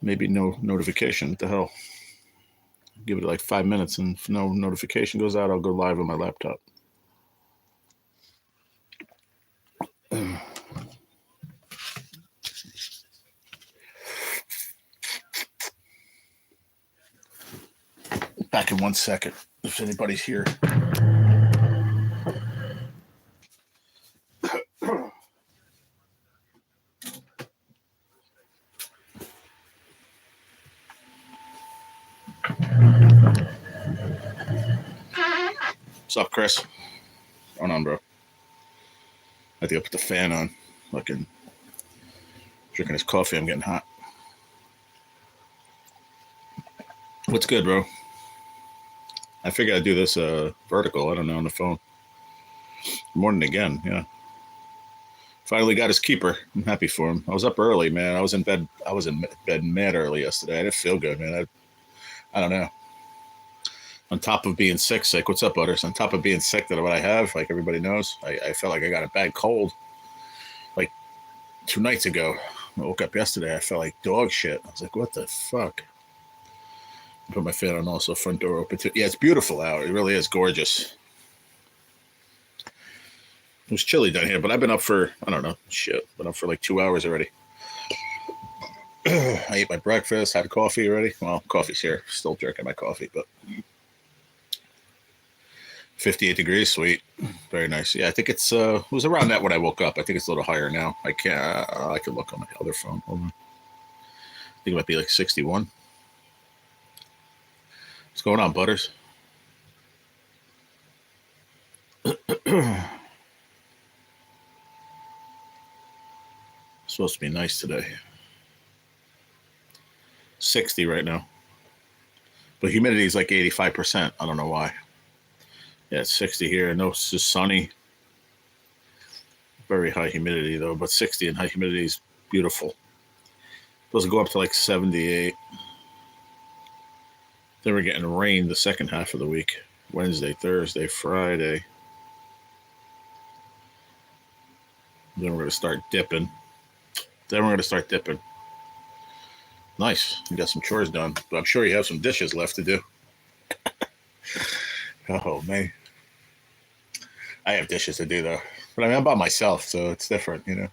Maybe no notification. What the hell? Give it like 5 minutes, and if no notification goes out, I'll go live on my laptop. Back in 1 second, if anybody's here. What's up, Chris? What's going on, bro? I think I put the fan on. Fucking drinking this coffee. I'm getting hot. What's good, bro? I figured I'd do this vertical. I don't know, on the phone. Good morning again. Yeah. Finally got his keeper. I'm happy for him. I was up early, man. I was in bed mad early yesterday. I didn't feel good, man. I don't know. On top of being sick. What's up, Butters? On top of being sick, that what I have, like everybody knows, I felt like I got a bad cold. Like 2 nights ago, I woke up yesterday. I felt like dog shit. I was like, what the fuck? I put my fan on also, front door open too. Yeah, it's beautiful out. It really is gorgeous. It was chilly down here, but I've been up for, I don't know, been up for like 2 hours already. I ate my breakfast, had coffee already. Well, coffee's here. Still drinking my coffee, but 58 degrees, sweet. Very nice. Yeah, I think it was around that when I woke up. I think it's a little higher now. I could look on my other phone. Hold on. I think it might be like 61. What's going on, Butters? Supposed to be nice today. 60 right now. But humidity is like 85%. I don't know why. Yeah, it's 60 here. No, it's just sunny. Very high humidity, though. But 60 and high humidity is beautiful. Supposed to go up to like 78. Then we're getting rain the second half of the week. Wednesday, Thursday, Friday. Then we're going to start dipping. Nice. You got some chores done. But I'm sure you have some dishes left to do. Oh, man. I have dishes to do, though. But I mean, I'm by myself, so it's different, you know.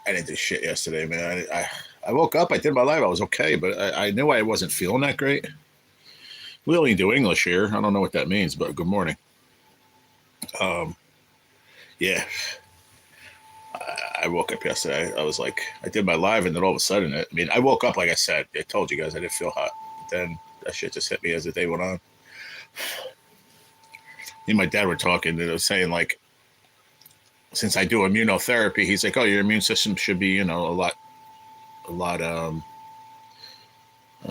I didn't do shit yesterday, man. I woke up, I did my live, I was okay, but I knew I wasn't feeling that great. We only do English here. I don't know what that means, but good morning. Yeah. I woke up yesterday. I was like, I did my live, and then all of a sudden, I woke up, like I said, I told you guys I didn't feel hot. But then that shit just hit me as the day went on. Me and my dad were talking, and it was saying, like, since I do immunotherapy, he's like, oh, your immune system should be, a lot,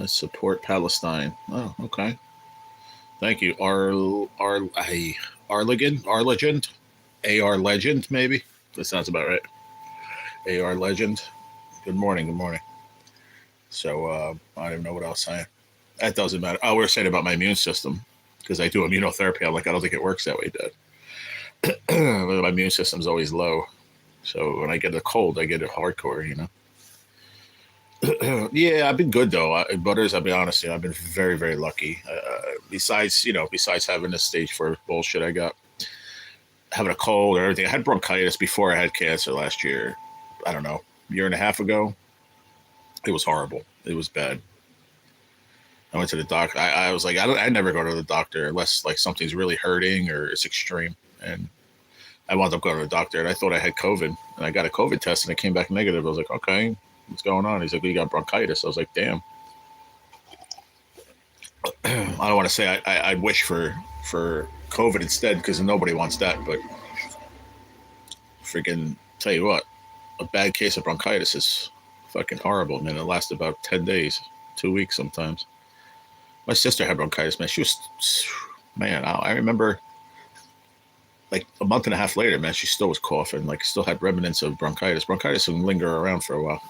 support Palestine. Oh, okay. Thank you. Legend, AR Legend, maybe. That sounds about right. AR Legend. Good morning. So I don't even know what else that doesn't matter. Oh, we were saying about my immune system because I do immunotherapy. I'm like, I don't think it works that way, Dad. My immune system's always low. So when I get a cold, I get it hardcore, Yeah, I've been good though. Butters, I'll be honest, I've been very, very lucky. Besides having this stage 4 bullshit I got, having a cold or everything. I had bronchitis before I had cancer last year. I don't know, year and a half ago. It was horrible. It was bad. I went to the doctor. I was like, I never go to the doctor unless like something's really hurting or it's extreme. And I wound up going to the doctor, and I thought I had COVID, and I got a COVID test, and it came back negative. I was like, okay, what's going on? He's like, well, you got bronchitis. I was like, damn. I don't want to say I wish for COVID instead because nobody wants that, but freaking tell you what, a bad case of bronchitis is fucking horrible, man. It lasts about 10 days, 2 weeks sometimes. My sister had bronchitis, man. She was, man, I remember like a month and a half later, man, she still was coughing, like still had remnants of bronchitis. Bronchitis can linger around for a while.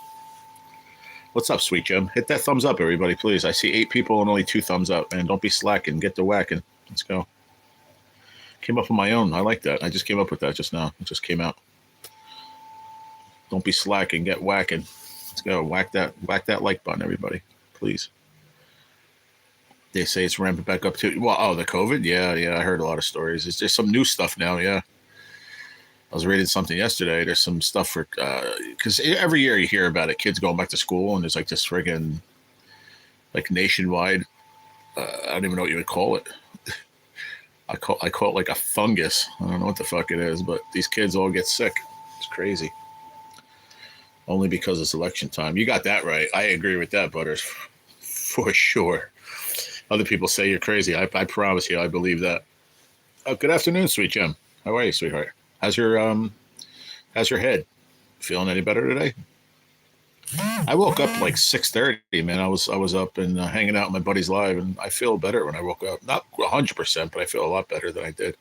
What's up, Sweet Gem? Hit that thumbs up, everybody, please. I see 8 people and only 2 thumbs up, man. Don't be slacking. Get to whacking. Let's go. Came up on my own. I like that. I just came up with that just now. It just came out. Don't be slacking. Get whacking. Let's go. Whack that like button, everybody, please. They say it's ramping back up too. Well, the COVID? Yeah. I heard a lot of stories. There's some new stuff now, yeah. I was reading something yesterday. There's some stuff for, because every year you hear about it, kids going back to school, and there's like this friggin' like nationwide, I don't even know what you would call it. I call it like a fungus. I don't know what the fuck it is, but these kids all get sick. It's crazy. Only because it's election time. You got that right. I agree with that, Butters, for sure. Other people say you're crazy. I promise you, I believe that. Oh, good afternoon, Sweet Gem. How are you, sweetheart? How's your head? Feeling any better today? I woke up like 6:30, man. I was up and hanging out with my buddies live, and I feel better when I woke up. Not 100%, but I feel a lot better than I did.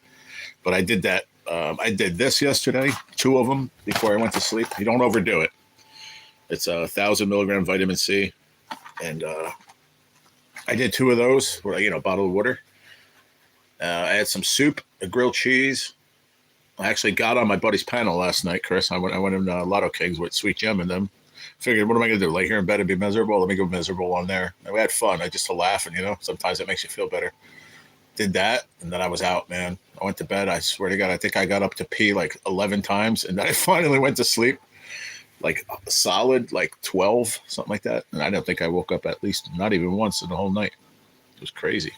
But I did that. I did this yesterday, 2 of them before I went to sleep. You don't overdo it. It's 1,000 milligram vitamin C, and I did 2 of those. Bottle of water. I had some soup, a grilled cheese. I actually got on my buddy's panel last night, Chris. I went in Lotto Kings with Sweet Gem and them. Figured, what am I going to do? Lay here in bed and be miserable? Let me go miserable on there. And we had fun. I just to laugh, and sometimes it makes you feel better. Did that, and then I was out, man. I went to bed. I swear to God, I think I got up to pee like 11 times, and then I finally went to sleep, like solid, like 12, something like that. And I don't think I woke up at least not even once in the whole night. It was crazy.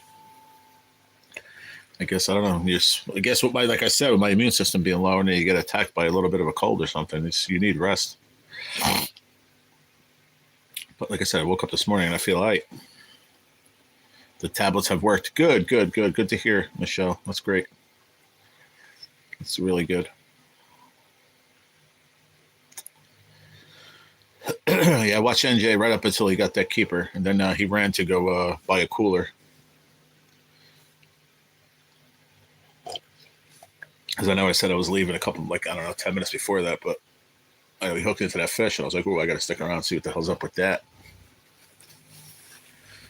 I guess I don't know. I guess like I said, with my immune system being low, and then you get attacked by a little bit of a cold or something, you need rest. But like I said, I woke up this morning and I feel all right. The tablets have worked. Good to hear, Michelle. That's great. It's really good. Yeah, I watched NJ right up until he got that keeper, and then he ran to go buy a cooler. Because I know I said I was leaving a couple, 10 minutes before that, but he hooked into that fish, and I was like, oh, I got to stick around and see what the hell's up with that.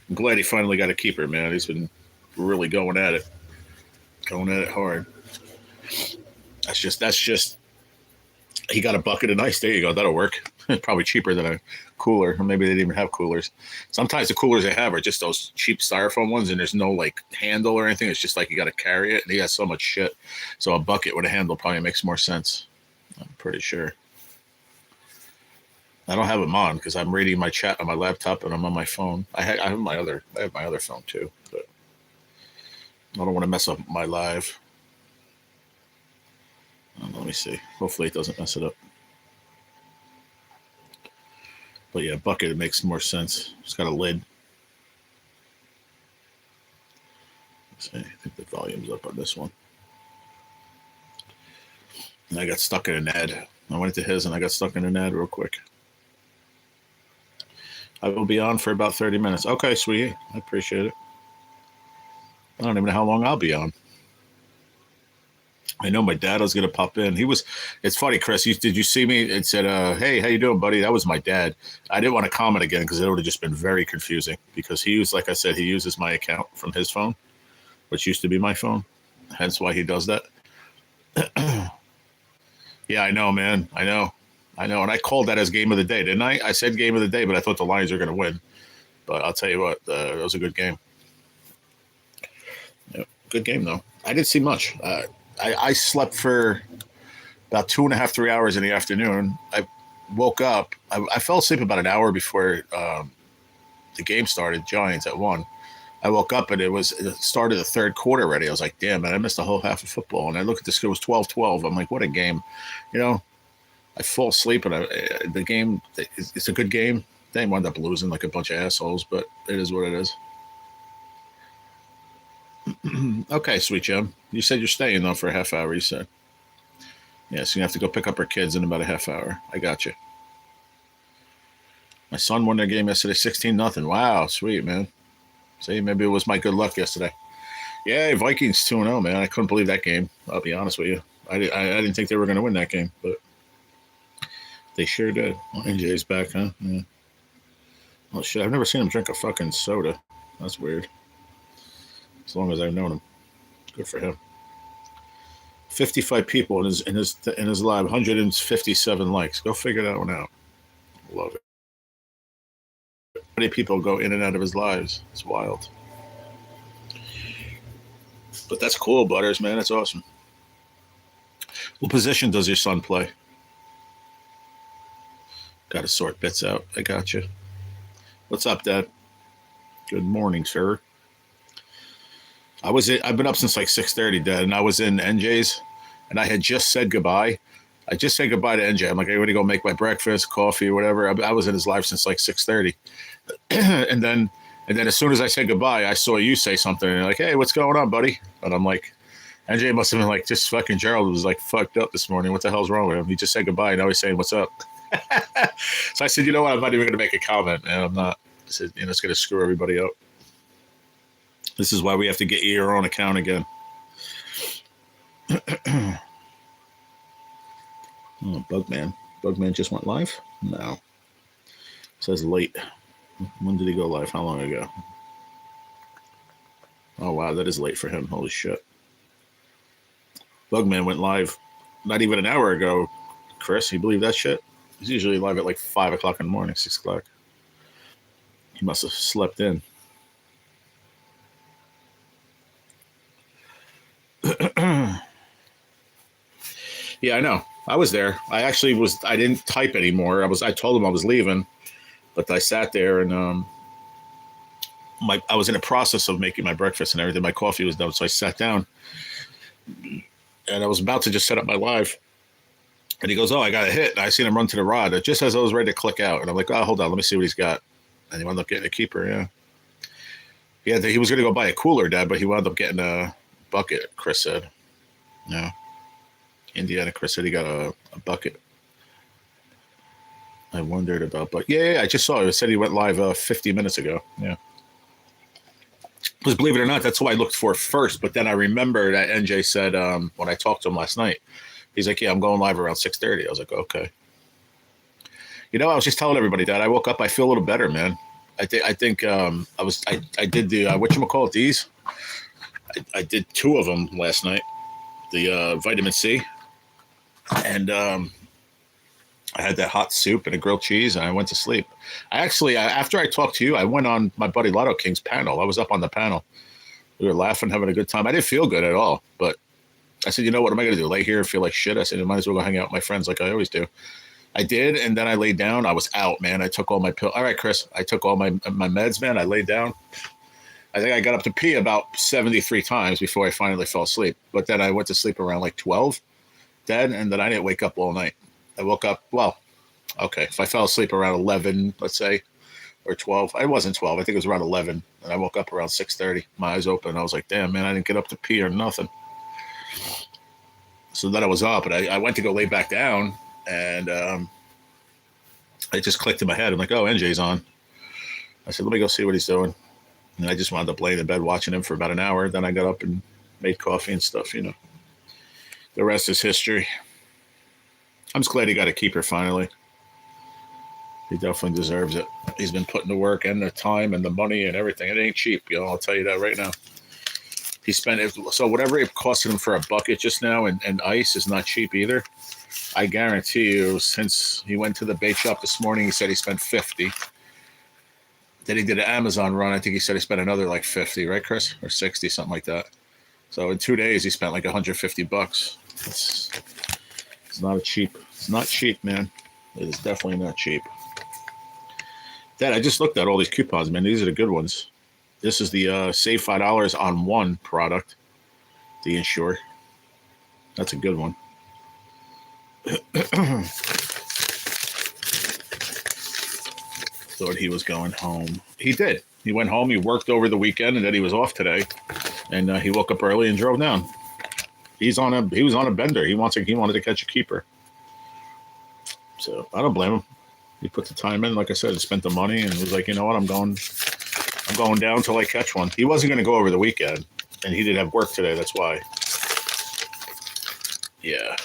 I'm glad he finally got a keeper, man. He's been really going at it hard. That's just, he got a bucket of ice. There you go. That'll work. Probably cheaper than a cooler, or maybe they didn't even have coolers. Sometimes the coolers they have are just those cheap styrofoam ones, and there's no like handle or anything. It's just like you got to carry it, and he has so much shit. So a bucket with a handle probably makes more sense. I'm pretty sure. I don't have them on because I'm reading my chat on my laptop and I'm on my phone. I have my other phone too, but I don't want to mess up my live. Let me see. Hopefully it doesn't mess it up. But yeah, bucket, it makes more sense. It's got a lid. Let's see. I think the volume's up on this one. And I got stuck in an ad. I went to his and I got stuck in an ad real quick. I will be on for about 30 minutes. Okay, sweetie. I appreciate it. I don't even know how long I'll be on. I know my dad was gonna pop in. It's funny, Chris. Did you see me? It said, "Hey, how you doing, buddy?" That was my dad. I didn't want to comment again because it would have just been very confusing. Because like I said, he uses my account from his phone, which used to be my phone. Hence why he does that. Yeah, I know, man. I know. And I called that as game of the day, didn't I? I said game of the day, but I thought the Lions were going to win. But I'll tell you what, it was a good game. Yeah, good game, though. I didn't see much. I slept for about 2.5, 3 hours in the afternoon. I woke up. I fell asleep about an hour before the game started, Giants at 1. I woke up and it started the third quarter already. I was like, damn, man, I missed a whole half of football. And I look at the score, it was 12-12. I'm like, what a game. You know, I fall asleep and the game, it's a good game. They wound up losing like a bunch of assholes, but it is what it is. Okay, sweet Jim. You said you're staying, though, for a half hour, you said. Yeah, so you have to go pick up our kids in about a half hour. I got you. My son won their game yesterday, 16-0. Wow, sweet, man. See, maybe it was my good luck yesterday. Yeah, Vikings 2-0, man. I couldn't believe that game. I'll be honest with you. I didn't think they were going to win that game, but they sure did. Well, NJ's back, huh? Yeah. Oh, shit. I've never seen him drink a fucking soda. That's weird. As long as I've known him. Good for him. 55 people in his live, 157 likes. Go figure that one out. Love it. How many people go in and out of his lives? It's wild. But that's cool, Butters, man. That's awesome. What position does your son play? Got to sort bits out. I got you. What's up, Dad? Good morning, sir. I've been up since like 6:30, Dad, and I was in NJ's, and I had just said goodbye. I just said goodbye to NJ. I'm like, I'm going to go make my breakfast, coffee, whatever. I was in his life since like 6:30. and then as soon as I said goodbye, I saw you say something, and you're like, hey, what's going on, buddy? And I'm like, NJ must have been like, just fucking Gerald was like fucked up this morning. What the hell's wrong with him? He just said goodbye, and now he's saying, what's up? So I said, you know what? I'm not even going to make a comment, man. I'm not. I said, it's going to screw everybody up. This is why we have to get you your own account again. Oh, Bugman. Bugman just went live? No. It says late. When did he go live? How long ago? Oh, wow. That is late for him. Holy shit. Bugman went live not even an hour ago, Chris. You believe that shit? He's usually live at like 5 o'clock in the morning, 6 o'clock. He must have slept in. Yeah, I know. I was there. I didn't type anymore. I told him I was leaving, but I sat there and I was in the process of making my breakfast and everything. My coffee was done, so I sat down and I was about to just set up my live. And he goes, oh, I got a hit. And I seen him run to the rod just as I was ready to click out. And I'm like, oh, hold on, let me see what he's got. And he wound up getting a keeper, yeah. He was going to go buy a cooler, Dad, but he wound up getting a bucket, Chris said. Yeah. Indiana, Chris said he got a bucket. I wondered about, but yeah, I just saw it. It said he went live 50 minutes ago. Yeah. Because believe it or not, that's who I looked for first. But then I remember that NJ said when I talked to him last night, he's like, yeah, I'm going live around 6:30. I was like, okay. I was just telling everybody that I woke up. I feel a little better, man. I think I did the whatchamacallit, these. I did 2 of them last night. The vitamin C. And I had that hot soup and a grilled cheese, and I went to sleep. After I talked to you, I went on my buddy Lotto King's panel. I was up on the panel. We were laughing, having a good time. I didn't feel good at all, but I said, you know what am I going to do? Lay here and feel like shit? I said, I might as well go hang out with my friends like I always do. I did, and then I laid down. I was out, man. I took all my pills. All right, Chris, I took all my meds, man. I laid down. I think I got up to pee about 73 times before I finally fell asleep. But then I went to sleep around like 12, dead, and then I didn't wake up all night. I woke up, if I fell asleep around 11, let's say, or 12. I wasn't 12. I think it was around 11. And I woke up around 6:30. My eyes open. I was like, damn, man, I didn't get up to pee or nothing. So then I was up, and I went to go lay back down, and it just clicked in my head. I'm like, oh, NJ's on. I said, let me go see what he's doing. And I just wound up laying in bed watching him for about an hour. Then I got up and made coffee and stuff, Then The rest is history. I'm just glad he got a keeper finally. He definitely deserves it. He's been putting the work and the time and the money and everything. It ain't cheap, I'll tell you that right now. He spent it, so whatever it costed him for a bucket just now and ice is not cheap either. I guarantee you, since he went to the bait shop this morning, he said he spent 50. Then he did an Amazon run. I think he said he spent another like 50, right, Chris? Or 60, something like that. So in 2 days, he spent like $150. It's not cheap. It's not cheap, man. It is definitely not cheap. Dad, I just looked at all these coupons, man. These are the good ones. This is the save $5 on one product, the Insure. That's a good one. Thought he was going home. He did. He went home. He worked over the weekend, and then he was off today. And he woke up early and drove down. He was on a bender. He wanted to catch a keeper. So I don't blame him. He put the time in, like I said, spent the money, and was like, you know what, I'm going down till I catch one. He wasn't going to go over the weekend, and he didn't have work today. That's why. Yeah.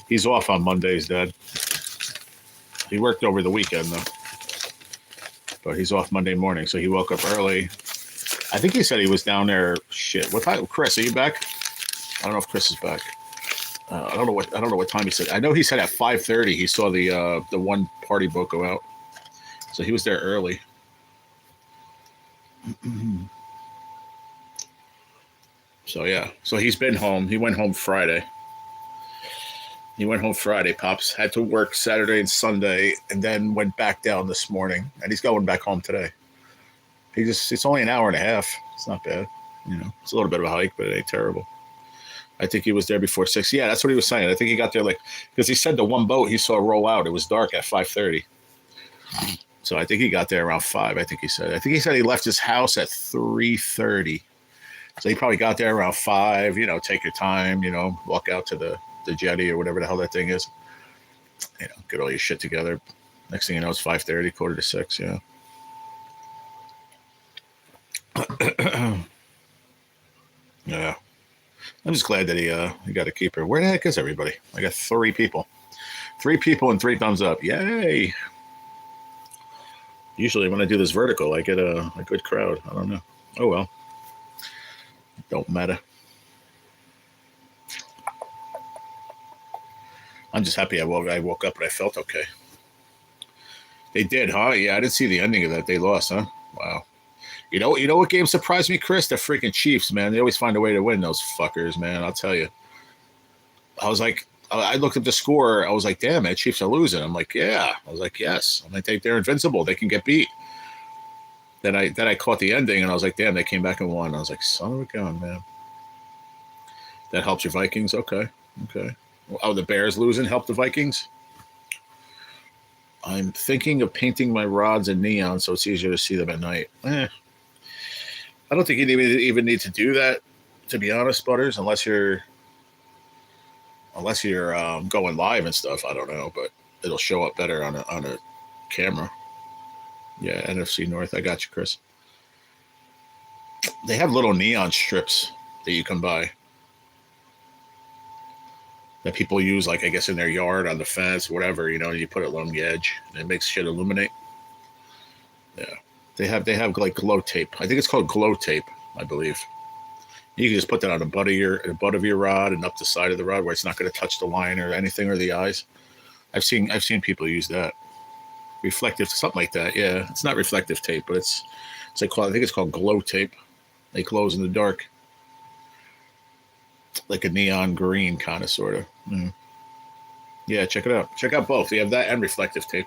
He's off on Mondays, Dad. He worked over the weekend though, but he's off Monday morning, so he woke up early. I think he said he was down there. Shit, what time? Chris, are you back? I don't know if Chris is back. I don't know what time he said. I know he said at 5:30 he saw the one party boat go out, so he was there early. So yeah, so he's been home. He went home Friday. Pops. Had to work Saturday and Sunday, and then went back down this morning, and he's going back home today. It's only an hour and a half. It's not bad. It's a little bit of a hike, but it ain't terrible. I think he was there before 6. Yeah, that's what he was saying. I think he got there because he said the one boat he saw roll out, it was dark at 5:30. So I think he got there around 5, I think he said he left his house at 3:30. So he probably got there around 5, take your time, walk out to the jetty or whatever the hell that thing is. Get all your shit together. Next thing you know, it's 5:30, 5:45, yeah. Yeah. I'm just glad that he got a keeper. Where the heck is everybody? I got 3 people. 3 people and 3 thumbs up. Yay. Usually when I do this vertical, I get a good crowd. I don't know. Oh, well. Don't matter. I'm just happy I woke up and I felt okay. They did, huh? Yeah, I didn't see the ending of that. They lost, huh? Wow. You know what game surprised me, Chris? The freaking Chiefs, man. They always find a way to win, those fuckers, man. I'll tell you. I was like, I looked at the score. I was like, damn it, Chiefs are losing. I'm like, yeah. I was like, yes. I'm like, they're invincible. They can get beat. Then I caught the ending, and I was like, damn, they came back and won. I was like, son of a gun, man. That helps your Vikings? Okay. Oh, the Bears losing helped the Vikings? I'm thinking of painting my rods in neon so it's easier to see them at night. I don't think you even need to do that, to be honest, Butters, unless you're going live and stuff. I don't know, but it'll show up better on a camera. Yeah, NFC North. I got you, Chris. They have little neon strips that you can buy that people use, like, I guess, in their yard, on the fence, whatever, you put it along the edge, and it makes shit illuminate. Yeah. They have like glow tape. I think it's called glow tape, I believe. You can just put that on the butt of your rod and up the side of the rod where it's not going to touch the line or anything or the eyes. I've seen people use that. Reflective, something like that. Yeah, it's not reflective tape, but I think it's called glow tape. It glows in the dark, like a neon green kind of sort of. Yeah, check it out. Check out both. You have that and reflective tape.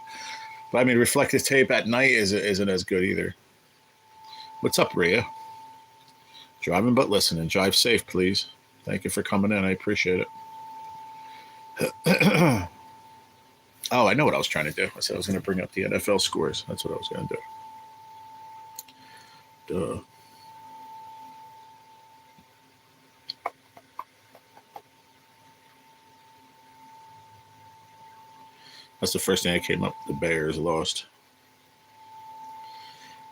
But I mean, reflective tape at night isn't as good either. What's up, Rhea? Driving but listening. Drive safe, please. Thank you for coming in. I appreciate it. Oh, I know what I was trying to do. I said I was going to bring up the NFL scores. That's what I was going to do. Duh. That's the first thing that came up. The Bears lost.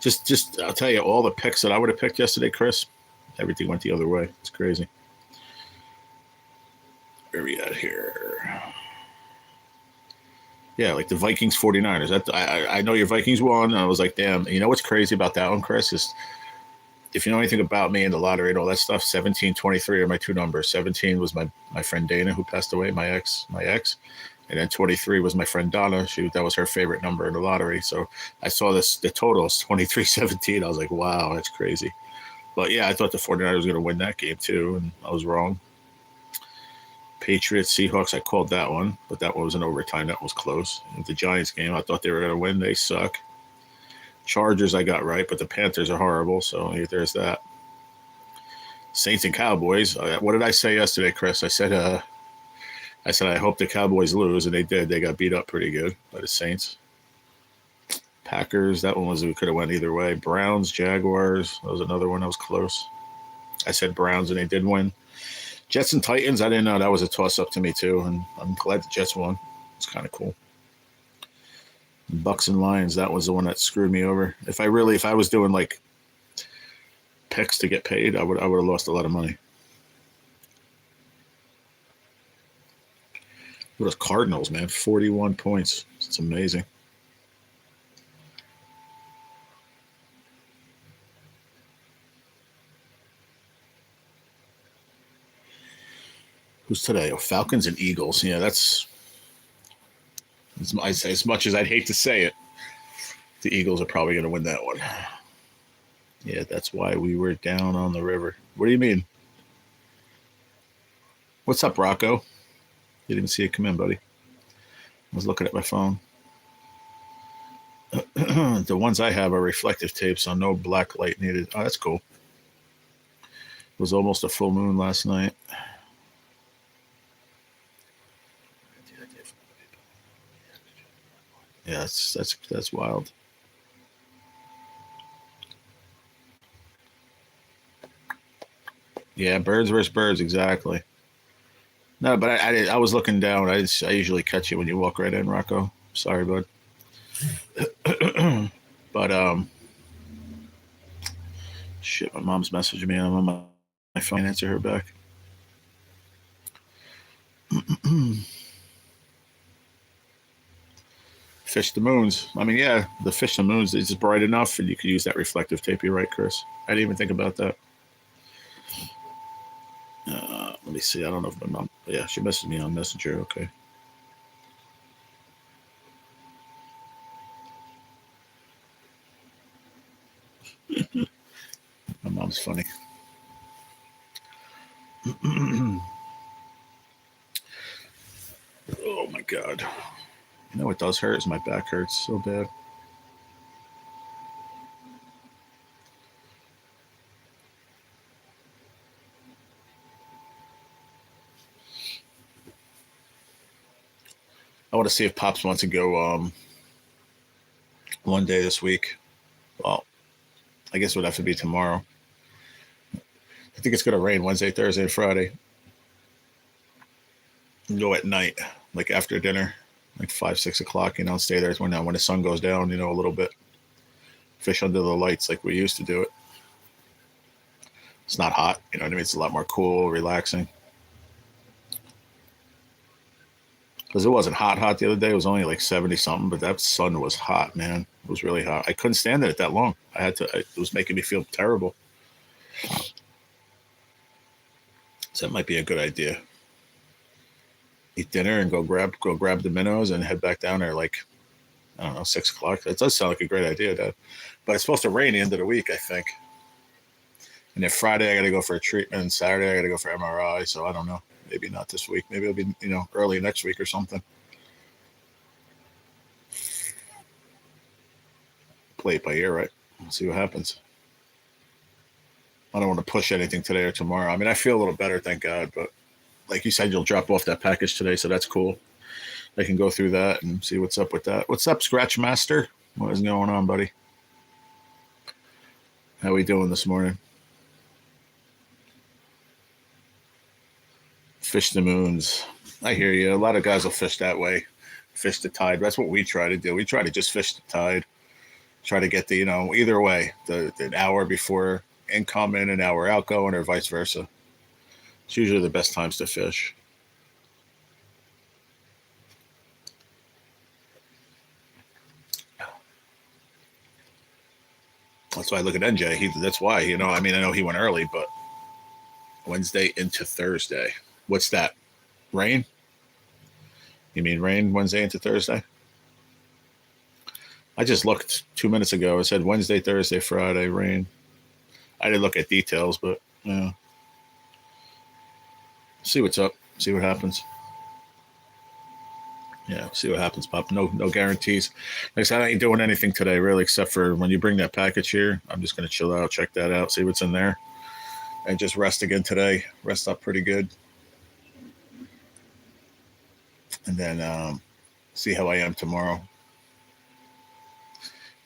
Just I'll tell you, all the picks that I would have picked yesterday, Chris, everything went the other way. It's crazy. Where are we at here? Yeah, like the Vikings 49ers. I know your Vikings won. And I was like, damn. You know what's crazy about that one, Chris? Is if you know anything about me and the lottery and all that stuff, 17, 23 are my two numbers. 17 was my friend Dana, who passed away, my ex. And then 23 was my friend Donna. That was her favorite number in the lottery. So I saw the total is 23-17. I was like, wow, that's crazy. But yeah, I thought the 49ers was going to win that game too, and I was wrong. Patriots, Seahawks, I called that one, but that one was in overtime. That was close. The Giants game, I thought they were going to win. They suck. Chargers, I got right, but the Panthers are horrible, so there's that. Saints and Cowboys. What did I say yesterday, Chris? I said I hope the Cowboys lose, and they did. They got beat up pretty good by the Saints. Packers, that one we could have went either way. Browns, Jaguars, that was another one that was close. I said Browns, and they did win. Jets and Titans, I didn't know. That was a toss-up to me, too, and I'm glad the Jets won. It's kind of cool. Bucks and Lions, that was the one that screwed me over. If I was doing, like, picks to get paid, I would have lost a lot of money. Those Cardinals, man, 41 points. It's amazing. Who's today? Oh, Falcons and Eagles. Yeah, that's as much as I'd hate to say it. The Eagles are probably going to win that one. Yeah, that's why we were down on the river. What do you mean? What's up, Rocco? You didn't see it come in, buddy. I was looking at my phone. The ones I have are reflective tape, so no black light needed. Oh, that's cool. It was almost a full moon last night. Yeah, that's wild. Yeah, birds versus birds, exactly. No, but I was looking down. I usually catch you when you walk right in, Rocco. Sorry, bud. But shit, my mom's messaging me. I'm on my phone. Answer her back. Fish the moons. I mean, yeah, the fish the moons is bright enough, and you could use that reflective tape. You're right, Chris. I didn't even think about that. Let me see. I don't know if my mom. Yeah, she messaged me on Messenger. Okay. My mom's funny. Oh my god. You know what does hurt is my back hurts so bad. I want to see if Pops wants to go one day this week. Well, I guess it would have to be tomorrow. I think it's going to rain Wednesday, Thursday, and Friday. Go at night, like after dinner, like 5, 6 o'clock. Stay there when the sun goes down. A little bit. Fish under the lights like we used to do it. It's not hot. You know what I mean? It's a lot more cool, relaxing. Because it wasn't hot the other day. It was only like 70 something, but that sun was hot, man. It was really hot. I couldn't stand it that long. It was making me feel terrible. So that might be a good idea. Eat dinner and go grab the minnows and head back down there like, I don't know, 6 o'clock. That does sound like a great idea, Dad. But it's supposed to rain the end of the week, I think. And then Friday I got to go for a treatment, and Saturday I got to go for MRI. So I don't know. Maybe not this week. Maybe it'll be early next week or something. Play it by ear, right? Let's see what happens. I don't want to push anything today or tomorrow. I mean, I feel a little better, thank God. But like you said, you'll drop off that package today, so that's cool. I can go through that and see what's up with that. What's up, Scratch Master? What is going on, buddy? How we doing this morning? Fish the moons. I hear you. A lot of guys will fish that way. Fish the tide. That's what we try to do. We try to just fish the tide. Try to get the, either way, the hour before income in, an hour outgoing, or vice versa. It's usually the best times to fish. That's why I look at NJ. That's why, I mean, I know he went early, but Wednesday into Thursday. What's that? Rain? You mean rain Wednesday into Thursday? I just looked 2 minutes ago. It said Wednesday, Thursday, Friday, rain. I didn't look at details, but yeah. See what's up. See what happens. Yeah, see what happens, Pop. No guarantees. Like I said, I ain't doing anything today, really, except for when you bring that package here. I'm just going to chill out, check that out, see what's in there, and just rest again today. Rest up pretty good. And then see how I am tomorrow.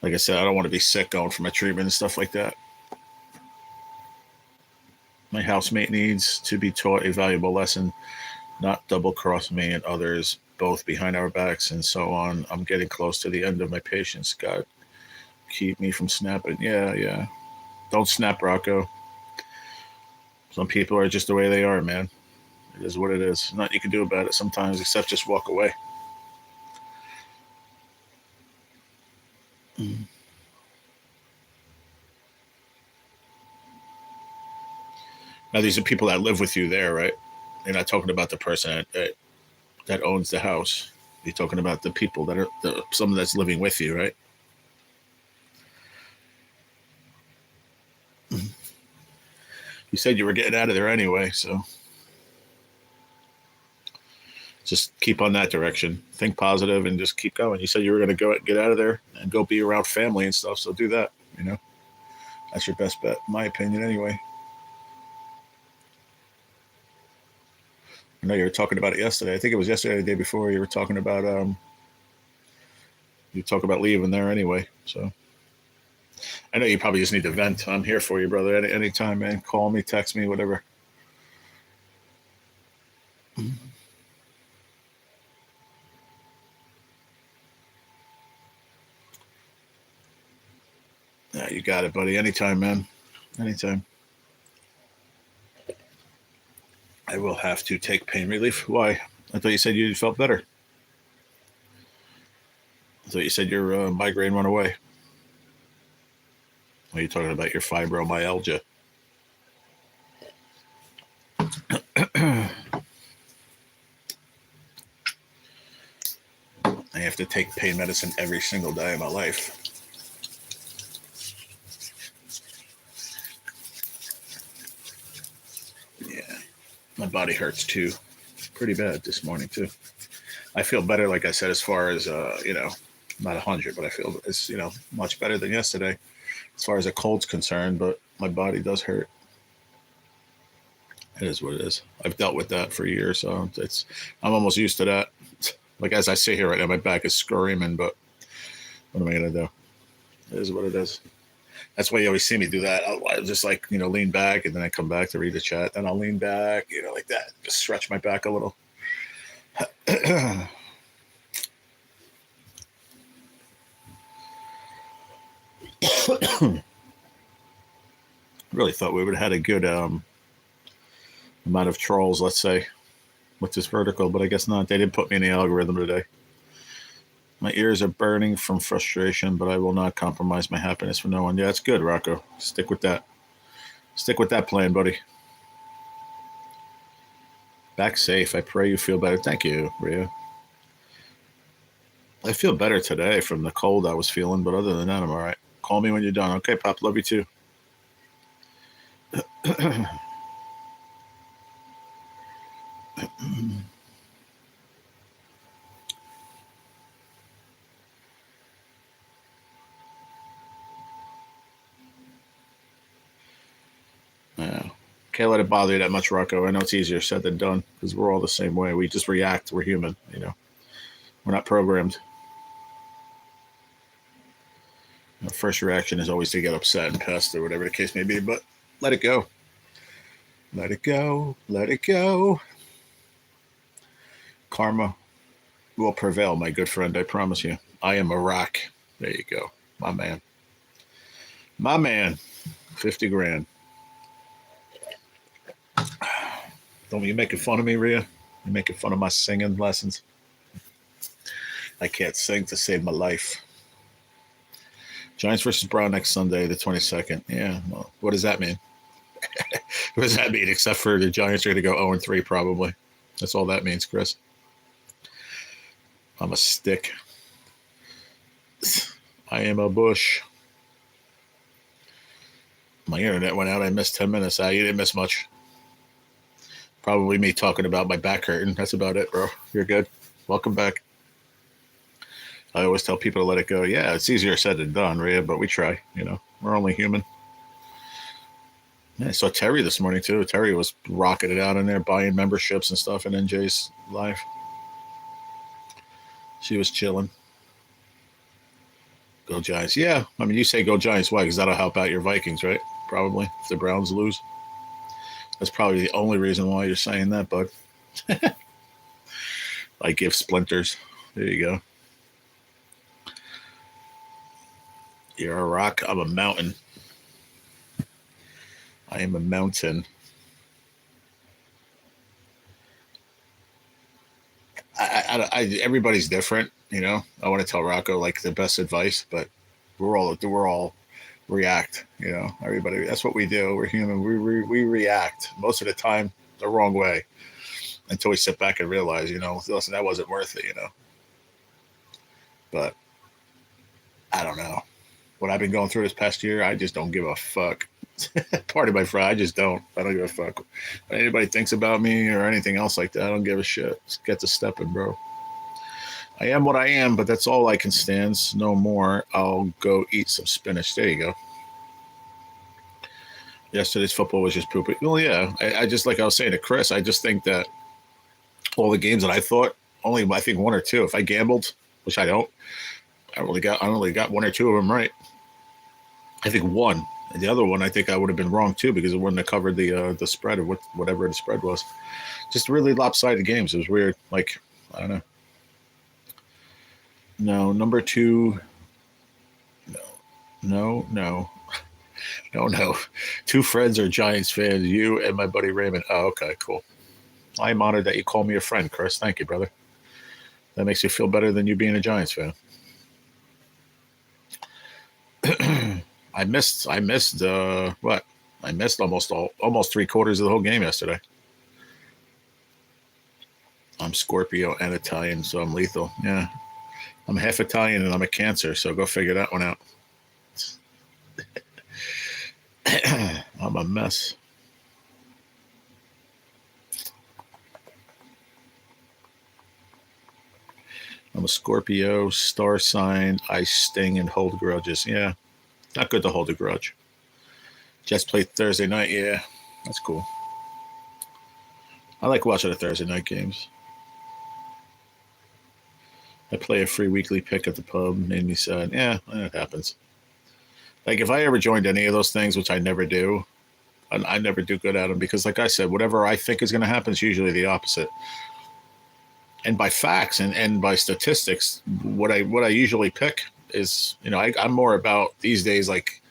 Like I said, I don't want to be sick going for my treatment and stuff like that. My housemate needs to be taught a valuable lesson, not double-cross me and others, both behind our backs and so on. I'm getting close to the end of my patience. God, keep me from snapping. Yeah. Don't snap, Rocco. Some people are just the way they are, man. It is what it is. Nothing you can do about it sometimes except just walk away. Now, these are people that live with you there, right? You're not talking about the person that owns the house. You're talking about the people that are someone that's living with you, right? You said you were getting out of there anyway, so just keep on that direction. Think positive and just keep going. You said you were going to get out of there and go be around family and stuff, so do that. That's your best bet, in my opinion, anyway. I know you were talking about it yesterday. I think it was yesterday or the day before. You were talking about leaving there anyway. So I know you probably just need to vent. I'm here for you, brother. Anytime, man. Call me, text me, whatever. Yeah, you got it, buddy. Anytime, man. Anytime. I will have to take pain relief. Why? I thought you said you felt better. I thought you said your migraine went away. Are you talking about your fibromyalgia? I have to take pain medicine every single day of my life. Yeah, my body hurts too. Pretty bad this morning too. I feel better, like I said, as far as not 100, but I feel it's much better than yesterday as far as a cold's concerned. But my body does hurt. It is what it is. I've dealt with that for years, so I'm almost used to that. Like as I sit here right now, my back is screaming, but what am I gonna do? It is what it is. That's why you always see me do that. I'll just lean back, and then I come back to read the chat. Then I'll lean back, like that. Just stretch my back a little. Really thought we would have had a good amount of trolls, let's say, with this vertical, but I guess not. They didn't put me in the algorithm today. My ears are burning from frustration, but I will not compromise my happiness for no one. Yeah, that's good, Rocco. Stick with that. Stick with that plan, buddy. Back safe. I pray you feel better. Thank you, Rhea. I feel better today from the cold I was feeling, but other than that, I'm all right. Call me when you're done. Okay, Pop. Love you too. Yeah. Can't let it bother you that much, Rocco. I know it's easier said than done because we're all the same way. We just react. We're human, We're not programmed. The first reaction is always to get upset and pissed or whatever the case may be, but let it go. Let it go. Let it go. Karma will prevail, my good friend. I promise you. I am a rock. There you go. My man. My man. 50 grand. Don't you making fun of me, Rhea? You making fun of my singing lessons? I can't sing to save my life. Giants versus Brown next Sunday, the 22nd. Yeah, well, what does that mean? What does that mean? Except for the Giants are going to go 0-3 probably. That's all that means, Chris. I'm a stick. I am a bush. My internet went out. I missed 10 minutes. You didn't miss much. Probably me talking about my back hurting. That's about it, bro. You're good. Welcome back. I always tell people to let it go. Yeah, it's easier said than done, Rhea, but we try. You know, we're only human. Yeah, I saw Terry this morning, too. Terry was rocking it out in there, buying memberships and stuff in NJ's live. She was chilling. Go Giants. Yeah, I mean, you say go Giants. Why? Because that'll help out your Vikings, right? Probably, if the Browns lose. That's probably the only reason why you're saying that, bud. I give splinters. There you go. You're a rock. I'm a mountain. I am a mountain. Everybody's different, you know. I want to tell Rocco like the best advice, but we're all react, you know. Everybody, that's what we do. We're human. We react most of the time the wrong way until we sit back and realize, you know, listen, that wasn't worth it, you know. But I don't know. What I've been going through this past year, I just don't give a fuck. Pardon my friend, I just don't. I don't give a fuck. What anybody thinks about me or anything else like that, I don't give a shit. Just get to stepping, bro. I am what I am, but that's all I can stand. No more. I'll go eat some spinach. There you go. Yesterday's football was just poopy. Well, yeah. I just, like I was saying to Chris, I just think that all the games that I thought, only I think one or two. If I gambled, which I don't, I only got one or two of them right. I think one. And the other one, I think I would have been wrong too, because it wouldn't have covered the spread of whatever the spread was. Just really lopsided games. It was weird. Like, I don't know. No, number two. No. Two friends are Giants fans, you and my buddy Raymond. Oh, okay, cool. I'm honored that you call me a friend, Chris. Thank you, brother. That makes me feel better than you being a Giants fan. I missed what? I missed almost 3/4 of the whole game yesterday. I'm Scorpio and Italian, so I'm lethal. Yeah. I'm half Italian and I'm a Cancer, so go figure that one out. I'm a mess. I'm a Scorpio, star sign. I sting and hold grudges. Yeah. Not good to hold a grudge. Jets played Thursday night. Yeah, that's cool. I like watching the Thursday night games. I play a free weekly pick at the pub. Made me sad. Yeah, it happens. Like, if I ever joined any of those things, which I never do, I never do good at them because, like I said, whatever I think is going to happen is usually the opposite. And by facts and by statistics, what I usually pick is, you know, I'm more about these days, like,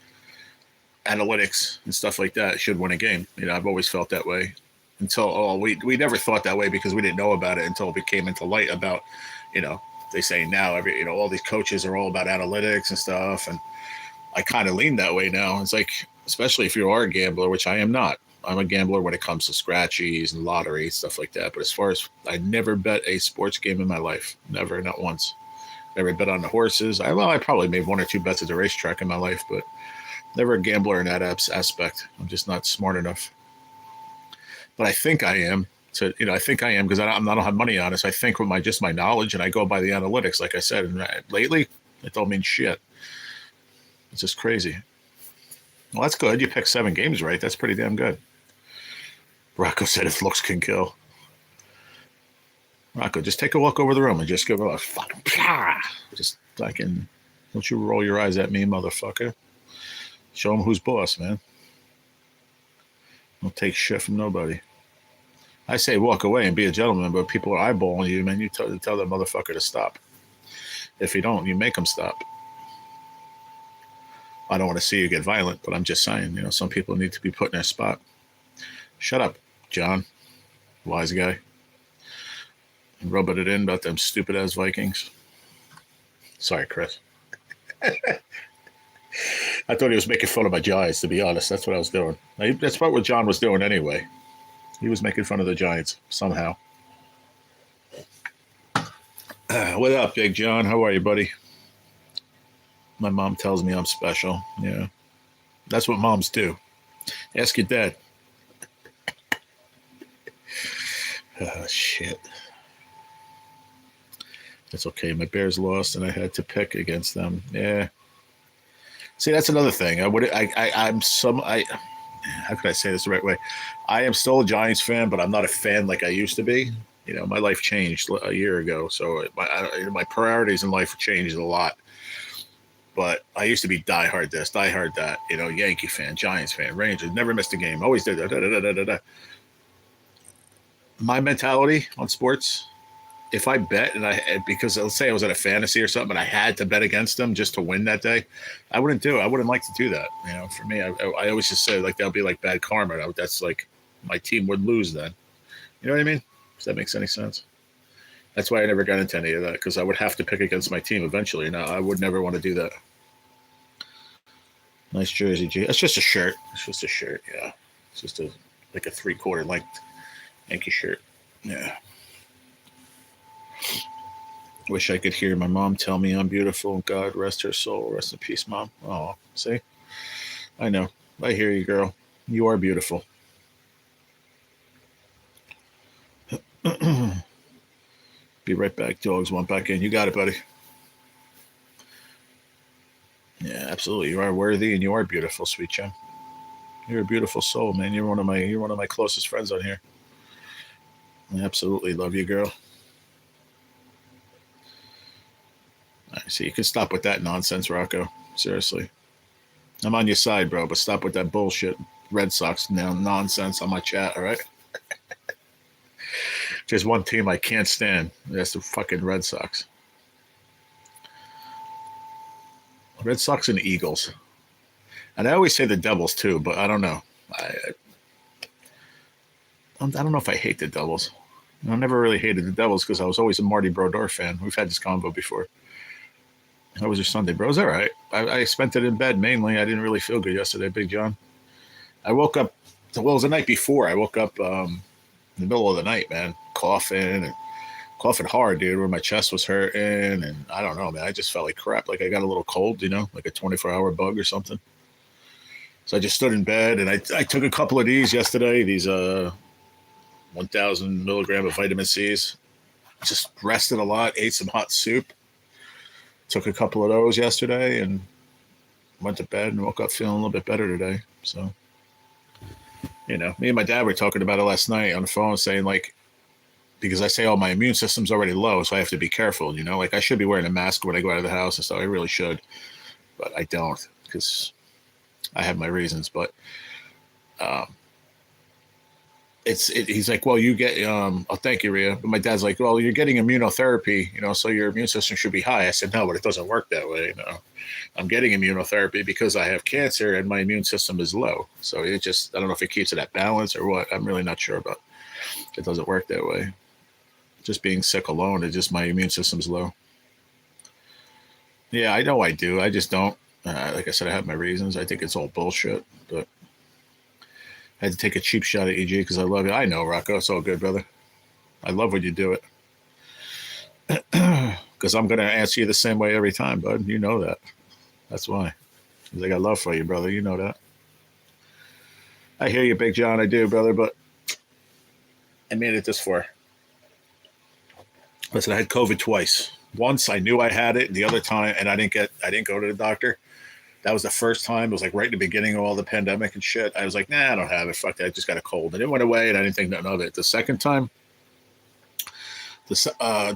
analytics and stuff like that should win a game. You know, I've always felt that way until, we never thought that way because we didn't know about it until it came into light about, you know, they say now, all these coaches are all about analytics and stuff. And I kind of lean that way now. It's like, especially if you are a gambler, which I am not. I'm a gambler when it comes to scratchies and lottery, stuff like that. But as far as, I never bet a sports game in my life. Never, not once. Never bet on the horses. I probably made one or two bets at the racetrack in my life, but never a gambler in that aspect. I'm just not smart enough. But I think I am. I think I am because I don't have money on it. So I think with my knowledge, and I go by the analytics, like I said. And lately, it don't mean shit. It's just crazy. Well, that's good. You picked 7 games right. That's pretty damn good. Rocco said if looks can kill. Rocco, just take a walk over the room and just give a fucking just fucking. Don't you roll your eyes at me, motherfucker. Show him who's boss, man. Don't take shit from nobody. I say walk away and be a gentleman, but people are eyeballing you, man. You tell that motherfucker to stop. If you don't, you make them stop. I don't want to see you get violent, but I'm just saying, some people need to be put in their spot. Shut up, John, wise guy. Rubbing it in about them stupid ass Vikings. Sorry, Chris. I thought he was making fun of my Giants, to be honest. That's what I was doing. That's what John was doing anyway. He was making fun of the Giants somehow. What up, Big John? How are you, buddy? My mom tells me I'm special. Yeah. That's what moms do. Ask your dad. Oh, shit. That's okay. My Bears lost, and I had to pick against them. Yeah. See, that's another thing. How could I say this the right way? I am still a Giants fan, but I'm not a fan like I used to be. My life changed a year ago, so my priorities in life changed a lot. But I used to be diehard this, diehard that. Yankee fan, Giants fan, Rangers. Never missed a game. Always did that. My mentality on sports, if I bet because let's say I was at a fantasy or something and I had to bet against them just to win that day, I wouldn't do it. I wouldn't like to do that. For me, I always just say like that'll be like bad karma. That's like my team would lose then. You know what I mean? If that makes any sense. That's why I never got into any of that, because I would have to pick against my team eventually. Now I would never want to do that. Nice jersey, G. It's just a shirt. It's just a shirt. Yeah, it's just like a 3/4 length Yankee shirt. Yeah. Wish I could hear my mom tell me I'm beautiful. God rest her soul. Rest in peace, Mom. Oh, see? I know. I hear you, girl. You are beautiful. Be right back. Dogs want back in. You got it, buddy. Yeah, absolutely. You are worthy and you are beautiful, sweet Jen. You're a beautiful soul, man. You're one of my closest friends on here. I absolutely love you, girl. So you can stop with that nonsense, Rocco. Seriously. I'm on your side, bro, but stop with that bullshit Red Sox nonsense on my chat, all right? There's one team I can't stand. That's the fucking Red Sox. Red Sox and Eagles. And I always say the Devils, too, but I don't know. I don't know if I hate the Devils. I never really hated the Devils because I was always a Marty Brodeur fan. We've had this convo before. How was your Sunday, bro? It was all right. I spent it in bed mainly. I didn't really feel good yesterday, Big John. I woke up, it was the night before. I woke up in the middle of the night, man, coughing hard, dude, where my chest was hurting. And I don't know, man. I just felt like crap. Like I got a little cold, like a 24-hour bug or something. So I just stood in bed and I took a couple of these yesterday, these 1,000 milligram of vitamin C's. Just rested a lot, ate some hot soup. Took a couple of those yesterday and went to bed and woke up feeling a little bit better today. So, me and my dad were talking about it last night on the phone, saying like, because I say, oh, my immune system's already low, so I have to be careful, like I should be wearing a mask when I go out of the house and stuff. I really should, but I don't because I have my reasons. But he's like, well, you get, thank you, Rhea. But my dad's like, well, you're getting immunotherapy, so your immune system should be high. I said, no, but it doesn't work that way. I'm getting immunotherapy because I have cancer and my immune system is low. So I don't know if it keeps it at balance or what. I'm really not sure, but it doesn't work that way. Just being sick alone, it's just my immune system's low. Yeah, I know I do. I just don't. Like I said, I have my reasons. I think it's all bullshit, but I had to take a cheap shot at EG because I love you. I know, Rocco. It's all good, brother. I love when you do it. Because I'm going to answer you the same way every time, bud. You know that. That's why. Because I got love for you, brother. You know that. I hear you, Big John. I do, brother, but I made it this far. Listen, I had COVID twice. Once I knew I had it, and the other time, and I didn't go to the doctor. That was the first time. It was like right in the beginning of all the pandemic and shit. I was like, nah, I don't have it. Fuck that. I just got a cold. And it went away, and I didn't think nothing of it. The second time,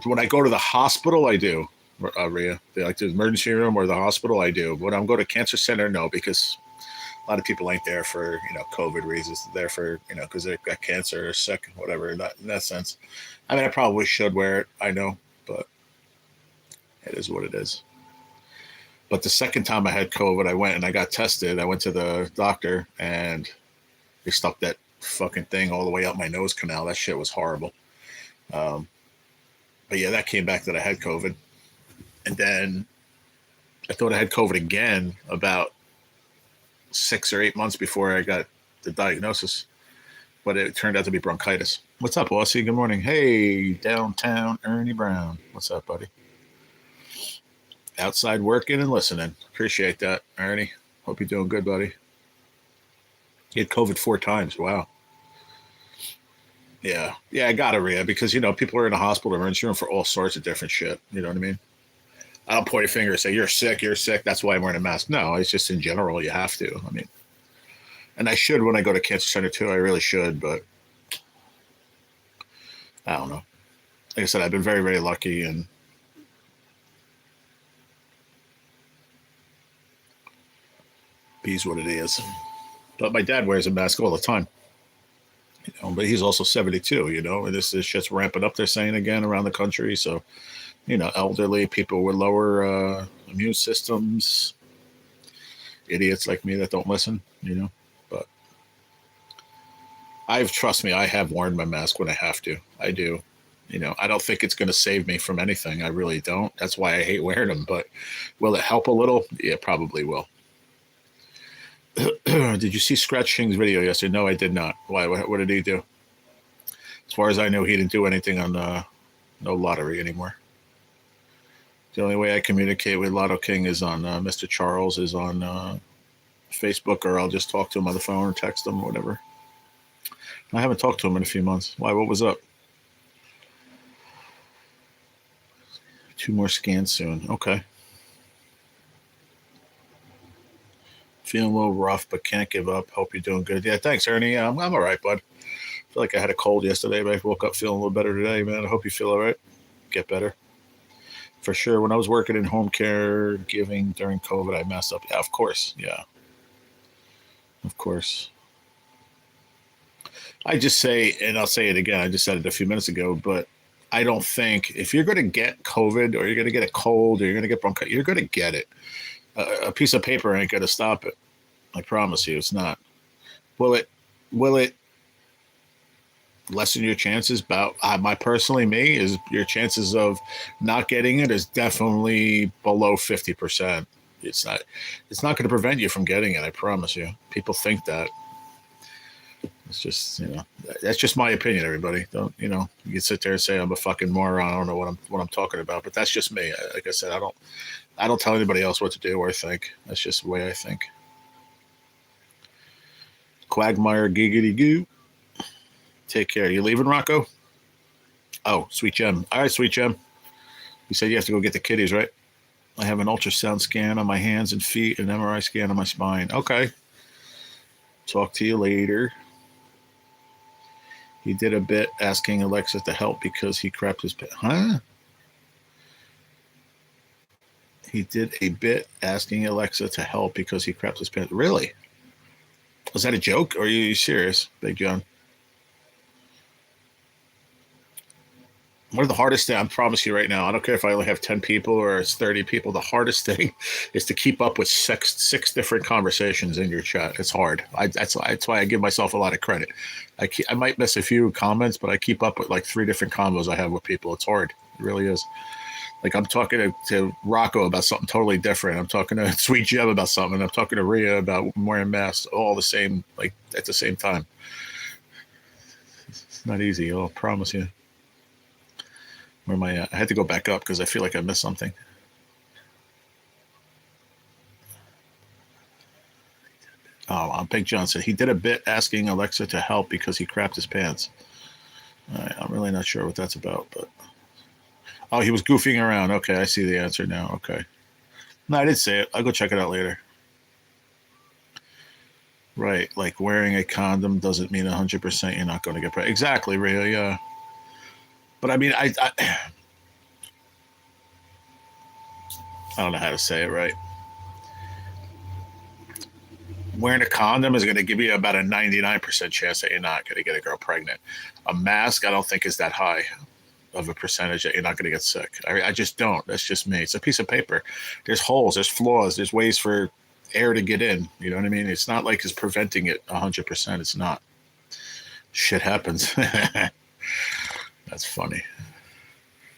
when I go to the hospital, I do, Rhea. Like the emergency room or the hospital, I do. When I'm going to cancer center, no, because a lot of people ain't there for, COVID reasons. They're there for, because they've got cancer or sick, whatever, in that sense. I mean, I probably should wear it. I know, but it is what it is. But the second time I had COVID, I went and I got tested. I went to the doctor and they stuck that fucking thing all the way up my nose canal. That shit was horrible. But yeah, that came back that I had COVID. And then I thought I had COVID again about 6 or 8 months before I got the diagnosis. But it turned out to be bronchitis. What's up, Aussie? Good morning. Hey, downtown Ernie Brown. What's up, buddy? Outside working and listening. Appreciate that, Ernie. Hope you're doing good, buddy. You had COVID 4 times. Wow. Yeah. Yeah, I got it, Rhea, because, people are in the hospital, emergency room for all sorts of different shit. You know what I mean? I don't point a finger and say, you're sick. That's why I'm wearing a mask. No, it's just in general, you have to. I mean, and I should when I go to cancer center too. I really should, but I don't know. Like I said, I've been very, very lucky, and be's what it is. But my dad wears a mask all the time. But he's also 72, and this shit's ramping up, they're saying, again around the country. So, elderly people with lower immune systems, idiots like me that don't listen, But trust me, I have worn my mask when I have to. I do. I don't think it's going to save me from anything. I really don't. That's why I hate wearing them. But will it help a little? Yeah, probably will. Did you see Scratch King's video yesterday? No, I did not. Why? What did he do? As far as I know, he didn't do anything on no lottery anymore. The only way I communicate with Lotto King is on Mr. Charles is on Facebook, or I'll just talk to him on the phone or text him or whatever. I haven't talked to him in a few months. Why? What was up? 2 more scans soon. Okay. Feeling a little rough, but can't give up. Hope you're doing good. Yeah, thanks, Ernie. I'm all right, bud. I feel like I had a cold yesterday, but I woke up feeling a little better today, man. I hope you feel all right. Get better. For sure. When I was working in home care giving during COVID, I messed up. Yeah, of course. Yeah. Of course. I just say, and I'll say it again, I just said it a few minutes ago, but I don't think if you're going to get COVID or you're going to get a cold or you're going to get bronchitis, you're going to get it. A piece of paper ain't going to stop it. I promise you, it's not. Will it lessen your chances? About is your chances of not getting it is definitely below 50%. It's not going to prevent you from getting it. I promise you. People think that. It's just, that's just my opinion, everybody. Don't, you can sit there and say I'm a fucking moron. I don't know what I'm talking about, but that's just me. Like I said, I don't tell anybody else what to do or think. That's just the way I think. Quagmire giggity goo. Take care. You leaving, Rocco? Oh, Sweet Gem. All right, Sweet Gem. You said you have to go get the kitties, right? I have an ultrasound scan on my hands and feet, an MRI scan on my spine. Okay. Talk to you later. He did a bit asking Alexa to help because he crapped his pants. Huh? He did a bit asking Alexa to help because he crapped his pants. Really? Was that a joke, or are you serious, Big John? One of the hardest things, I promise you right now, I don't care if I only have 10 people or it's 30 people, the hardest thing is to keep up with six different conversations in your chat. It's hard. That's why I give myself a lot of credit. I might miss a few comments, but I keep up with like 3 different combos I have with people. It's hard. It really is. Like I'm talking to Rocco about something totally different. I'm talking to Sweet Jeb about something. I'm talking to Rhea about wearing masks, all the same, like at the same time. It's not easy, I'll promise you. Where am I at? I had to go back up because I feel like I missed something. Oh, Big John said he did a bit asking Alexa to help because he crapped his pants. All right, I'm really not sure what that's about, but oh, he was goofing around. Okay, I see the answer now. Okay. No, I didn't say it. I'll go check it out later. Right, like wearing a condom doesn't mean 100% you're not going to get pregnant. Exactly, Rhea, yeah. But I mean, I don't know how to say it right. Wearing a condom is going to give you about a 99% chance that you're not going to get a girl pregnant. A mask, I don't think is that high. of a percentage that you're not going to get sick. I just don't. That's just me. It's a piece of paper. There's holes, there's flaws, there's ways for air to get in. You know what I mean? It's not like it's preventing it 100%. It's not. Shit happens. That's funny.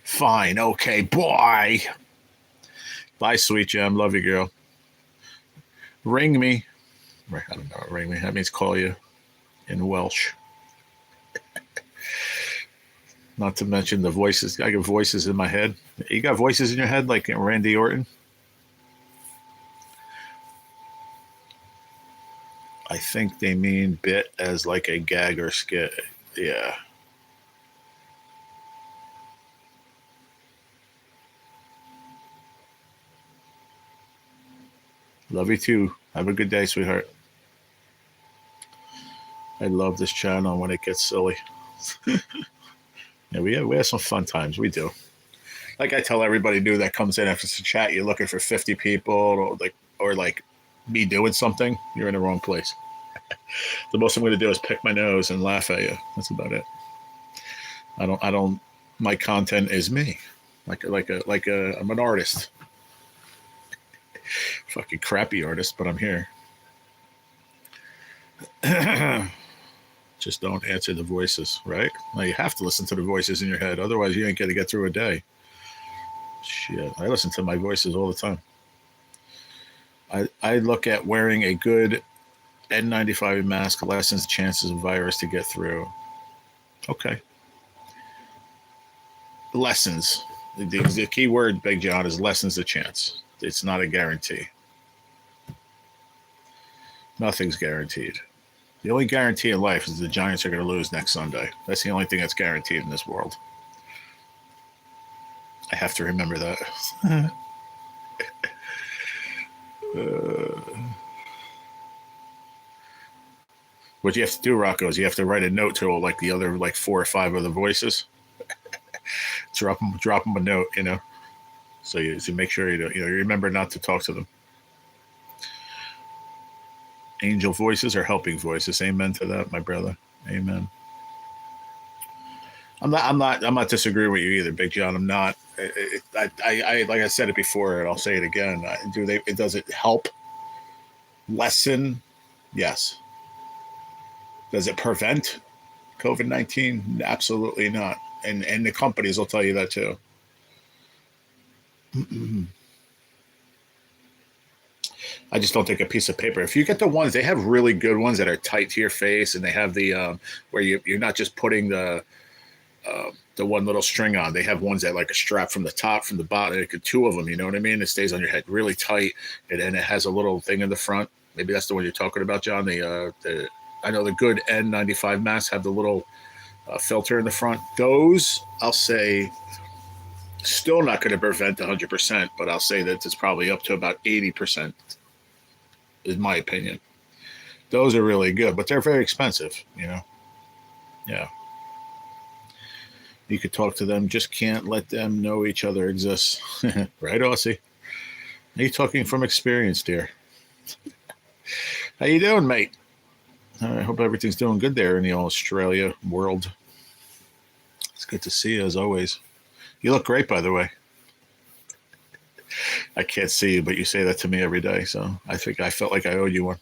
Fine. Okay. Boy. Bye, sweet gem. Love you, girl. Ring me. I don't know. Ring me. That means call you in Welsh. Not to mention the voices. I got voices in my head. You got voices in your head like Randy Orton? I think they mean bit as like a gag or skit. Yeah. Love you too. Have a good day, sweetheart. I love this channel when it gets silly. Yeah, we have some fun times. We do. Like I tell everybody new that comes in after the chat, you're looking for 50 people or like me doing something, you're in the wrong place. The most I'm going to do is pick my nose and laugh at you. That's about it. I don't. My content is me, I'm an artist. Fucking crappy artist, but I'm here. Just don't answer the voices, right? Now you have to listen to the voices in your head, otherwise you ain't gonna get through a day. Shit, I listen to my voices all the time. I look at wearing a good N95 mask lessens chances of virus to get through. Okay. Lessens. The key word, Big John, is lessens the chance. It's not a guarantee. Nothing's guaranteed. The only guarantee in life is the Giants are going to lose next Sunday. That's the only thing that's guaranteed in this world. I have to remember that. What you have to do, Rocco, is you have to write a note to like the other 4 or 5 other voices. drop them a note, so you make sure you remember not to talk to them. Angel voices are helping voices. Amen to that, my brother. Amen. I'm not disagreeing with you either, Big John. I'm not. I like I said it before, and I'll say it again. Does it help lessen? Yes. Does it prevent COVID-19? Absolutely not. And the companies will tell you that too. I just don't take a piece of paper. If you get the ones, they have really good ones that are tight to your face, and they have the where you're not just putting the one little string on. They have ones that like a strap from the top, from the bottom. It could 2 of them. You know what I mean? It stays on your head really tight, and then it has a little thing in the front. Maybe that's the one you're talking about, John. I know the good N95 masks have the little filter in the front. Those, I'll say, still not going to prevent 100%, but I'll say that it's probably up to about 80%, is my opinion. Those are really good, but they're very expensive, Yeah. You could talk to them, just can't let them know each other exists. Right, Aussie? Are you talking from experience, dear? How you doing, mate? I hope everything's doing good there in the Australia world. It's good to see you, as always. You look great, by the way. I can't see you, but you say that to me every day, so I think I felt like I owed you one.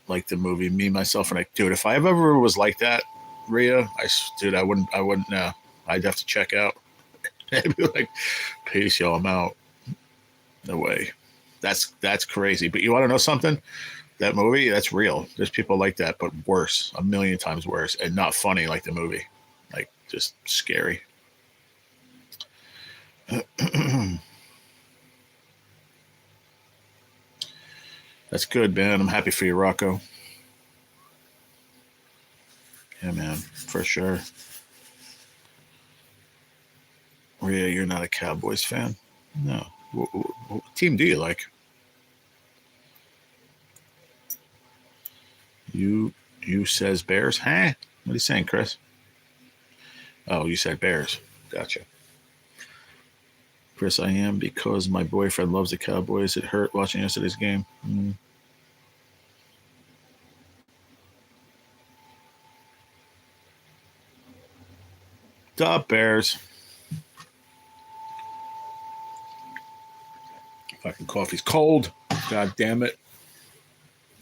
Like the movie Me, Myself, and I. Dude, if I ever was like that, Rhea, I wouldn't know. I'd have to check out. I'd be like, peace, y'all, I'm out. No way. That's crazy. But you want to know something? That movie, that's real. There's people like that, but worse, 1,000,000 times worse, and not funny like the movie. Like, just scary. That's good, man. I'm happy for you, Rocco. Yeah, man, for sure. Yeah, you're not a Cowboys fan? No. What team do you like? You says Bears? Huh? What are you saying, Chris? Oh, you said Bears. Gotcha. Chris, I am because my boyfriend loves the Cowboys. It hurt watching yesterday's game. Duh, Bears. Fucking coffee's cold. God damn it.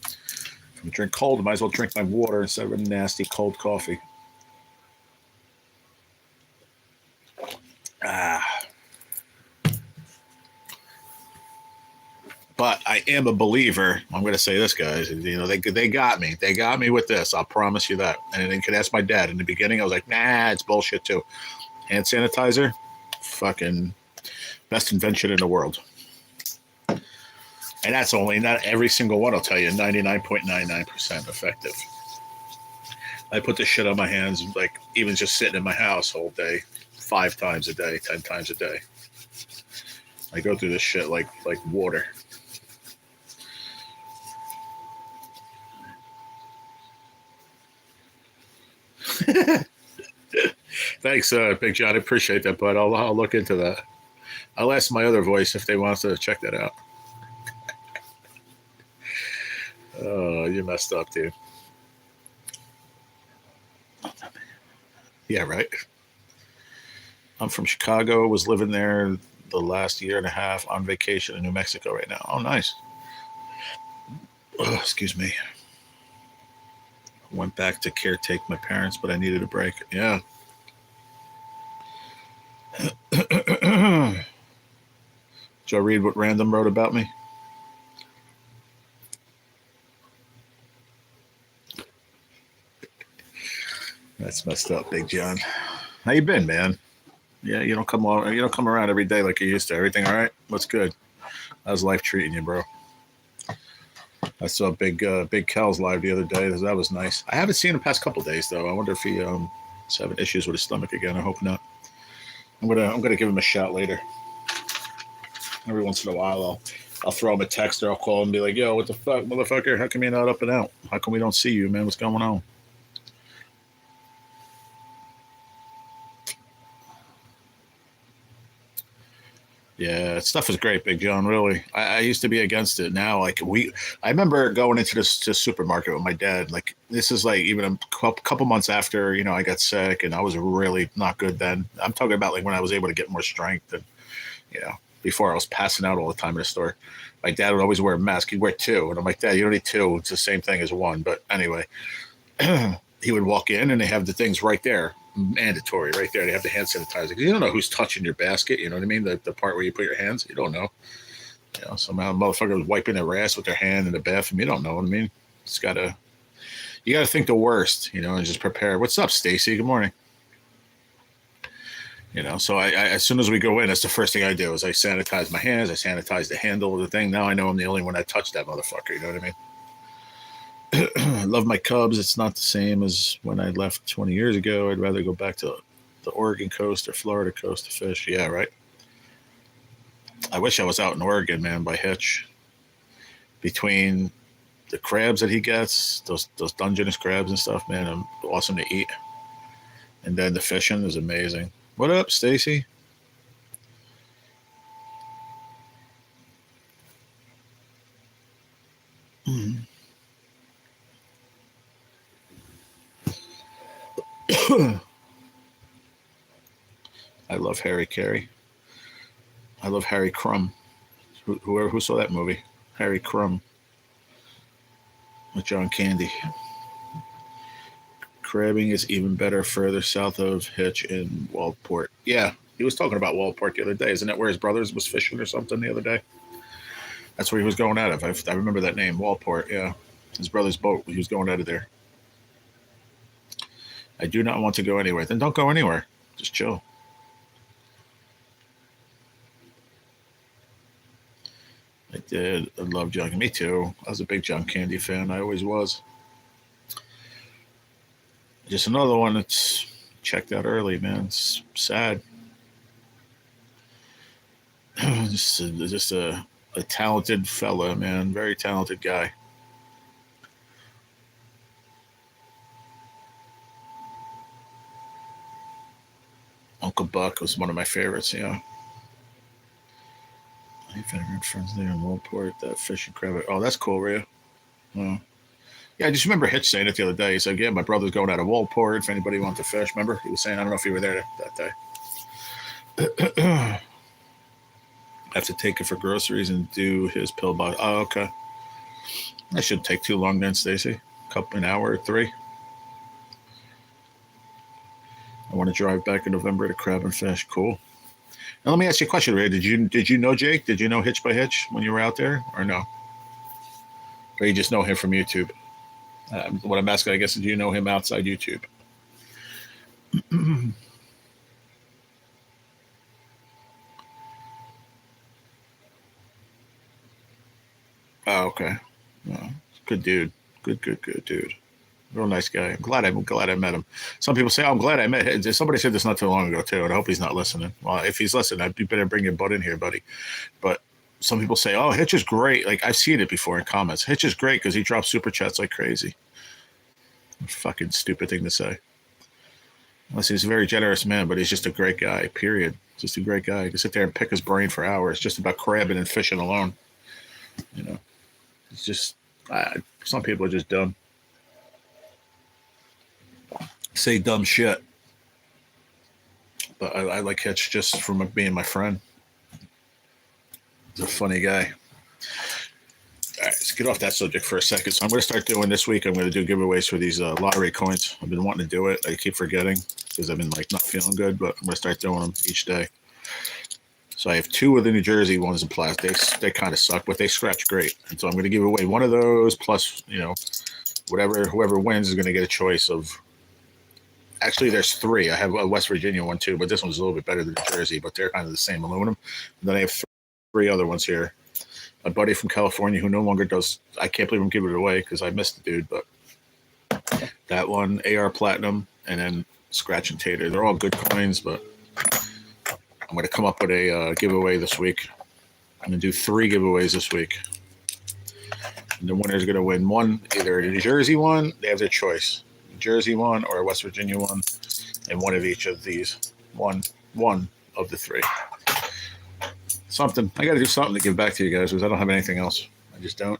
If I drink cold, I might as well drink my water instead of a nasty cold coffee. But I am a believer. I'm going to say this, guys. You know, they got me. They got me with this. I'll promise you that. And you can ask my dad. In the beginning, I was like, nah, it's bullshit too. Hand sanitizer, fucking best invention in the world. And that's only not every single one. I'll tell you, 99.99% effective. I put this shit on my hands, like even just sitting in my house all day, 5 times a day, 10 times a day. I go through this shit like water. Thanks, Big John. I appreciate that, bud. I'll look into that. I'll ask my other voice if they want to check that out. Oh, you messed up, dude. Yeah, right. I'm from Chicago. Was living there the last year and a half on vacation in New Mexico right now. Oh, nice. Oh, excuse me. Went back to caretake my parents, but I needed a break. Yeah. Joe, read what Random wrote about me? That's messed up, Big John. How you been, man? Yeah, you don't come around every day like you used to. Everything all right? What's good? How's life treating you, bro? I saw Big Cal's live the other day. That was nice. I haven't seen him the past couple days though. I wonder if he is having issues with his stomach again. I hope not. I'm gonna give him a shout later. Every once in a while, I'll throw him a text or I'll call him and be like, "Yo, what the fuck, motherfucker? How come you're not up and out? How come we don't see you, man? What's going on?" Yeah, stuff is great, Big John. Really, I used to be against it. Now, I remember going into this supermarket with my dad. Like, this is like even a couple months after I got sick, and I was really not good then. I'm talking about like when I was able to get more strength, and before I was passing out all the time in the store. My dad would always wear a mask. He'd wear 2, and I'm like, Dad, you don't need 2. It's the same thing as 1. But anyway, he would walk in, and they have the things right there. Mandatory right there. They have the hand sanitizer. You don't know who's touching your basket. You know what I mean? The part where you put your hands. You don't know. Somehow motherfucker was wiping their ass with their hand in the bathroom. You don't know what I mean? You gotta think the worst, and just prepare. What's up, Stacy? Good morning. So I as soon as we go in, that's the first thing I do is I sanitize my hands. I sanitize the handle of the thing. Now I know I'm the only one that touched that motherfucker. You know what I mean? I love my Cubs. It's not the same as when I left 20 years ago. I'd rather go back to the Oregon coast or Florida coast to fish. Yeah, right. I wish I was out in Oregon, man, by Hitch. Between the crabs that he gets, those Dungeness crabs and stuff, man, awesome to eat. And then the fishing is amazing. What up, Stacy? I love Harry Carey. I love Harry Crumb. Who saw that movie? Harry Crumb with John Candy. Crabbing is even better further south of Hitch in Waldport. Yeah, he was talking about Waldport the other day. Isn't that where his brothers was fishing or something the other day? That's where he was going out of. I remember that name, Waldport. Yeah, his brother's boat. He was going out of there. I do not want to go anywhere. Then don't go anywhere. Just chill. I did. I love John. Me too. I was a big John Candy fan. I always was. Just another one that's checked out early, man. It's sad. just a talented fella, man. Very talented guy. Uncle Buck was one of my favorites, yeah. I've had friends there in Waldport that fish and crab. Oh, that's cool, Rhea. Oh. Yeah, I just remember Hitch saying it the other day. He said, yeah, my brother's going out of Walport if anybody wants to fish. Remember? He was saying, I don't know if you were there that day. I have to take it for groceries and do his pill box. Oh, okay. That shouldn't take too long then, Stacy. An hour or 3. I want to drive back in November to crab and fish. Cool. Now let me ask you a question, Ray. Did you know Jake? Did you know Hitch by Hitch when you were out there, or no? Or you just know him from YouTube? What I'm asking, I guess, do you know him outside YouTube? Oh, okay. Oh, good dude. Good dude. Real nice guy. I'm glad I met him. Some people say, "Oh, I'm glad I met him." Somebody said this not too long ago too, and I hope he's not listening. Well, if he's listening, you better bring your butt in here, buddy. But some people say, "Oh, Hitch is great." Like I've seen it before in comments. Hitch is great because he drops super chats like crazy. Fucking stupid thing to say. Unless he's a very generous man, but he's just a great guy. Period. Just a great guy. You can sit there and pick his brain for hours, just about crabbing and fishing alone. You know, it's just some people are just dumb. Say dumb shit. But I like Hitch just from being my friend. He's a funny guy. All right, let's get off that subject for a second. So I'm going to start doing this week. I'm going to do giveaways for these lottery coins. I've been wanting to do it. I keep forgetting because I've been like not feeling good, but I'm going to start doing them each day. So I have 2 of the New Jersey ones in plastic. They kind of suck, but they scratch great. And so I'm going to give away one of those plus, whoever wins is going to get a choice of. Actually, there's 3. I have a West Virginia one too, but this one's a little bit better than New Jersey, but they're kind of the same aluminum. And then I have 3 other ones here. A buddy from California who no longer does. I can't believe I'm giving it away because I missed the dude, but that one, AR Platinum, and then Scratch and Tater. They're all good coins, but I'm going to come up with a giveaway this week. I'm going to do 3 giveaways this week. And the winner's going to win one, either a New Jersey one, they have their choice. New Jersey one or a West Virginia one, and one of each of these. One of the 3. Something. I got to do something to give back to you guys because I don't have anything else. I just don't.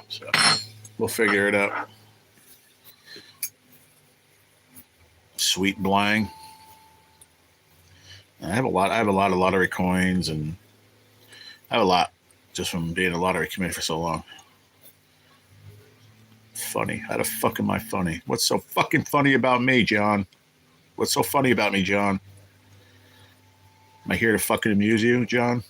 So we'll figure it out. Sweet Blang. I have a lot of lottery coins, and I have a lot just from being in the lottery community for so long. Funny. How the fuck am I funny? What's so fucking funny about me, John? What's so funny about me, John? Am I here to fucking amuse you, John?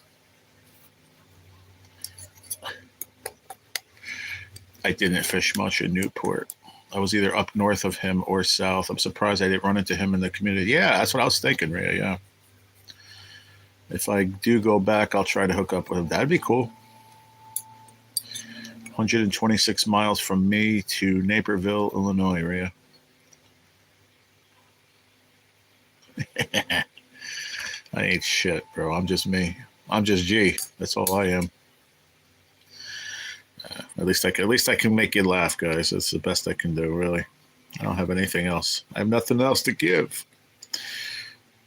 I didn't fish much in Newport. I was either up north of him or south. I'm surprised I didn't run into him in the community. Yeah, that's what I was thinking, Rhea, yeah. If I do go back, I'll try to hook up with him. That'd be cool. 126 miles from me to Naperville, Illinois, Rhea. I ain't shit, bro. I'm just me. I'm just G. That's all I am. At least I can make you laugh, guys. That's the best I can do, really. I don't have anything else. I have nothing else to give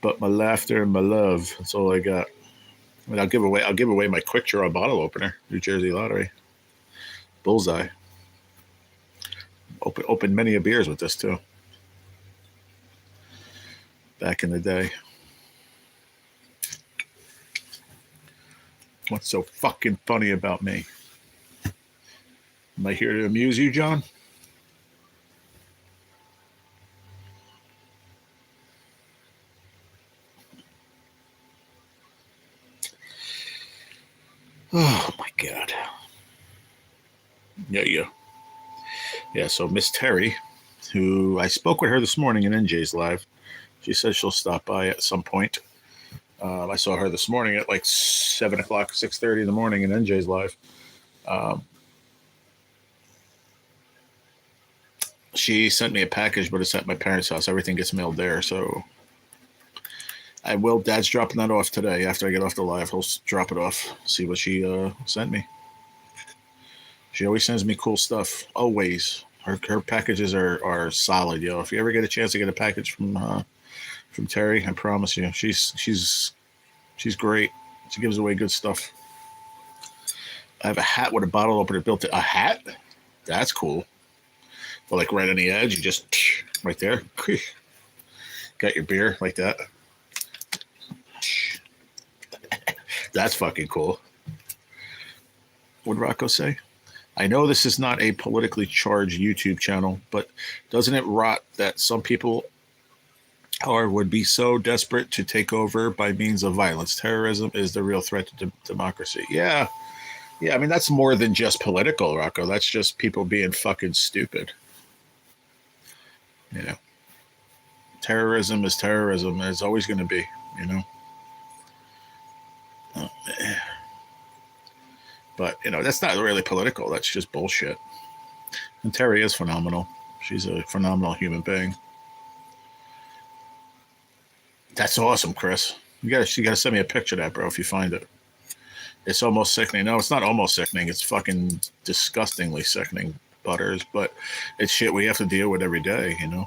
but my laughter and my love. That's all I got. I mean, I'll give away my quick draw bottle opener, New Jersey Lottery. Bullseye. Opened many a beers with this too. Back in the day. What's so fucking funny about me? Am I here to amuse you, John? Oh my God. Yeah, so Miss Terry, who I spoke with her this morning in NJ's live. She said she'll stop by at some point. I saw her this morning at like 7 o'clock, 6:30 in the morning in NJ's live. She sent me a package, but it's at my parents' house. Everything gets mailed there, so I will. Dad's dropping that off today. After I get off the live, he'll drop it off. See what she sent me. She always sends me cool stuff. Always. Her packages are solid, yo. If you ever get a chance to get a package from Terry, I promise you, she's great. She gives away good stuff. I have a hat with a bottle opener built in. A hat? That's cool. But like right on the edge, you just right there. Got your beer like that. That's fucking cool. What did Rocco say? I know this is not a politically charged YouTube channel, but doesn't it rot that some people would be so desperate to take over by means of violence? Terrorism is the real threat to democracy. Yeah. Yeah, I mean, that's more than just political, Rocco. That's just people being fucking stupid. You know, terrorism is terrorism. It's always going to be, you know. But, you know, that's not really political. That's just bullshit. And Terry is phenomenal. She's a phenomenal human being. That's awesome, Chris. You gotta send me a picture of that, bro, if you find it. It's almost sickening. No, it's not almost sickening. It's fucking disgustingly sickening, Butters. But it's shit we have to deal with every day, you know.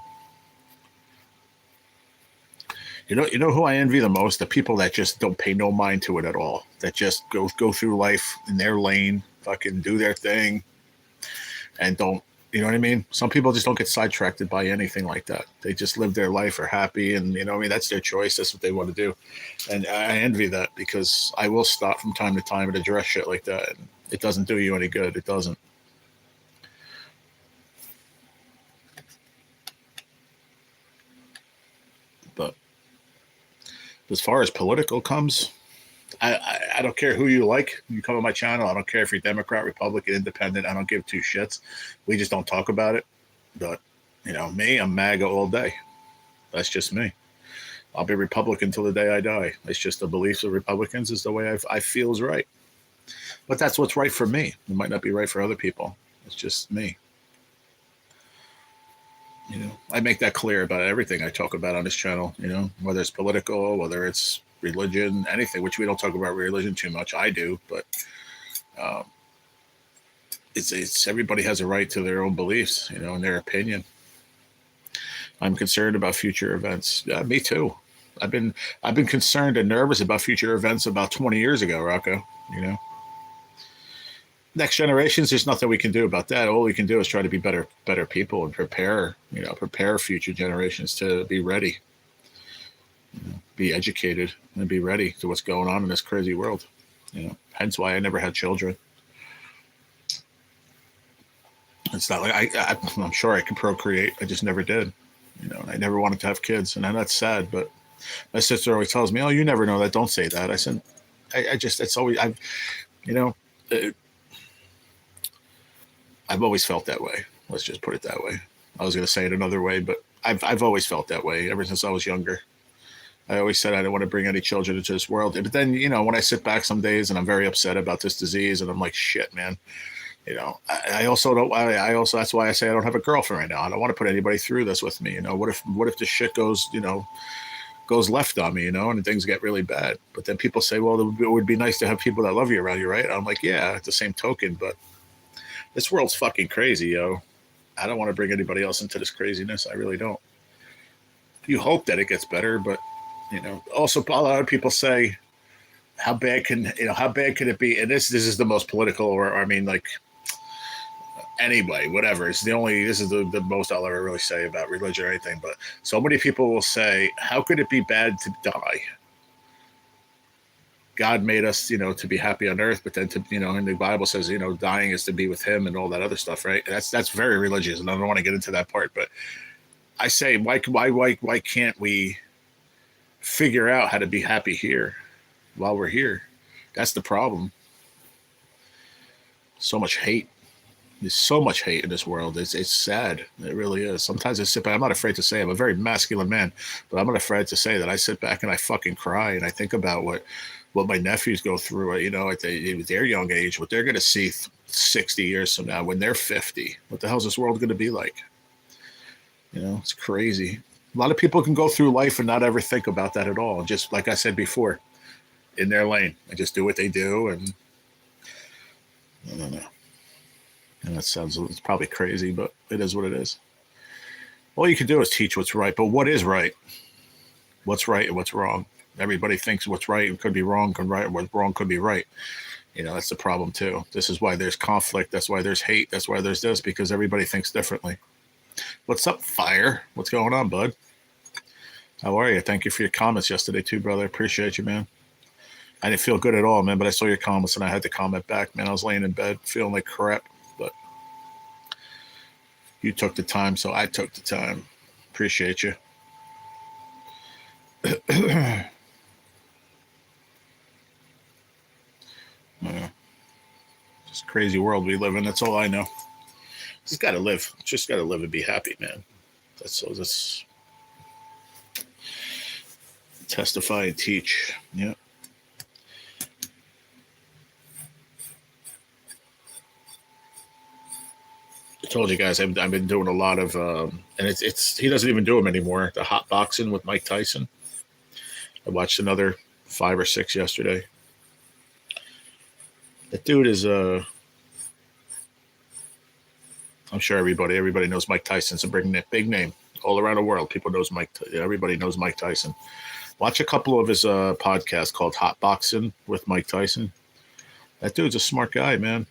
You know who I envy the most? The people that just don't pay no mind to it at all. That just go through life in their lane, fucking do their thing, and don't. You know what I mean? Some people just don't get sidetracked by anything like that. They just live their life, are happy, and you know, I mean, that's their choice. That's what they want to do, and I envy that because I will stop from time to time and address shit like that. And it doesn't do you any good. It doesn't. But as far as political comes, I don't care who you like. You come on my channel. I don't care if you're Democrat, Republican, Independent. I don't give two shits. We just don't talk about it. But, you know, me, I'm MAGA all day. That's just me. I'll be Republican till the day I die. It's just the beliefs of Republicans is the way I feel is right. But that's what's right for me. It might not be right for other people. It's just me. You know, I make that clear about everything I talk about on this channel, you know, whether it's political, whether it's religion, anything, which we don't talk about religion too much. I do, but it's everybody has a right to their own beliefs, you know, and their opinion. I'm concerned about future events. Yeah, me too. I've been concerned and nervous about future events about 20 years ago, Rocco, you know. Next generations, there's nothing we can do about that. All we can do is try to be better people and prepare future generations to be ready, you know, be educated and be ready to what's going on in this crazy world. You know, hence why I never had children. It's not like I'm sure I can procreate. I just never did. You know, I never wanted to have kids, and that's sad. But my sister always tells me, "Oh, you never know that. Don't say that." I said, "I just it's always you know." I've always felt that way. Let's just put it that way. I was going to say it another way, but I've always felt that way ever since I was younger. I always said I don't want to bring any children into this world. But then, you know, when I sit back some days and I'm very upset about this disease and I'm like, shit, man, you know, I also that's why I say I don't have a girlfriend right now. I don't want to put anybody through this with me. You know, what if this shit goes left on me, you know, and things get really bad. But then people say, well, it would be nice to have people that love you around you, right? And I'm like, yeah, at the same token, but this world's fucking crazy, yo. I don't want to bring anybody else into this craziness. I really don't. You hope that it gets better, but, you know, also a lot of people say, how bad can it be? And this is the most political, or I mean, like, anyway, whatever. This is the most I'll ever really say about religion or anything. But so many people will say, how could it be bad to die? God made us, you know, to be happy on earth, but then to, you know, and the Bible says, you know, dying is to be with him and all that other stuff, right? That's very religious, and I don't want to get into that part, but I say, why can't we figure out how to be happy here while we're here? That's the problem. So much hate. There's so much hate in this world. It's sad. It really is. Sometimes I sit back. I'm not afraid to say I'm a very masculine man, but I'm not afraid to say that I sit back and I fucking cry and I think about what my nephews go through, you know, at their young age, what they're going to see 60 years from now when they're 50. What the hell is this world going to be like? You know, it's crazy. A lot of people can go through life and not ever think about that at all. And just like I said before, in their lane, and just do what they do. And I don't know. And it's probably crazy, but it is what it is. All you can do is teach what's right. But what is right? What's right and what's wrong? Everybody thinks what's right could be wrong, what's wrong could be right. That's the problem too. This is why there's conflict. That's why there's hate. That's why there's this, because everybody thinks differently. What's up, Fire? What's going on, bud? How are you? Thank you for your comments yesterday too, brother. I appreciate you, man. I didn't feel good at all, man, but I saw your comments and I had to comment back, man. I was laying in bed feeling like crap, but you took the time, so I took the time. Appreciate you. Just crazy world we live in. That's all I know. Just gotta live. Just gotta live and be happy, man. That's testify and teach. Yeah. I told you guys I've been doing a lot of, and it's he doesn't even do them anymore. The hot boxing with Mike Tyson. I watched another 5 or 6 yesterday. That dude is I'm sure everybody knows Mike Tyson's a big name all around the world. People knows Mike. Everybody knows Mike Tyson. Watch a couple of his podcasts called Hot Boxing with Mike Tyson. That dude's a smart guy, man.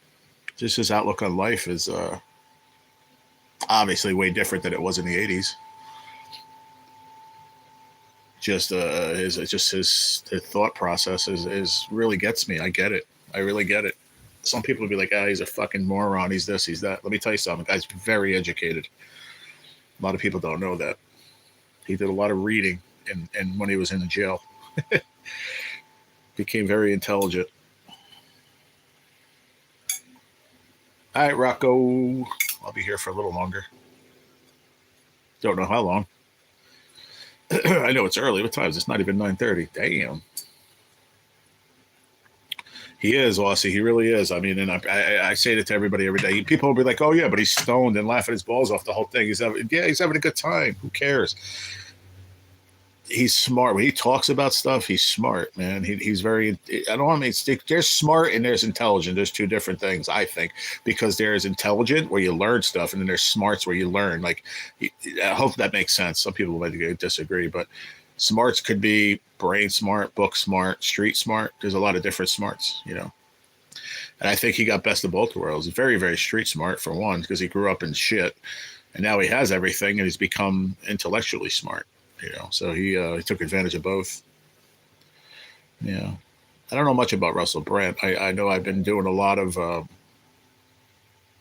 Just his outlook on life is obviously way different than it was in the 80s. Just his thought process is really gets me. I get it. I really get it. Some people would be like, he's a fucking moron. He's this, he's that. Let me tell you something. The guy's very educated. A lot of people don't know that. He did a lot of reading and when he was in the jail. Became very intelligent. All right, Rocco. I'll be here for a little longer. Don't know how long. I know it's early. What time is it? It's not even 9:30. Damn. He is, Aussie. He really is. I mean, and I say it to everybody every day. People will be like, oh, yeah, but he's stoned and laughing his balls off the whole thing. He's having a good time. Who cares? He's smart. When he talks about stuff, he's smart, man. He's very, I don't mean, there's smart and there's intelligent. There's two different things, I think, because there's intelligent where you learn stuff and then there's smarts where you learn. Like, I hope that makes sense. Some people might disagree, but smarts could be brain smart, book smart, street smart. There's a lot of different smarts, And I think he got best of both worlds. He's very, very street smart, for one, because he grew up in shit. And now he has everything and he's become intellectually smart. So he took advantage of both. Yeah. I don't know much about Russell Brand. I know I've been doing a lot of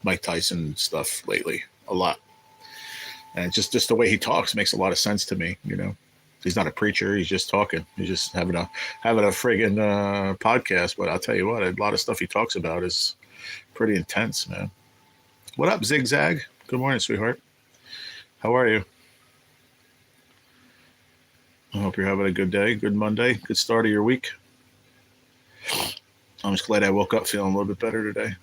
Mike Tyson stuff lately. A lot. And just the way he talks makes a lot of sense to me, He's not a preacher. He's just talking. He's just having a friggin' podcast. But I'll tell you what, a lot of stuff he talks about is pretty intense, man. What up, Zigzag? Good morning, sweetheart. How are you? I hope you're having a good day, good Monday, good start of your week. I'm just glad I woke up feeling a little bit better today.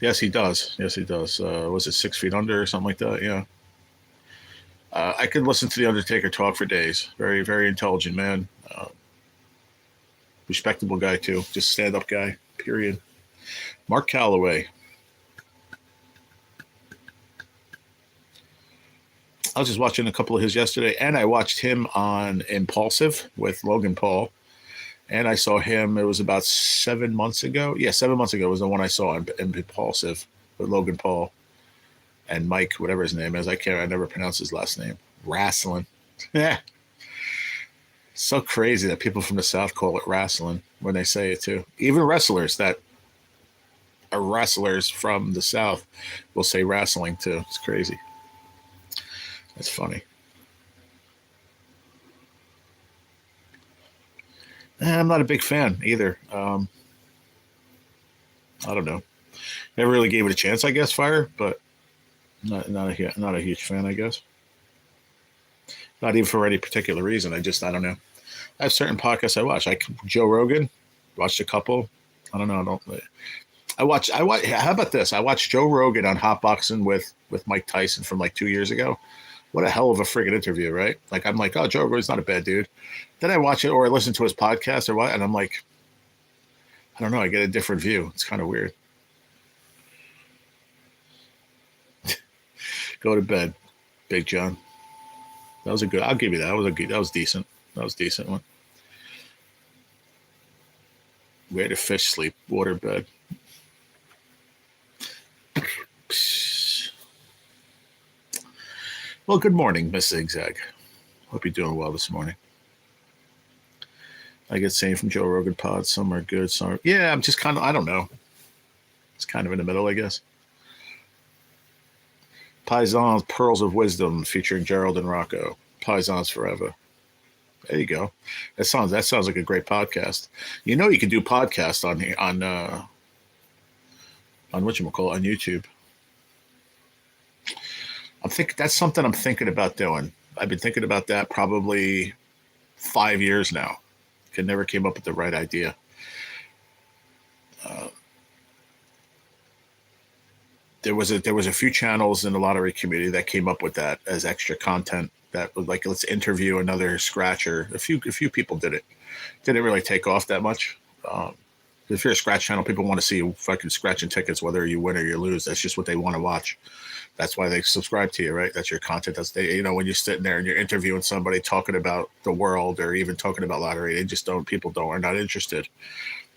Yes, he does. Was it 6 Feet Under or something like that? Yeah. I could listen to The Undertaker talk for days. Very, very intelligent man. Respectable guy, too. Just stand-up guy, period. Mark Calloway. I was just watching a couple of his yesterday, and I watched him on Impulsive with Logan Paul. And I saw him, it was about 7 months ago. Yeah, 7 months ago was the one I saw in Impulsive with Logan Paul and Mike, whatever his name is. I never pronounce his last name. Wrestling. Yeah. So crazy that people from the South call it wrestling when they say it too. Even wrestlers that are wrestlers from the South will say wrestling too. It's crazy. That's funny. I'm not a big fan either. I don't know. Never really gave it a chance, I guess, Fire, but not a huge fan, I guess. Not even for any particular reason. I don't know. I have certain podcasts I watch. Like Joe Rogan, watched a couple. I don't know. I watch. How about this? I watched Joe Rogan on Hot Boxing with Mike Tyson from like 2 years ago. What a hell of a friggin' interview, right? Like, I'm like, oh, Joe Rogan's not a bad dude. Then I watch it or I listen to his podcast or what, and I'm like, I don't know. I get a different view. It's kind of weird. Go to bed, Big John. That was a good. I'll give you that. That was decent. That was a decent one. Where do fish sleep? Waterbed. Well, good morning, Miss Zigzag. Hope you're doing well this morning. I get same from Joe Rogan Pod. Some are good, some are... Yeah, I'm just kind of, I don't know. It's kind of in the middle, I guess. Paisans Pearls of Wisdom featuring Gerald and Rocco. Paisans Forever. There you go. That sounds like a great podcast. You know, you can do podcasts on whatchamacallit, on YouTube. That's something I'm thinking about doing. I've been thinking about that probably 5 years now. Never came up with the right idea. There was a few channels in the lottery community that came up with that as extra content. That was like, let's interview another scratcher. A few people did it. Didn't really take off that much. If you're a scratch channel, people want to see you fucking scratching tickets, whether you win or you lose. That's just what they want to watch. That's why they subscribe to you, right? That's your content. That's when you're sitting there and you're interviewing somebody talking about the world or even talking about lottery, people are not interested.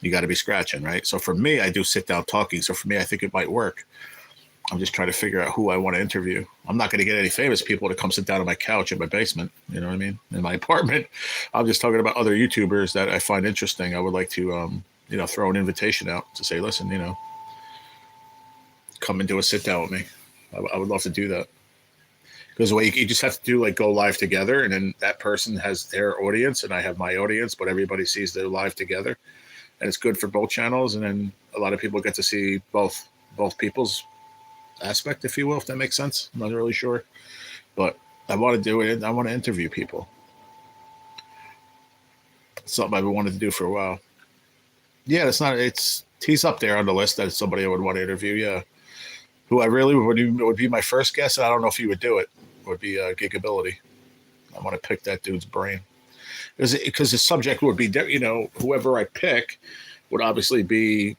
You got to be scratching, right? So for me, I do sit down talking. So for me, I think it might work. I'm just trying to figure out who I want to interview. I'm not going to get any famous people to come sit down on my couch in my basement. You know what I mean? In my apartment. I'm just talking about other YouTubers that I find interesting. I would like to, throw an invitation out to say, listen, come and do a sit down with me. I would love to do that. Because the way you just have to do, like, go live together, and then that person has their audience and I have my audience, but everybody sees their live together, and it's good for both channels. And then a lot of people get to see both people's aspect, if you will, if that makes sense. I'm not really sure, but I want to do it. I want to interview people. It's something I've wanted to do for a while. Yeah, he's up there on the list as somebody I would want to interview. Yeah. Who I really would be my first guess, and I don't know if he would do it, would be Gigability. I want to pick that dude's brain. Because the subject would be, whoever I pick would obviously be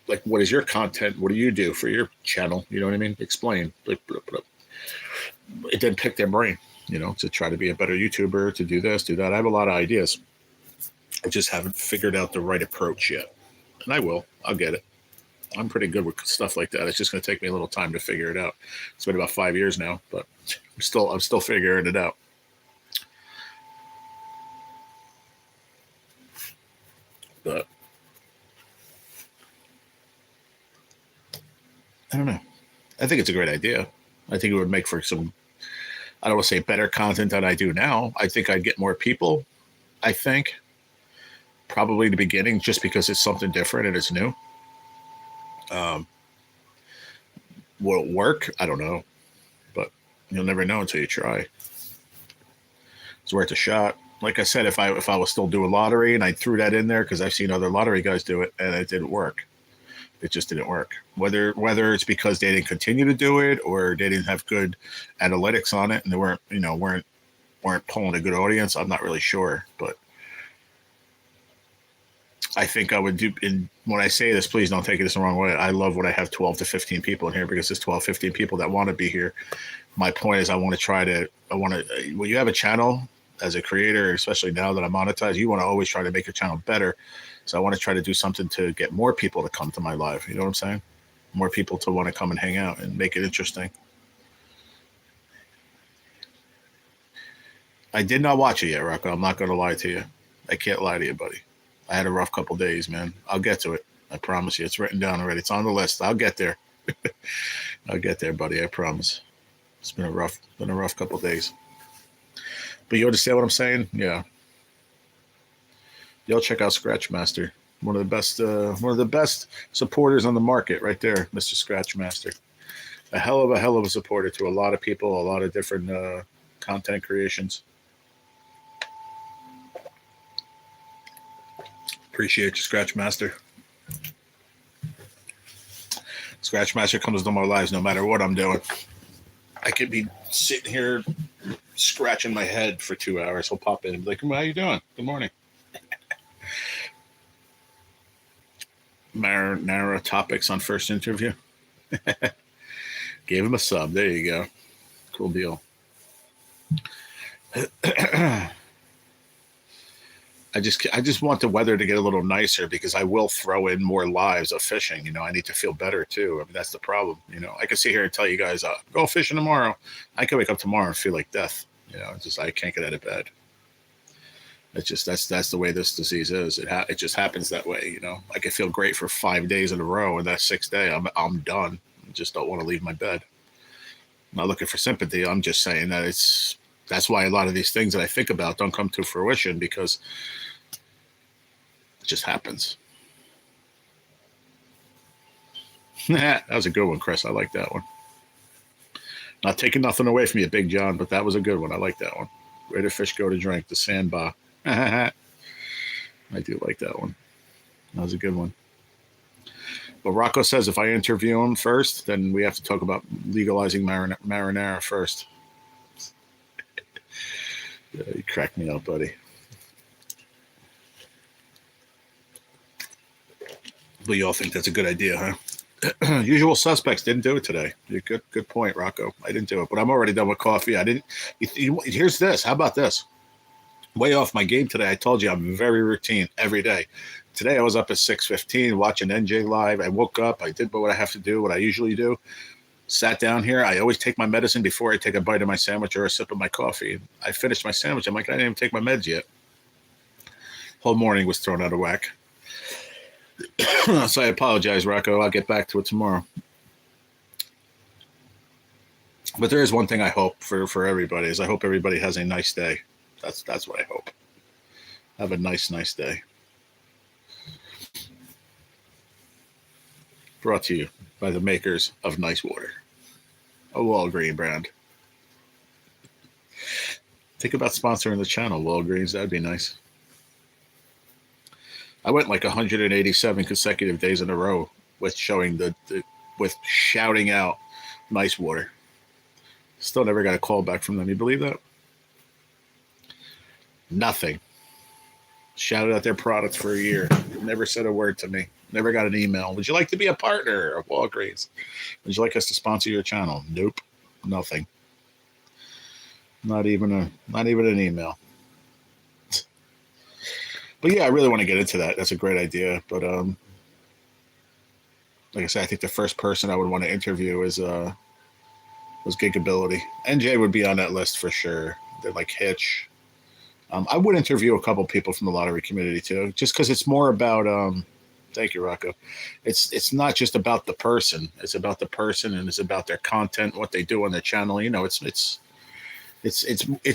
like, what is your content? What do you do for your channel? You know what I mean? Explain. It then pick their brain, to try to be a better YouTuber, to do this, do that. I have a lot of ideas. I just haven't figured out the right approach yet. And I will. I'll get it. I'm pretty good with stuff like that. It's just going to take me a little time to figure it out. It's been about 5 years now, but I'm still figuring it out. But I don't know. I think it's a great idea. I think it would make for some, I don't want to say better content than I do now. I think I'd get more people. I think probably in the beginning, just because it's something different and it's new. Will it work? I don't know, but you'll never know until you try. It's worth a shot. Like I said, if I was still doing lottery and I threw that in there, because I've seen other lottery guys do it and it didn't work. It just didn't work. Whether it's because they didn't continue to do it or they didn't have good analytics on it and they weren't pulling a good audience, I'm not really sure. But I think I would do, and when I say this, please don't take it the wrong way. I love when I have 12 to 15 people in here, because there's 12, 15 people that want to be here. My point is when you have a channel as a creator, especially now that I'm monetized, you want to always try to make your channel better. So I want to try to do something to get more people to come to my live. You know what I'm saying? More people to want to come and hang out and make it interesting. I did not watch it yet, Rocco. I'm not going to lie to you. I can't lie to you, buddy. I had a rough couple days, man. I'll get to it. I promise you. It's written down already. It's on the list. I'll get there. I'll get there, buddy. I promise. It's been a rough couple days. But you understand what I'm saying? Yeah. Y'all check out Scratch Master. One of the best supporters on the market right there, Mr. Scratch Master. A hell of a supporter to a lot of people, a lot of different content creations. Appreciate you, Scratch Master. Scratch Master comes to my lives no matter what I'm doing. I could be sitting here scratching my head for 2 hours. He'll pop in and be like, how you doing? Good morning. Narrow topics on first interview. Gave him a sub. There you go. Cool deal. I just want the weather to get a little nicer because I will throw in more lives of fishing. You know, I need to feel better too. I mean, that's the problem. You know, I can sit here and tell you guys, go fishing tomorrow. I can wake up tomorrow and feel like death. You know, it's just I can't get out of bed. It's just that's the way this disease is. It just happens that way. You know, I can feel great for 5 days in a row, and that sixth day, I'm done. I just don't want to leave my bed. I'm not looking for sympathy. I'm just saying that that's why a lot of these things that I think about don't come to fruition because it just happens. That was a good one, Chris. I like that one. Not taking nothing away from you, Big John, but that was a good one. I like that one. Where do fish go to drink? The sandbar. I do like that one. That was a good one. But Rocco says if I interview him first, then we have to talk about legalizing marinara first. Yeah, you cracked me up, buddy. But you all think that's a good idea, huh? Usual suspects didn't do it today. Good point, Rocco. I didn't do it, but I'm already done with coffee. I didn't. Here's this. How about this? Way off my game today. I told you I'm very routine every day. Today I was up at 6:15 watching NJ live. I woke up. I did what I have to do, what I usually do. Sat down here. I always take my medicine before I take a bite of my sandwich or a sip of my coffee. I finished my sandwich. I'm like, I didn't even take my meds yet. Whole morning was thrown out of whack. So I apologize, Rocco. I'll get back to it tomorrow. But there is one thing I hope for everybody is I hope everybody has a nice day. That's what I hope. Have a nice day. Brought to you by the makers of Nice Water, a Walgreens brand. Think about sponsoring the channel, Walgreens. That'd be nice. I went like 187 consecutive days in a row with showing with shouting out Nice Water. Still never got a call back from them. You believe that? Nothing. Shouted out their products for a year. Never said a word to me. Never got an email. Would you like to be a partner of Walgreens? Would you like us to sponsor your channel? Nope. Nothing. Not even an email. But yeah, I really want to get into that. That's a great idea. But like I said, I think the first person I would want to interview was Gigability. NJ would be on that list for sure. They're like Hitch. I would interview a couple people from the lottery community too, just because it's more about. Thank you, Rocco. It's not just about the person. It's about the person, and it's about their content, what they do on their channel. You know, it's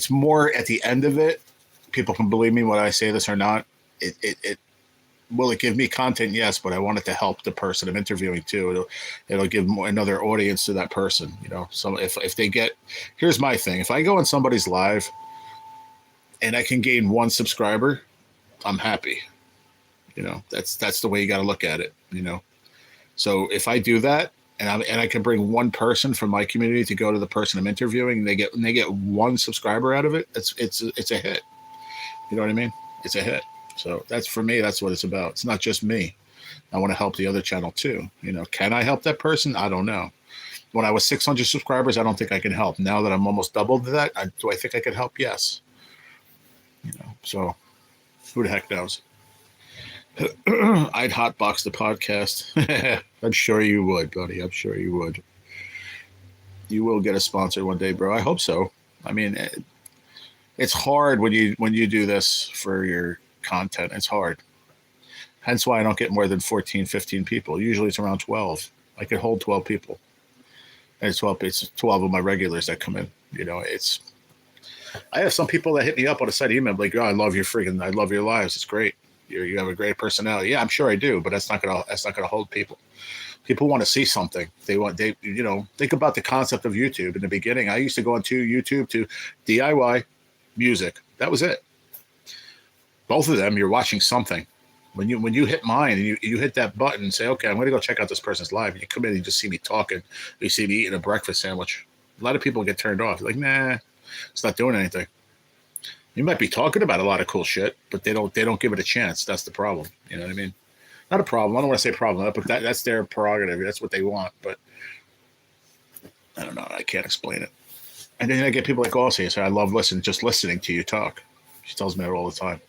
more at the end of it. People can believe me when I say this or not. It will it give me content? Yes, but I want it to help the person I'm interviewing too. It'll give another audience to that person. You know, so if they get, here's my thing: if I go on somebody's live and I can gain one subscriber, I'm happy. You know, that's the way you got to look at it. You know, so if I do that and I can bring one person from my community to go to the person I'm interviewing, and they get one subscriber out of it, it's a hit. You know what I mean? It's a hit. So that's for me. That's what it's about. It's not just me. I want to help the other channel too. You know, can I help that person? I don't know. When I was 600 subscribers, I don't think I can help. Now that I'm almost doubled that, do I think I can help? Yes. You know, so who the heck knows? I'd hotbox the podcast. I'm sure you would, buddy. I'm sure you would. You will get a sponsor one day, bro. I hope so. I mean, it's hard when you do this for your content. It's hard. Hence why I don't get more than 14, 15 people. Usually it's around 12. I could hold 12 people. And it's 12 of my regulars that come in. You know, I have some people that hit me up on a side email like, oh, I love your lives. It's great. You have a great personality. Yeah, I'm sure I do, but that's not gonna hold people. People want to see something. They think about the concept of YouTube. In the beginning, I used to go onto YouTube to DIY music. That was it. Both of them, you're watching something. When you hit mine and you hit that button and say, okay, I'm going to go check out this person's live, and you come in and you just see me talking, you see me eating a breakfast sandwich. A lot of people get turned off. Like, nah, it's not doing anything. You might be talking about a lot of cool shit, but they don't give it a chance. That's the problem. You know what I mean? Not a problem. I don't want to say problem, but that's their prerogative. That's what they want. But I don't know. I can't explain it. And then I get people like Aussie say, I love listening to you talk. She tells me that all the time.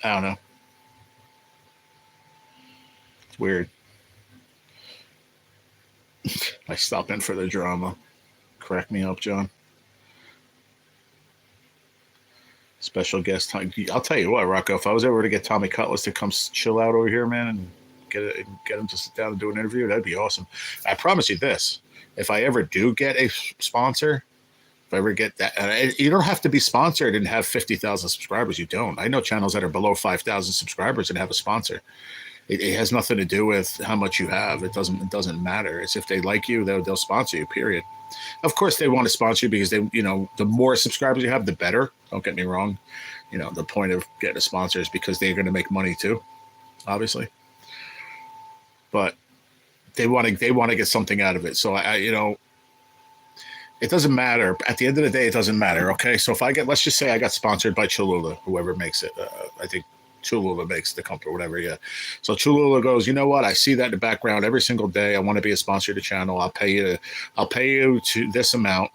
I don't know. It's weird. I stop in for the drama. Crack me up, John. Special guest time. I'll tell you what, Rocco. If I was ever to get Tommy Cutlass to come chill out over here, man, and get him to sit down and do an interview, that'd be awesome. I promise you this: if I ever do get a sponsor, if I ever get that, you don't have to be sponsored and have 50,000 subscribers. You don't. I know channels that are below 5,000 subscribers and have a sponsor. It has nothing to do with how much you have. It doesn't matter. It's if they like you, they'll sponsor you. Period. Of course, they want to sponsor you because the more subscribers you have, the better. Don't get me wrong. The point of getting a sponsor is because they're going to make money too, obviously. But they want to get something out of it. So it doesn't matter. At the end of the day, it doesn't matter. Okay, so if let's just say I got sponsored by Cholula, whoever makes it. I think Cholula makes the company or whatever. Yeah. So Cholula goes, you know what? I see that in the background every single day. I want to be a sponsor of the channel. I'll pay you to this amount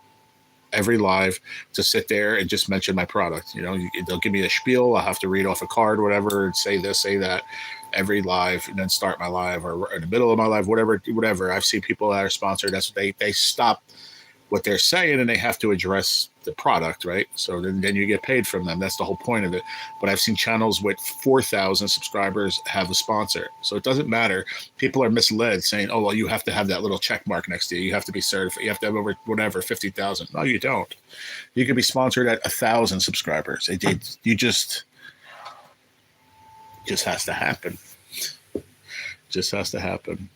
every live to sit there and just mention my product. They'll give me a spiel. I'll have to read off a card or whatever and say this, say that every live, and then start my live or in the middle of my live, whatever. I've seen people that are sponsored. That's what they stop what they're saying and they have to address the product, right? So then you get paid from them. That's the whole point of it. But I've seen channels with 4,000 subscribers have a sponsor. So it doesn't matter. People are misled saying, oh, well, you have to have that little check mark next to you. You have to be certified. You have to have over 50,000. No, you don't. You can be sponsored at 1,000 subscribers. You just has to happen. Just has to happen.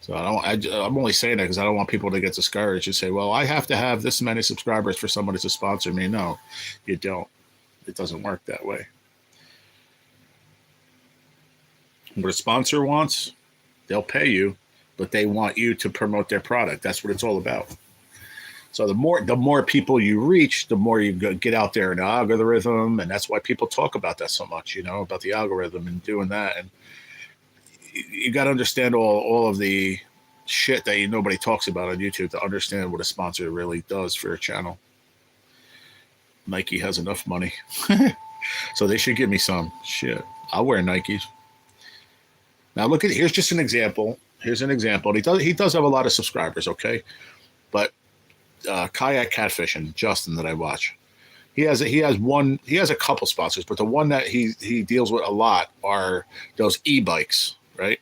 So I'm only saying that because I don't want people to get discouraged and say, well, I have to have this many subscribers for somebody to sponsor me. No, you don't. It doesn't work that way. What a sponsor wants, they'll pay you, but they want you to promote their product. That's what it's all about. So the more people you reach, the more you get out there in the algorithm. And that's why people talk about that so much, about the algorithm and doing that. And you got to understand all of the shit that nobody talks about on YouTube to understand what a sponsor really does for a channel. Nike has enough money. So they should give me some shit. I'll wear Nikes. Now here's just an example. Here's an example. He does have a lot of subscribers, okay? But kayak catfishing, Justin, that I watch. He has a couple sponsors, but the one that he deals with a lot are those e-bikes. Right?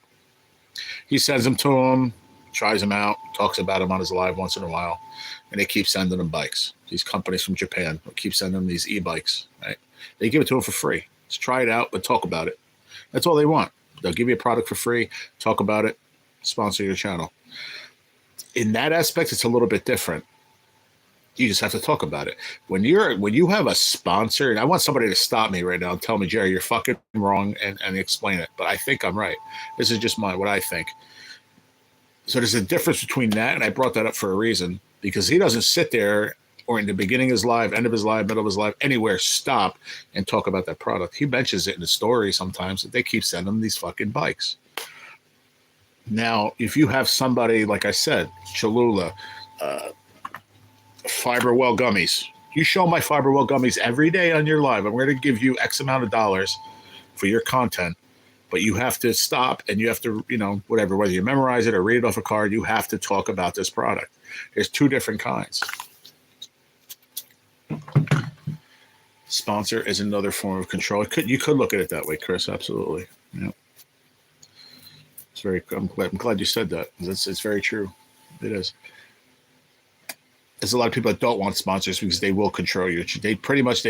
He sends them to him, tries them out, talks about them on his live once in a while, and they keep sending him bikes. These companies from Japan will keep sending him these e-bikes. Right? They give it to him for free. Just try it out, but talk about it. That's all they want. They'll give you a product for free, talk about it, sponsor your channel. In that aspect, it's a little bit different. You just have to talk about it. When you have a sponsor, and I want somebody to stop me right now and tell me, Jerry, you're fucking wrong, and explain it. But I think I'm right. This is just what I think. So there's a difference between that, and I brought that up for a reason, because he doesn't sit there or in the beginning of his live, end of his live, middle of his live, anywhere, stop and talk about that product. He mentions it in the story sometimes that they keep sending him these fucking bikes. Now, if you have somebody, like I said, Cholula, Fiberwell gummies. You show my Fiberwell gummies every day on your live. I'm going to give you X amount of dollars for your content, but you have to stop and you have to, whatever, whether you memorize it or read it off a card, you have to talk about this product. There's two different kinds. Sponsor is another form of control. You could look at it that way, Chris. Absolutely. Yeah. I'm glad you said that. It's very true. It is. There's a lot of people that don't want sponsors because they will control you. They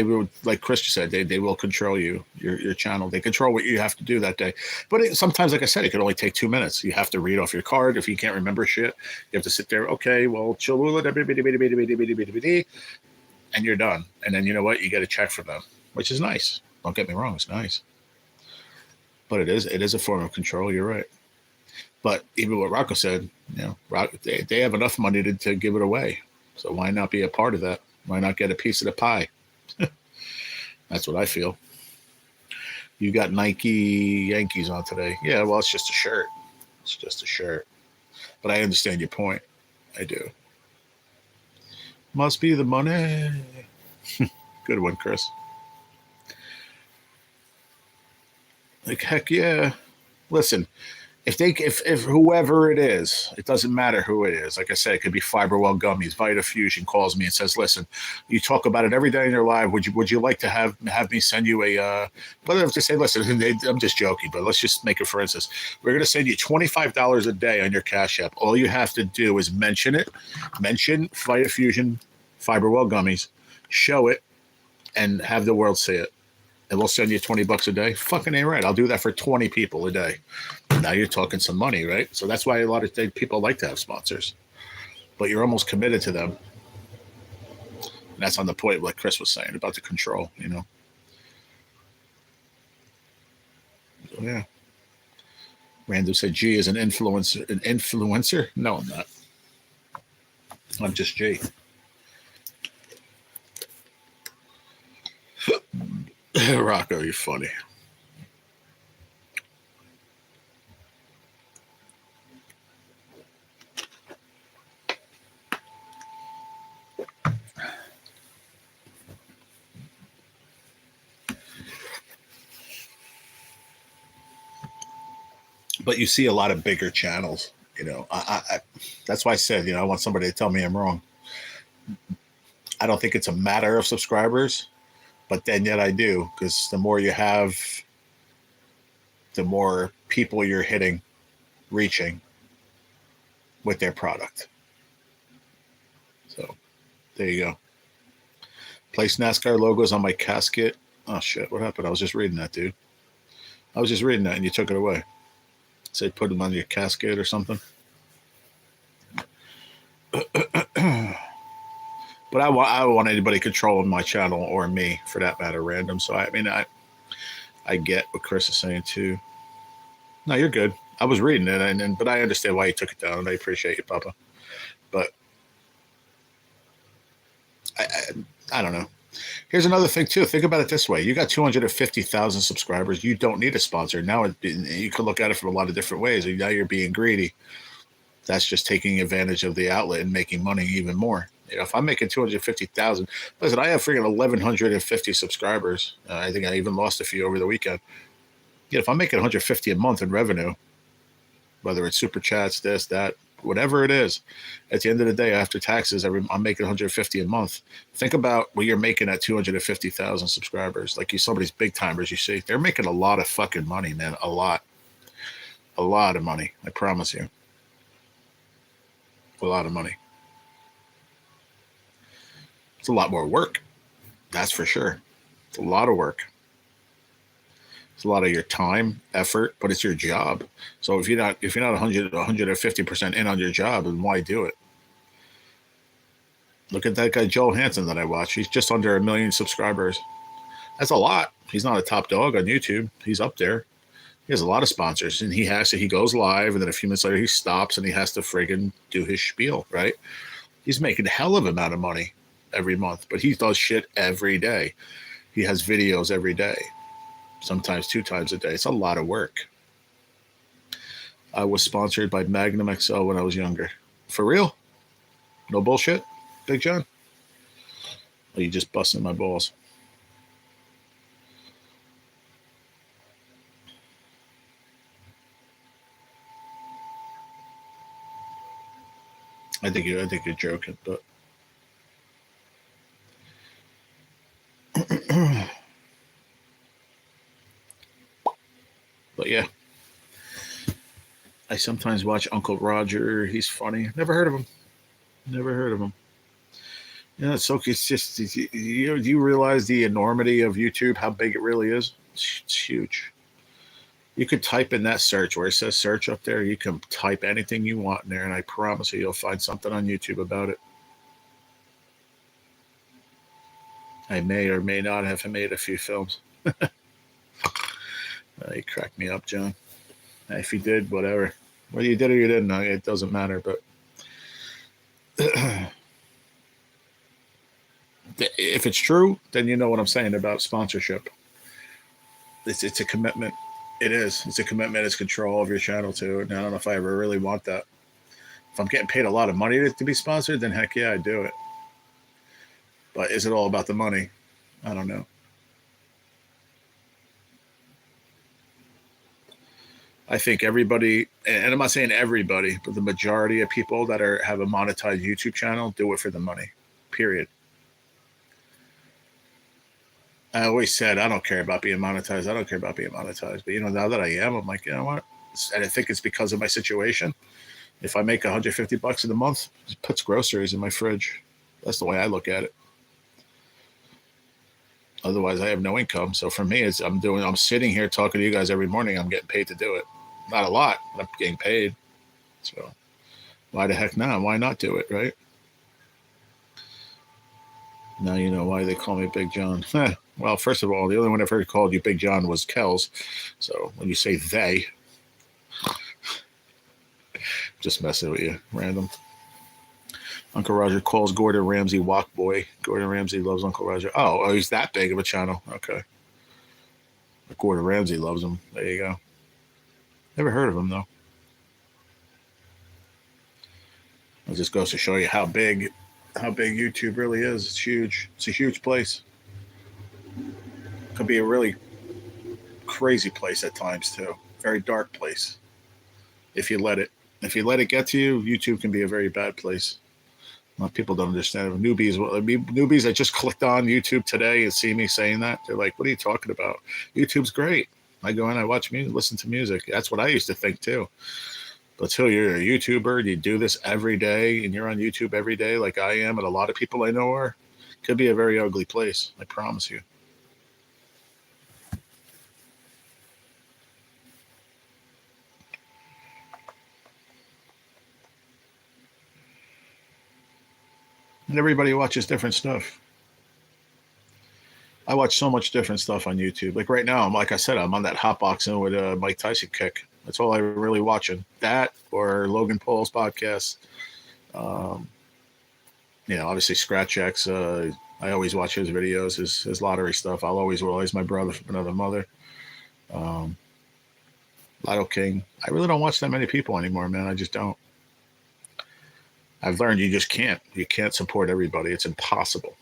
will, like Chris said, they will control you, your channel. They control what you have to do that day. But sometimes, like I said, it can only take 2 minutes. You have to read off your card. If you can't remember shit, you have to sit there. Okay, well, Cholula, and you're done. And then you know what? You get a check from them, which is nice. Don't get me wrong, it's nice. But it is a form of control. You're right. But even what Rocco said, they have enough money to give it away. So why not be a part of that? Why not get a piece of the pie? That's what I feel. You got Nike Yankees on today. Yeah, well, it's just a shirt. It's just a shirt. But I understand your point. I do. Must be the money. Good one, Chris. Like, heck yeah. Listen, if whoever it is, it doesn't matter who it is. Like I said, it could be Fiberwell Gummies. Vitafusion calls me and says, "Listen, you talk about it every day in your life. Would you like to have me send you a?" But if they say, "Listen, I'm just joking," but let's just make it for instance. We're going to send you $25 a day on your Cash App. All you have to do is mention it, mention Vitafusion, Fiberwell Gummies, show it, and have the world see it. And we'll send you $20 a day. Fucking ain't right. I'll do that for 20 people a day. Now you're talking some money, right? So that's why a lot of people like to have sponsors, but you're almost committed to them. And that's on the point, like Chris was saying about the control, So, yeah. Random said G is an influencer. An influencer? No, I'm not. I'm just G. Rocco, you're funny. But you see a lot of bigger channels. That's why I said, I want somebody to tell me I'm wrong. I don't think it's a matter of subscribers, but then yet I do, because the more you have, the more people you're reaching with their product. So there you go. Place NASCAR logos on my casket. Oh shit, what happened? I was just reading that, dude. I was just reading that and you took it away. Say put them on your casket or something. But I don't want anybody controlling my channel or me, for that matter, random. So I get what Chris is saying too. No, you're good. I was reading it, but I understand why you took it down, and I appreciate you, Papa. But I don't know. Here's another thing too. Think about it this way: you got 250,000 subscribers. You don't need a sponsor now. You can look at it from a lot of different ways. Now you're being greedy. That's just taking advantage of the outlet and making money even more. If I'm making 250,000, listen, I have freaking 1,150 subscribers. I think I even lost a few over the weekend. If I'm making 150 a month in revenue, whether it's super chats, this, that, whatever it is, at the end of the day, after taxes, I'm making 150 a month. Think about what you're making at 250,000 subscribers. Like some of these big timers you see, they're making a lot of fucking money, man. A lot of money. I promise you. A lot of money. It's a lot more work. That's for sure. It's a lot of work. It's a lot of your time, effort, but it's your job. So if you're not 150% in on your job, then why do it? Look at that guy Joe Hansen that I watch. He's just under 1 million subscribers. That's a lot. He's not a top dog on YouTube. He's up there. He has a lot of sponsors, and he goes live, and then a few minutes later he stops and he has to friggin' do his spiel, right? He's making a hell of an amount of money every month, but he does shit every day. He has videos every day, sometimes 2 times a day. It's a lot of work. I was sponsored by Magnum XL when I was younger. For real? No bullshit, Big John? Or you just busting my balls? I think you're joking, but but yeah. I sometimes watch Uncle Roger. He's funny. Never heard of him. Never heard of him. Yeah, it's okay. It's just do you realize the enormity of YouTube? How big it really is? It's huge. You could type in that search where it says search up there. You can type anything you want in there, and I promise you'll find something on YouTube about it. I may or may not have made a few films. You cracked me up, John. If you did, whatever. Whether you did or you didn't, it doesn't matter. But if it's true, then you know what I'm saying about sponsorship. It's a commitment. It is. It's a commitment. It's control of your channel too. And I don't know if I ever really want that. If I'm getting paid a lot of money to be sponsored, then heck yeah, I do it. But is it all about the money? I don't know. I think everybody, and I'm not saying everybody, but the majority of people that have a monetized YouTube channel do it for the money. Period. I always said I don't care about being monetized. I don't care about being monetized. But now that I am, I'm like, you know what? And I think it's because of my situation. If I make $150 in a month, it puts groceries in my fridge. That's the way I look at it. Otherwise, I have no income. So for me, I'm sitting here talking to you guys every morning. I'm getting paid to do it. Not a lot, but I'm getting paid. So why the heck not? Why not do it, right? Now you know why they call me Big John. Well, first of all, the only one I've heard called you Big John was Kells. So when you say they, just messing with you, random. Uncle Roger calls Gordon Ramsay Walk Boy. Gordon Ramsay loves Uncle Roger. Oh, he's that big of a channel. Okay. But Gordon Ramsay loves him. There you go. Never heard of him, though. It just goes to show you how big YouTube really is. It's huge. It's a huge place. It could be a really crazy place at times, too. Very dark place. If you let it get to you, YouTube can be a very bad place. A lot of people don't understand it. Newbies that just clicked on YouTube today and see me saying that, they're like, what are you talking about? YouTube's great. I go in, I watch music, listen to music. That's what I used to think too. But till you're a YouTuber, you do this every day and you're on YouTube every day like I am and a lot of people I know are, it could be a very ugly place. I promise you. And everybody watches different stuff. I watch so much different stuff on YouTube. Like right now, like I said, I'm on that hot boxing with Mike Tyson kick. That's all I'm really watching. That or Logan Paul's podcast. Obviously Scratch X. I always watch his videos, his lottery stuff. I'll always realize my brother from another mother. Lotto King. I really don't watch that many people anymore, man. I just don't. I've learned you just can't. You can't support everybody. It's impossible.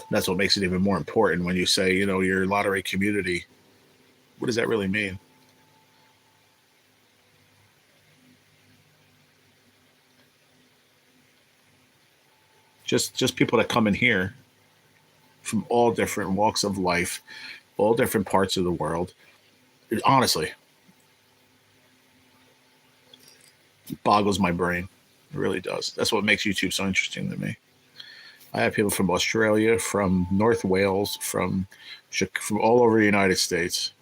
That's what makes it even more important when you say, your lottery community. What does that really mean? Just people that come in here from all different walks of life, all different parts of the world. Honestly, it boggles my brain. It really does. That's what makes YouTube so interesting to me. I have people from Australia, from North Wales, from all over the United States.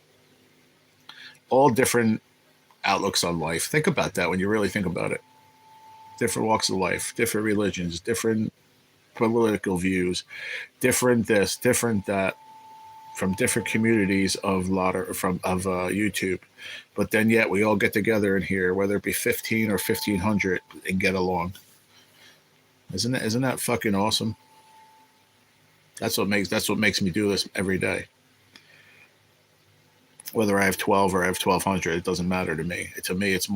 All different outlooks on life. Think about that when you really think about it. Different walks of life, different religions, different political views, different this, different that, from different communities of YouTube. But then yet we all get together in here, whether it be 15 or 1,500, and get along. Isn't that fucking awesome? That's what makes me do this every day. Whether I have 12 or I have 1,200, it doesn't matter to me. To me, it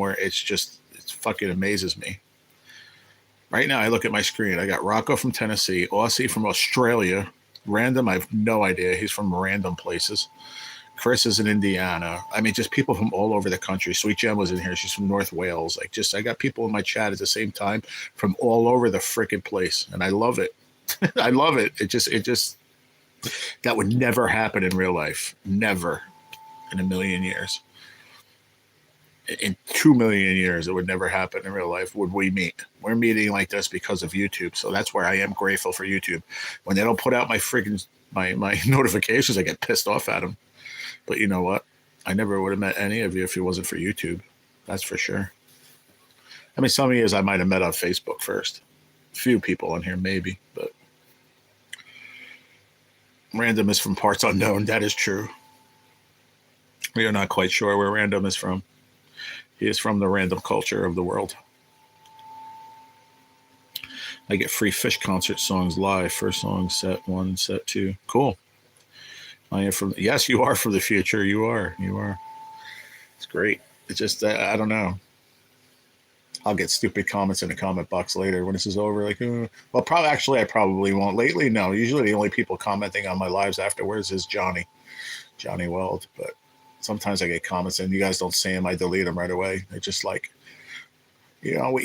fucking amazes me. Right now, I look at my screen. I got Rocco from Tennessee, Aussie from Australia, random. I have no idea. He's from random places. Chris is in Indiana. I mean, just people from all over the country. Sweet Jem was in here. She's from North Wales. I got people in my chat at the same time from all over the freaking place, and I love it. I love it. It just that would never happen in real life. Never in a million years. In 2 million years, it would never happen in real life. Would we meet? We're meeting like this because of YouTube. So that's where I am grateful for YouTube. When they don't put out my freaking my notifications, I get pissed off at them. But you know what? I never would have met any of you if it wasn't for YouTube. That's for sure. I mean, some of you I might have met on Facebook first. A few people on here, maybe, but Random is from parts unknown. That is true. We are not quite sure where Random is from. He is from the random culture of the world. I get free Fish concert songs live. First song, set 1, set 2. Cool. I am from. Yes, you are from the future. You are. It's great. It's just I don't know. I'll get stupid comments in the comment box later when this is over. Like, well, I probably won't. Lately, no. Usually, the only people commenting on my lives afterwards is Johnny. Johnny Weld, but sometimes I get comments and you guys don't see them. I delete them right away. They're just like, I'll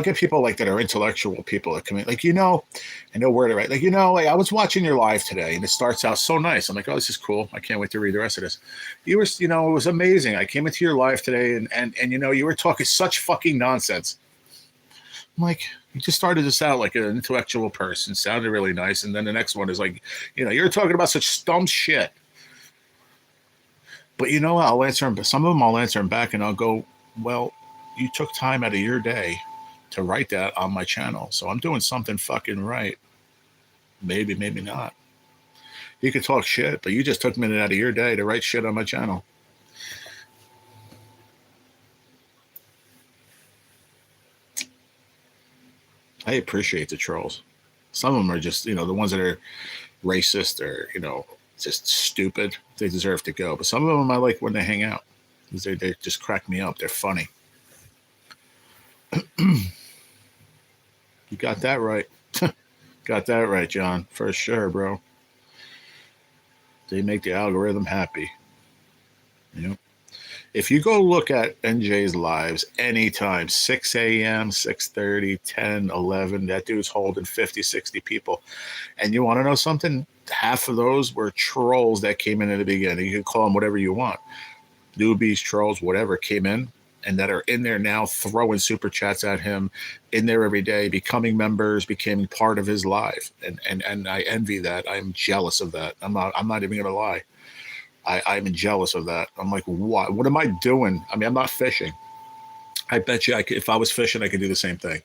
get people like that are intellectual people that come in, like, I know where to write. Like, like I was watching your live today and it starts out so nice. I'm like, oh, this is cool. I can't wait to read the rest of this. You were, it was amazing. I came into your live today and you were talking such fucking nonsense. I'm like, you just started this out like an intellectual person, sounded really nice. And then the next one is like, you're talking about such dumb shit. But I'll answer them. But some of them I'll answer them back and I'll go, well, you took time out of your day to write that on my channel. So I'm doing something fucking right. Maybe, maybe not. You could talk shit, but you just took a minute out of your day to write shit on my channel. I appreciate the trolls. Some of them are just, the ones that are racist or, just stupid. They deserve to go. But some of them I like when they hang out. They just crack me up. They're funny. You got that right. Got that right, John. For sure, bro. They make the algorithm happy. If you go look at NJ's lives anytime, 6 a.m., 6:30, 10, 11, that dude's holding 50, 60 people. And you want to know something? Half of those were trolls that came in the beginning. You can call them whatever you want. Newbies, trolls, whatever, came in and that are in there now throwing super chats at him, in there every day, becoming members, becoming part of his life. And I envy that. I'm jealous of that. I'm not even going to lie. I'm jealous of that. I'm like, what am I doing? I mean, I'm not fishing. I bet you if I was fishing, I could do the same thing.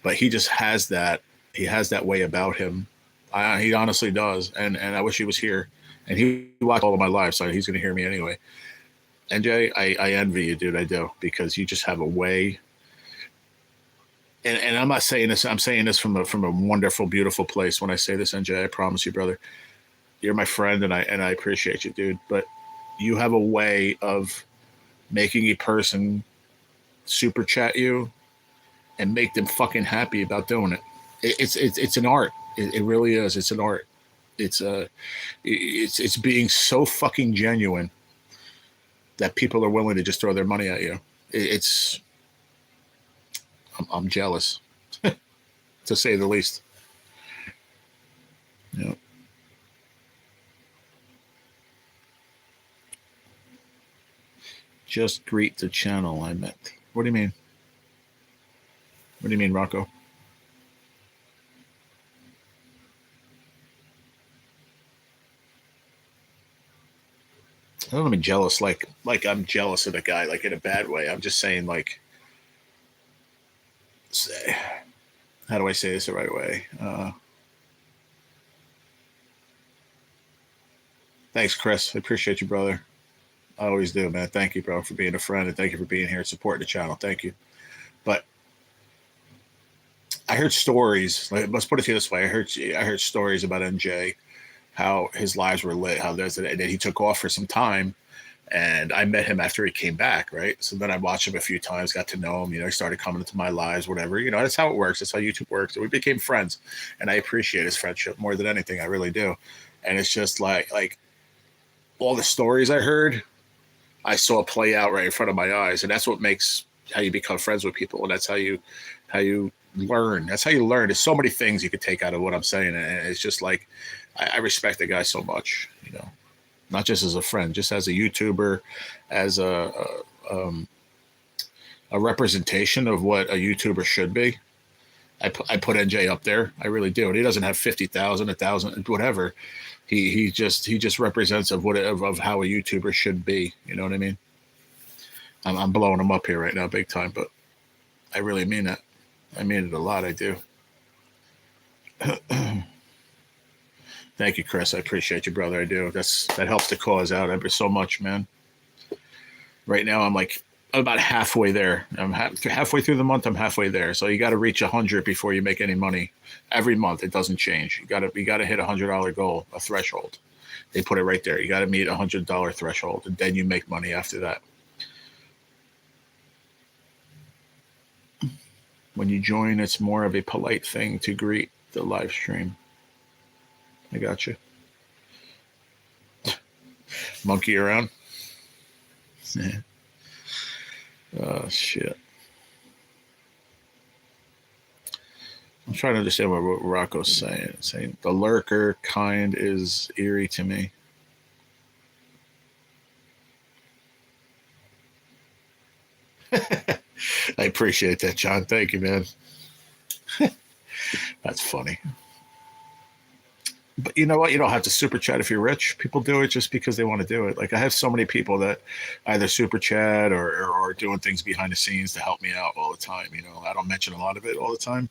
But he just has that. He has that way about him. He honestly does. And I wish he was here. And he watched all of my live, so he's going to hear me anyway. NJ, I envy you, dude. I do. Because you just have a way. And I'm not saying this. I'm saying this from a wonderful, beautiful place. When I say this, NJ, I promise you, brother. You're my friend, and I appreciate you, dude. But you have a way of making a person super chat you and make them fucking happy about doing it. It's an art. It really is. It's an art. It's being so fucking genuine that people are willing to just throw their money at you. I'm jealous, to say the least. Yeah. Just greet the channel, I meant. What do you mean? What do you mean, Rocco? I don't mean jealous like I'm jealous of the guy, like in a bad way. I'm just saying, like, how do I say this the right way? Thanks, Chris. I appreciate you, brother. I always do, man. Thank you, bro, for being a friend, and thank you for being here and supporting the channel. Thank you. But I heard stories. Let's put it this way: I heard stories about NJ, how his lives were lit, how that he took off for some time, and I met him after he came back, right? So then I watched him a few times, got to know him. He started coming into my lives, whatever. That's how it works. That's how YouTube works. And we became friends, and I appreciate his friendship more than anything. I really do. And it's just like all the stories I heard, I saw play out right in front of my eyes, and that's what makes how you become friends with people, and that's how you learn. That's how you learn. There's so many things you could take out of what I'm saying, and it's just like I respect the guy so much, not just as a friend, just as a YouTuber, as a representation of what a YouTuber should be. I put NJ up there. I really do. And he doesn't have 50,000, 1,000, whatever. He just represents of how a YouTuber should be. You know what I mean? I'm blowing him up here right now, big time, but I really mean that. I mean it a lot. I do. Thank you, Chris. I appreciate you, brother. I do. That helps the cause out ever so much, man. Right now, I'm about halfway there. I'm halfway through the month. I'm halfway there. So you got to reach 100 before you make any money. Every month, it doesn't change. You got to hit $100 goal, a threshold. They put it right there. You got to meet $100 threshold, and then you make money after that. When you join, it's more of a polite thing to greet the live stream. I got you. Monkey around. Yeah. Oh shit. I'm trying to understand what Rocco's saying. Saying the lurker kind is eerie to me. I appreciate that, John. Thank you, man. That's funny. But you know what? You don't have to super chat if you're rich. People do it just because they want to do it. Like I have so many people that either super chat or doing things behind the scenes to help me out all the time. You know, I don't mention a lot of it all the time,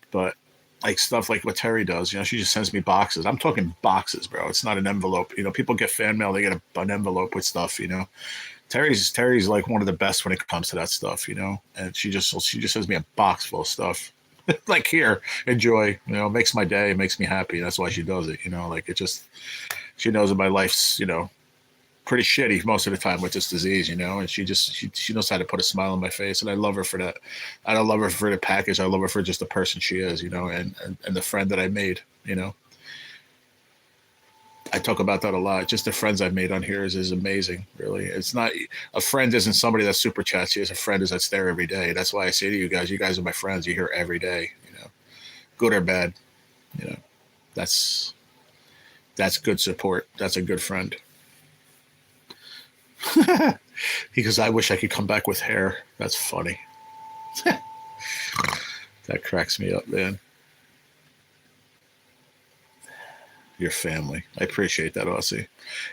but like stuff like what Terry does, you know, she just sends me boxes. I'm talking boxes, bro. It's not an envelope. You know, people get fan mail, they get an envelope with stuff, you know. Terry's like one of the best when it comes to that stuff, you know. And she just sends me a box full of stuff. Like here, enjoy, you know, makes my day, makes me happy. That's why she does it, you know, like it just she knows that my life's, you know, pretty shitty most of the time with this disease, you know, and she knows how to put a smile on my face, and I love her for that. I don't love her for the package. I love her for just the person she is, you know, and the friend that I made, you know. I talk about that a lot. Just the friends I've made on here is amazing, really. It's not a friend isn't somebody that super chats you. As a friend is that's there every day. That's why I say to you guys are my friends. You're here every day, you know, good or bad, you know. That's good support. That's a good friend. Because I wish I could come back with hair. That's funny. That cracks me up, man. Your family. I appreciate that, Aussie.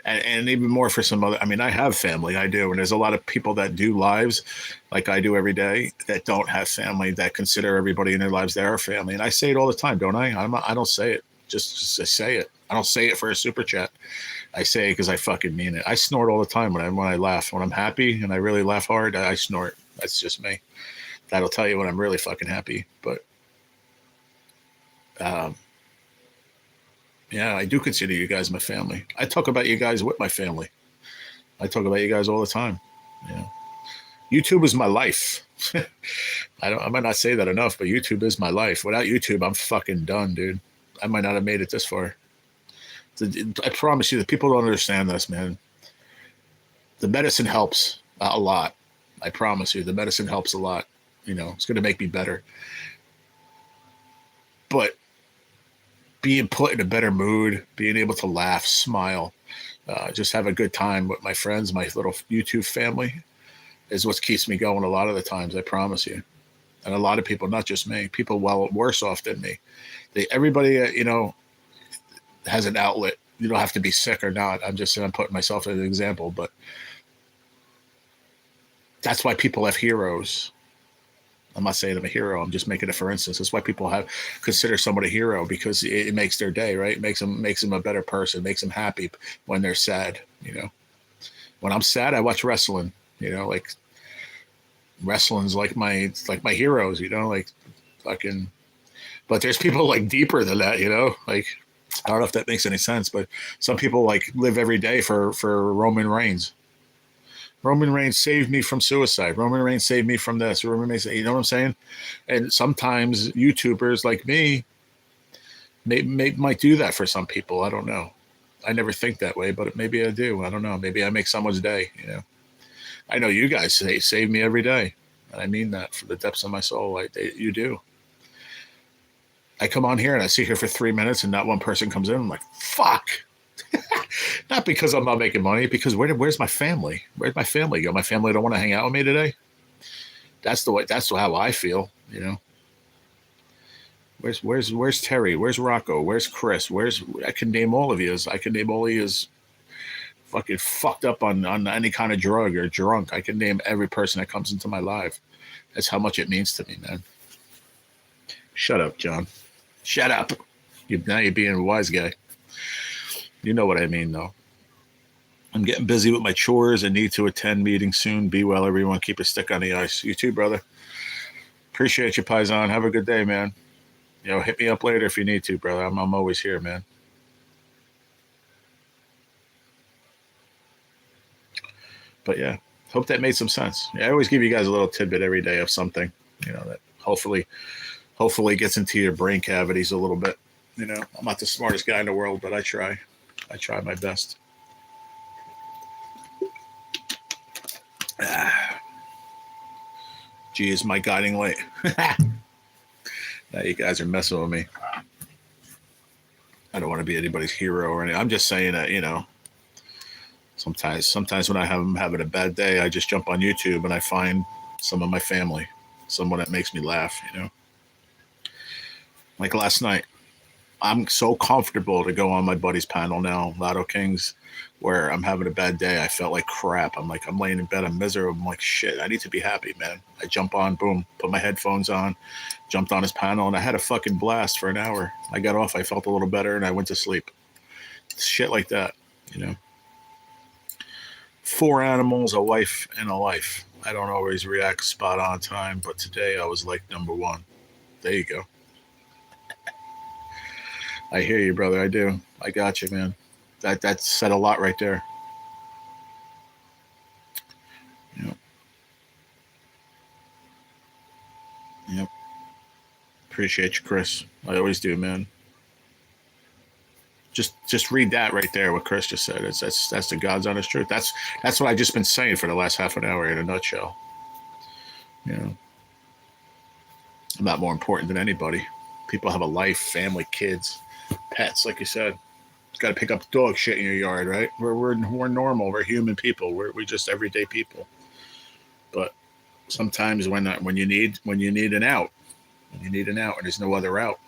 And even more for some other, I mean, I have family, I do. And there's a lot of people that do lives like I do every day that don't have family, that consider everybody in their lives their family. And I say it all the time, don't I? I don't say it. Just say it. I don't say it for a super chat. I say it because I fucking mean it. I snort all the time when I laugh. When I'm happy and I really laugh hard, I snort. That's just me. That'll tell you when I'm really fucking happy. But yeah, I do consider you guys my family. I talk about you guys with my family. I talk about you guys all the time. Yeah. YouTube is my life. I might not say that enough, but YouTube is my life. Without YouTube, I'm fucking done, dude. I might not have made it this far. I promise you that people don't understand this, man. The medicine helps a lot. I promise you, the medicine helps a lot. You know, it's going to make me better. But being put in a better mood, being able to laugh, smile, just have a good time with my friends, my little YouTube family is what keeps me going a lot of the times, I promise you. And a lot of people, not just me, people well worse off than me. Everybody, you know, has an outlet. You don't have to be sick or not. I'm putting myself as an example, but that's why people have heroes. I'm not saying I'm a hero. I'm just making it for instance. That's why people consider somebody a hero, because it makes their day, right? It makes them a better person, makes them happy when they're sad, you know. When I'm sad, I watch wrestling, you know, like wrestling's like my heroes, you know, like fucking, but there's people like deeper than that, you know, like I don't know if that makes any sense, but some people like live every day for Roman Reigns. Roman Reigns saved me from suicide. Roman Reigns saved me from this. Roman Reigns, you know what I'm saying? And sometimes YouTubers like me might do that for some people. I don't know. I never think that way, but maybe I do. I don't know. Maybe I make someone's day, you know. I know you guys save me every day. And I mean that from the depths of my soul. You do. I come on here and I sit here for 3 minutes and not one person comes in. I'm like, fuck. Not because I'm not making money, because where's my family? Where's my family go? My family don't want to hang out with me today. That's how I feel, you know. Where's Terry? Where's Rocco? Where's Chris? I can name all of you. I can name all of you fucking fucked up on any kind of drug or drunk. I can name every person that comes into my life. That's how much it means to me, man. Shut up, John. Shut up. Now you're being a wise guy. You know what I mean, though. I'm getting busy with my chores and need to attend meetings soon. Be well, everyone. Keep a stick on the ice. You too, brother. Appreciate you, Paisan. Have a good day, man. You know, hit me up later if you need to, brother. I'm always here, man. But yeah, hope that made some sense. Yeah, I always give you guys a little tidbit every day of something, you know, that hopefully gets into your brain cavities a little bit. You know, I'm not the smartest guy in the world, but I try my best. G is my guiding light. Now you guys are messing with me. I don't want to be anybody's hero or anything. I'm just saying that, sometimes when I'm having a bad day, I just jump on YouTube and I find some of my family, someone that makes me laugh, Like last night, I'm so comfortable to go on my buddy's panel now, Lotto Kings, where I'm having a bad day. I felt like crap. I'm laying in bed, I'm miserable. I'm like, shit, I need to be happy, man. I jump on, boom, put my headphones on, jumped on his panel, and I had a fucking blast for an hour. I got off, I felt a little better, and I went to sleep. Shit like that, 4 animals, a wife, and a life. I don't always react spot on time, but today I was like number one. There you go. I hear you, brother. I do. I got you, man. That said a lot right there. Yep. Yep. Appreciate you, Chris. I always do, man. Just read that right there. What Chris just said. That's the God's honest truth. That's what I've just been saying for the last half an hour in a nutshell. I'm not more important than anybody. People have a life, family, kids, pets, like you said. Got to pick up dog shit in your yard, right? We're normal. We're human people. We're just everyday people. But sometimes when you need an out, and there's no other out,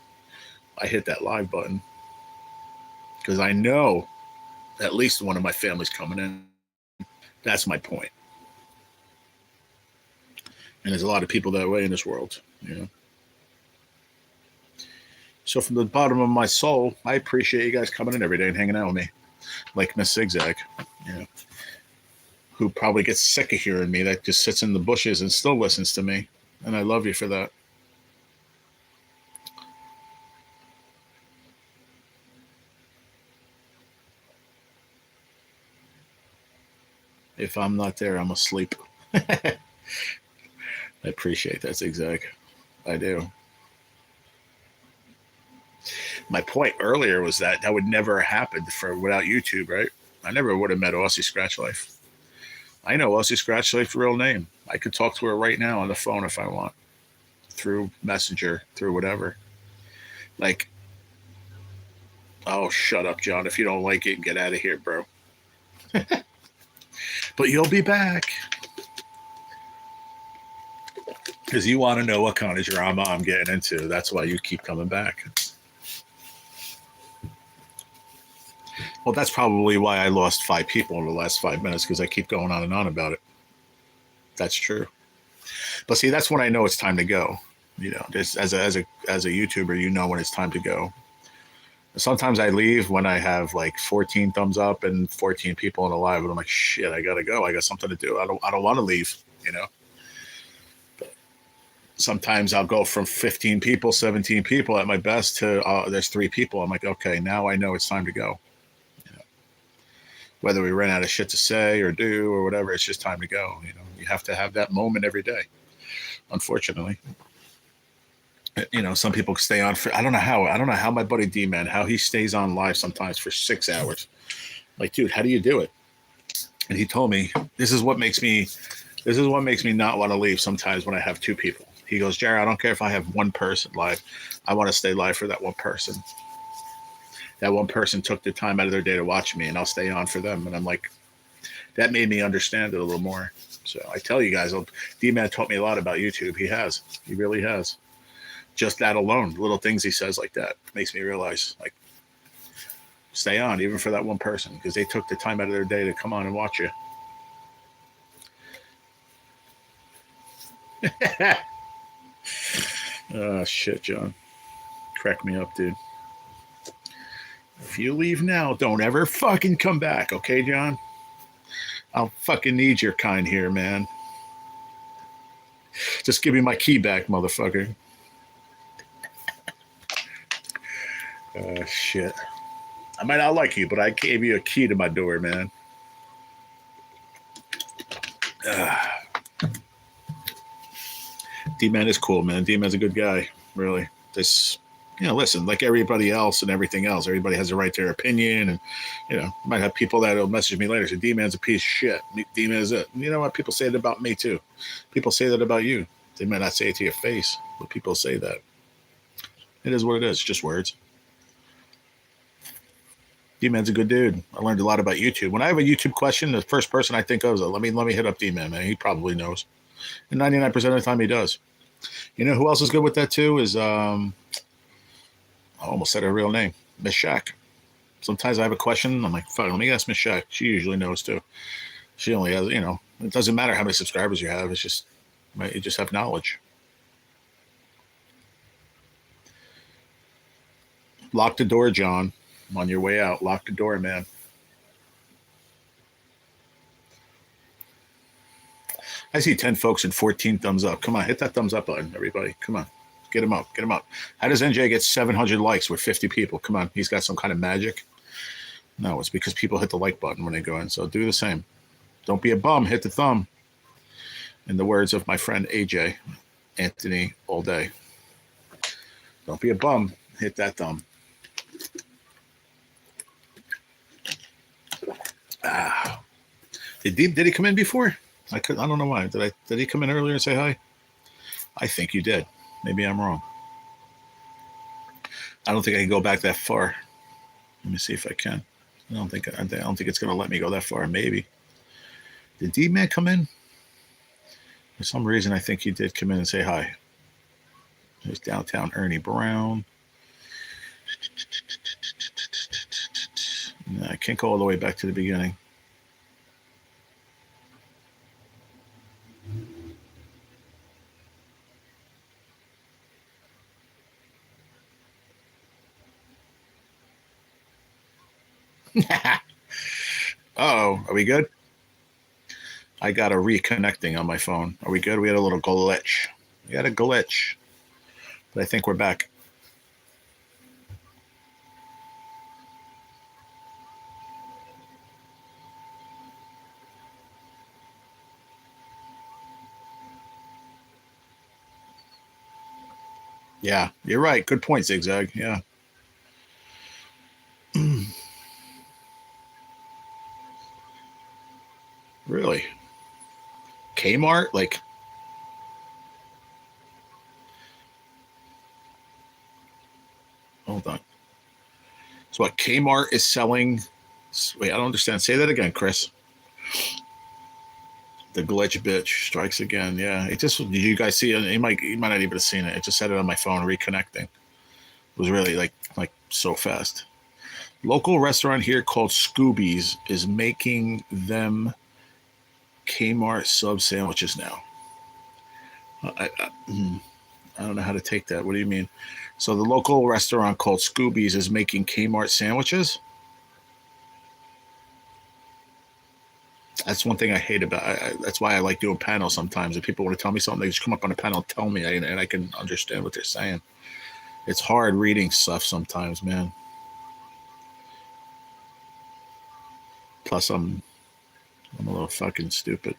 I hit that live button because I know at least one of my family's coming in. That's my point. And there's a lot of people that way in this world, So from the bottom of my soul, I appreciate you guys coming in every day and hanging out with me, like Miss Zigzag, who probably gets sick of hearing me, that just sits in the bushes and still listens to me. And I love you for that. If I'm not there, I'm asleep. I appreciate that, Zigzag. I do. My point earlier was that would never happen without YouTube, right? I never would have met Aussie Scratch Life. I know Aussie Scratch Life's real name. I could talk to her right now on the phone if I want, through Messenger, through whatever. Like, oh, shut up, John. If you don't like it, get out of here, bro. But you'll be back. Because you want to know what kind of drama I'm getting into. That's why you keep coming back. Well, that's probably why I lost 5 people in the last 5 minutes, because I keep going on and on about it. That's true. But see, that's when I know it's time to go. Just as a YouTuber, when it's time to go. Sometimes I leave when I have like 14 thumbs up and 14 people in the live, and I'm like, shit, I gotta go. I got something to do. I don't want to leave. But sometimes I'll go from 15 people, 17 people at my best to there's 3 people. I'm like, okay, now I know it's time to go. Whether we ran out of shit to say or do or whatever, it's just time to go. You have to have that moment every day. Unfortunately, some people stay on for, I don't know how my buddy D-Man, how he stays on live sometimes for 6 hours. Like, dude, how do you do it? And he told me, this is what makes me not want to leave sometimes when I have 2 people. He goes, Jared, I don't care if I have 1 person live. I want to stay live for that 1 person. That 1 person took the time out of their day to watch me, and I'll stay on for them. And I'm like, that made me understand it a little more. So I tell you guys, D-Man taught me a lot about YouTube. He has. He really has. Just that alone, little things he says like that, makes me realize, like, stay on, even for that 1 person, because they took the time out of their day to come on and watch you. Oh, shit, John. Crack me up, dude. If you leave now, don't ever fucking come back, okay, John? I'll fucking need your kind here, man. Just give me my key back, motherfucker. Shit. I might not like you, but I gave you a key to my door, man. D-Man is cool, man. D-Man's a good guy, really. listen, like everybody else and everything else, everybody has a right to their opinion. And, might have people that will message me later, say, D-Man's a piece of shit. D-Man is it. And you know what? People say that about me too. People say that about you. They might not say it to your face, but people say that. It is what it is. It's just words. D-Man's a good dude. I learned a lot about YouTube. When I have a YouTube question, the first person I think of is, let me hit up D-Man, man. He probably knows. And 99% of the time he does. You know who else is good with that too is, I almost said her real name, Miss Shack. Sometimes I have a question. I'm like, fuck, let me ask Miss Shack. She usually knows too. She only has, it doesn't matter how many subscribers you have. It's just, you just have knowledge. Lock the door, John. I'm on your way out. Lock the door, man. I see 10 folks and 14 thumbs up. Come on, hit that thumbs up button, everybody. Come on. Get him up. Get him up. How does NJ get 700 likes with 50 people? Come on. He's got some kind of magic. No, it's because people hit the like button when they go in. So do the same. Don't be a bum. Hit the thumb. In the words of my friend AJ, Anthony, all day. Don't be a bum. Hit that thumb. Did he come in before? I don't know why. Did he come in earlier and say hi? I think you did. Maybe I'm wrong. I don't think I can go back that far. Let me see if I can. I don't think it's going to let me go that far. Maybe. Did D-Man come in? For some reason, I think he did come in and say hi. There's downtown Ernie Brown. No, I can't go all the way back to the beginning. Uh-oh, are we good? I got a reconnecting on my phone. Are we good? We had a little glitch. But I think we're back. Yeah, you're right. Good point, Zigzag. Yeah. Really? Kmart? Like, hold on. So what, Kmart is selling? Wait, I don't understand. Say that again, Chris. The glitch bitch strikes again. Yeah, it just, did you guys see it? You might not even have seen it. It just said it on my phone, reconnecting. It was really like so fast. Local restaurant here called Scooby's is making them Kmart sub sandwiches now. I don't know how to take that. What do you mean? So the local restaurant called Scooby's is making Kmart sandwiches? That's one thing I hate about that's why I like doing panels sometimes. If people want to tell me something, they just come up on a panel and tell me, and I can understand what they're saying. It's hard reading stuff sometimes, man. Plus, I'm a little fucking stupid.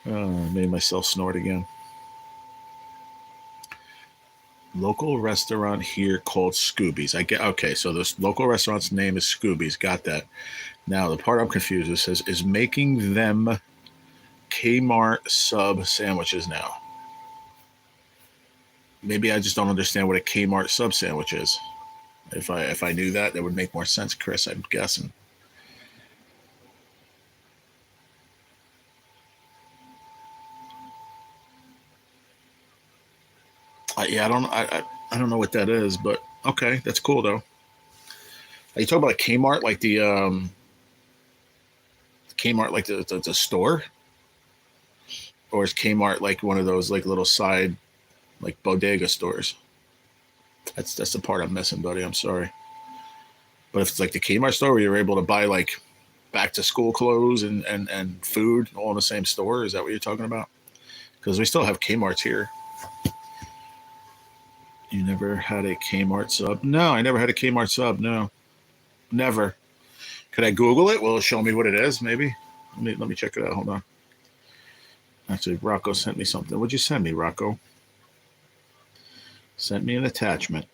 Made myself snort again. Local restaurant here called Scooby's. Okay, so this local restaurant's name is Scooby's. Got that. Now, the part I'm confused with says, is making them Kmart sub sandwiches now. Maybe I just don't understand what a Kmart sub sandwich is. If I knew that would make more sense, Chris, I'm guessing. I don't know what that is, but okay, that's cool though. Are you talking about Kmart, like the Kmart, like the store, or is Kmart like one of those like little side like bodega stores? That's the part I'm missing, buddy. I'm sorry. But if it's like the Kmart store where you're able to buy like back to school clothes and food all in the same store, is that what you're talking about? Because we still have Kmart's here. You never had a Kmart sub? No, I never had a Kmart sub. No, never. Could I Google it? Will it show me what it is? Maybe. Let me check it out. Hold on. Actually, Rocco sent me something. What'd you send me, Rocco? Sent me an attachment.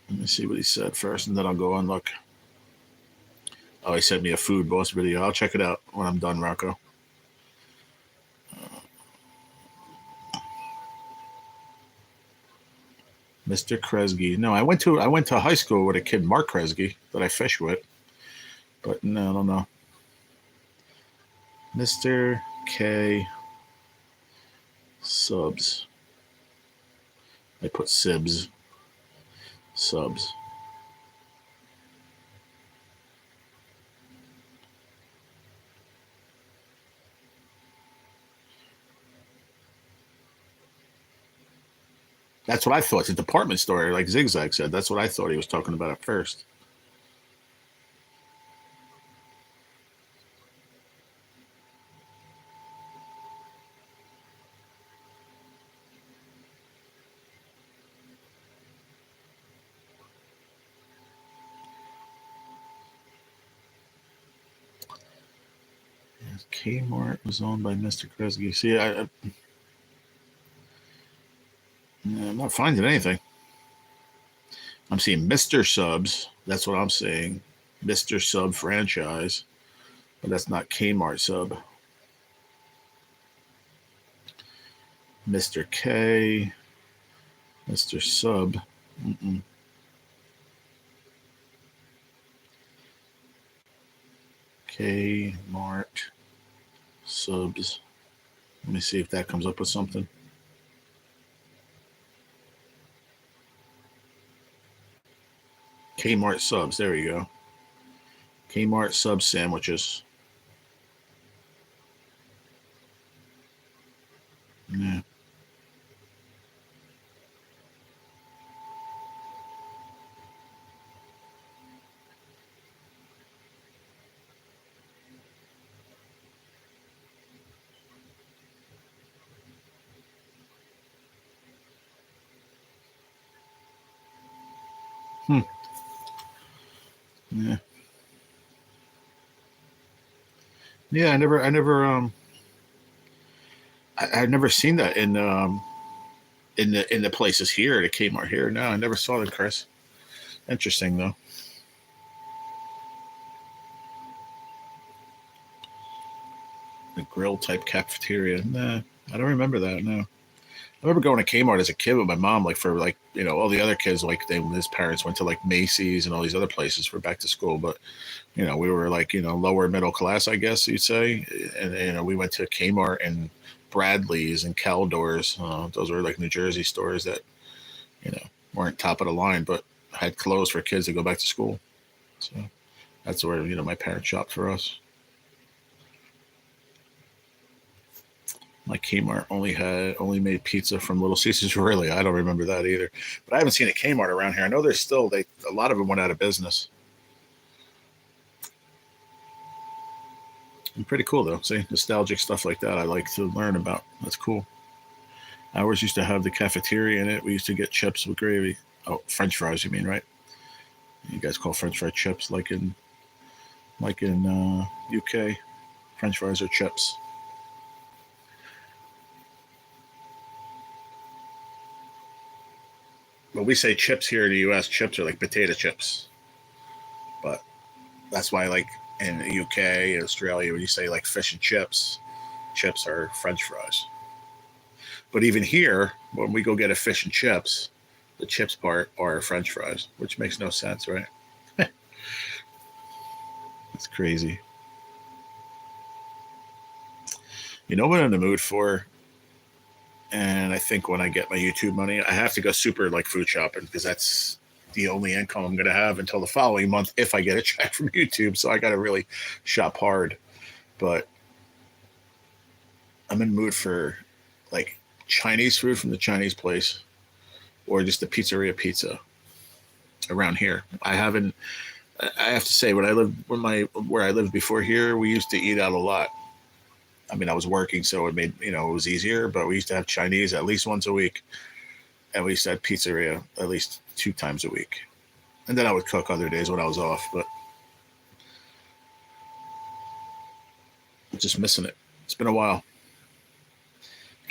Let me see what he said first, and then I'll go and look. Oh, he sent me a food boss video. I'll check it out when I'm done, Rocco. Mr. Kresge. No, I went to high school with a kid, Mark Kresge, that I fish with. But no, I don't know. Mr. K subs. I put sibs. Subs. That's what I thought. It's a department store, like Zigzag said. That's what I thought he was talking about at first. Kmart was owned by Mr. Kresge. See, I'm not finding anything. I'm seeing Mr. Subs. That's what I'm saying. Mr. Sub franchise. But that's not Kmart sub. Mr. K. Mr. Sub. Mm-mm. Kmart subs. Let me see if that comes up with something. Kmart subs. There you go. Kmart sub sandwiches. Yeah. Yeah. Yeah, I've never seen that in the places here at Kmart here. No, I never saw that, Chris. Interesting though. The grill type cafeteria. Nah, I don't remember that. No, I remember going to Kmart as a kid with my mom, like for like all the other kids, like his parents went to like Macy's and all these other places for back to school, but we were like lower middle class, I guess you'd say, and we went to Kmart and Bradley's and Caldor's. Those were like New Jersey stores that weren't top of the line, but had clothes for kids to go back to school. So that's where my parents shopped for us. My Kmart only made pizza from Little Caesars. Really, I don't remember that either. But I haven't seen a Kmart around here. I know there's still a lot of them went out of business. And pretty cool though. See, nostalgic stuff like that I like to learn about. That's cool. Ours used to have the cafeteria in it. We used to get chips with gravy. Oh, French fries, you mean, right? You guys call French fry chips like in UK. French fries are chips. But we say chips here in the U.S. Chips are like potato chips. But that's why, like in the UK, Australia, when you say like fish and chips are French fries. But even here, when we go get a fish and chips, the chips part are French fries, which makes no sense, right? It's crazy. You know what I'm in the mood for? And I think when I get my YouTube money, I have to go super like food shopping because that's the only income I'm going to have until the following month if I get a check from YouTube. So I got to really shop hard. But I'm in the mood for like Chinese food from the Chinese place or just the pizzeria pizza around here. I haven't. I have to say, where I lived before here, we used to eat out a lot. I mean, I was working, so it made it was easier. But we used to have Chinese at least once a week, and we used to have pizzeria at least 2 times a week. And then I would cook other days when I was off. But I'm just missing it. It's been a while.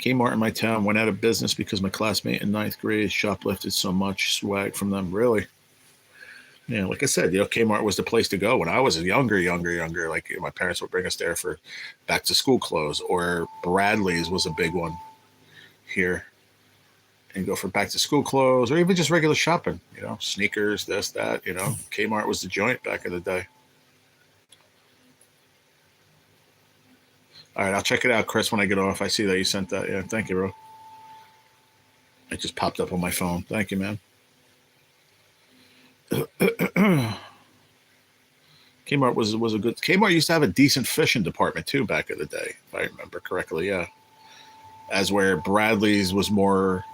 Kmart in my town went out of business because my classmate in ninth grade shoplifted so much swag from them. Really? Yeah, like I said, Kmart was the place to go when I was younger. Like my parents would bring us there for back to school clothes, or Bradley's was a big one here, and go for back to school clothes, or even just regular shopping. Sneakers, this, that. Kmart was the joint back in the day. All right, I'll check it out, Chris, when I get off. I see that you sent that. Yeah, thank you, bro. It just popped up on my phone. Thank you, man. Kmart was a good. Kmart used to have a decent fishing department too back in the day, if I remember correctly. Yeah, as where Bradley's was more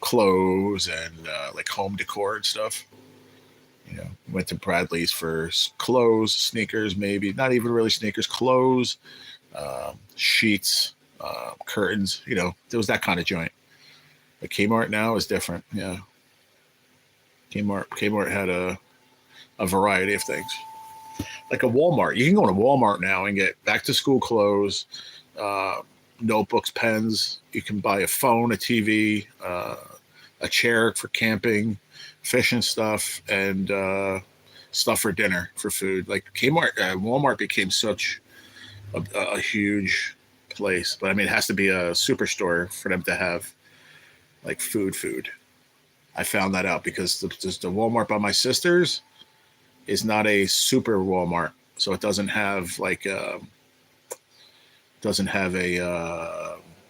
clothes and like home decor and stuff. Went to Bradley's for clothes, sneakers, maybe not even really sneakers, clothes, sheets, curtains. There was that kind of joint. But Kmart now is different. Yeah, Kmart had a variety of things. Like a Walmart. You can go to Walmart now and get back to school clothes, notebooks, pens. You can buy a phone, a TV, a chair for camping, fishing stuff, and stuff for dinner, for food. Like Walmart became such a huge place. But I mean, it has to be a superstore for them to have like food. I found that out because the Walmart by my sister's is not a super Walmart, so it doesn't have like a what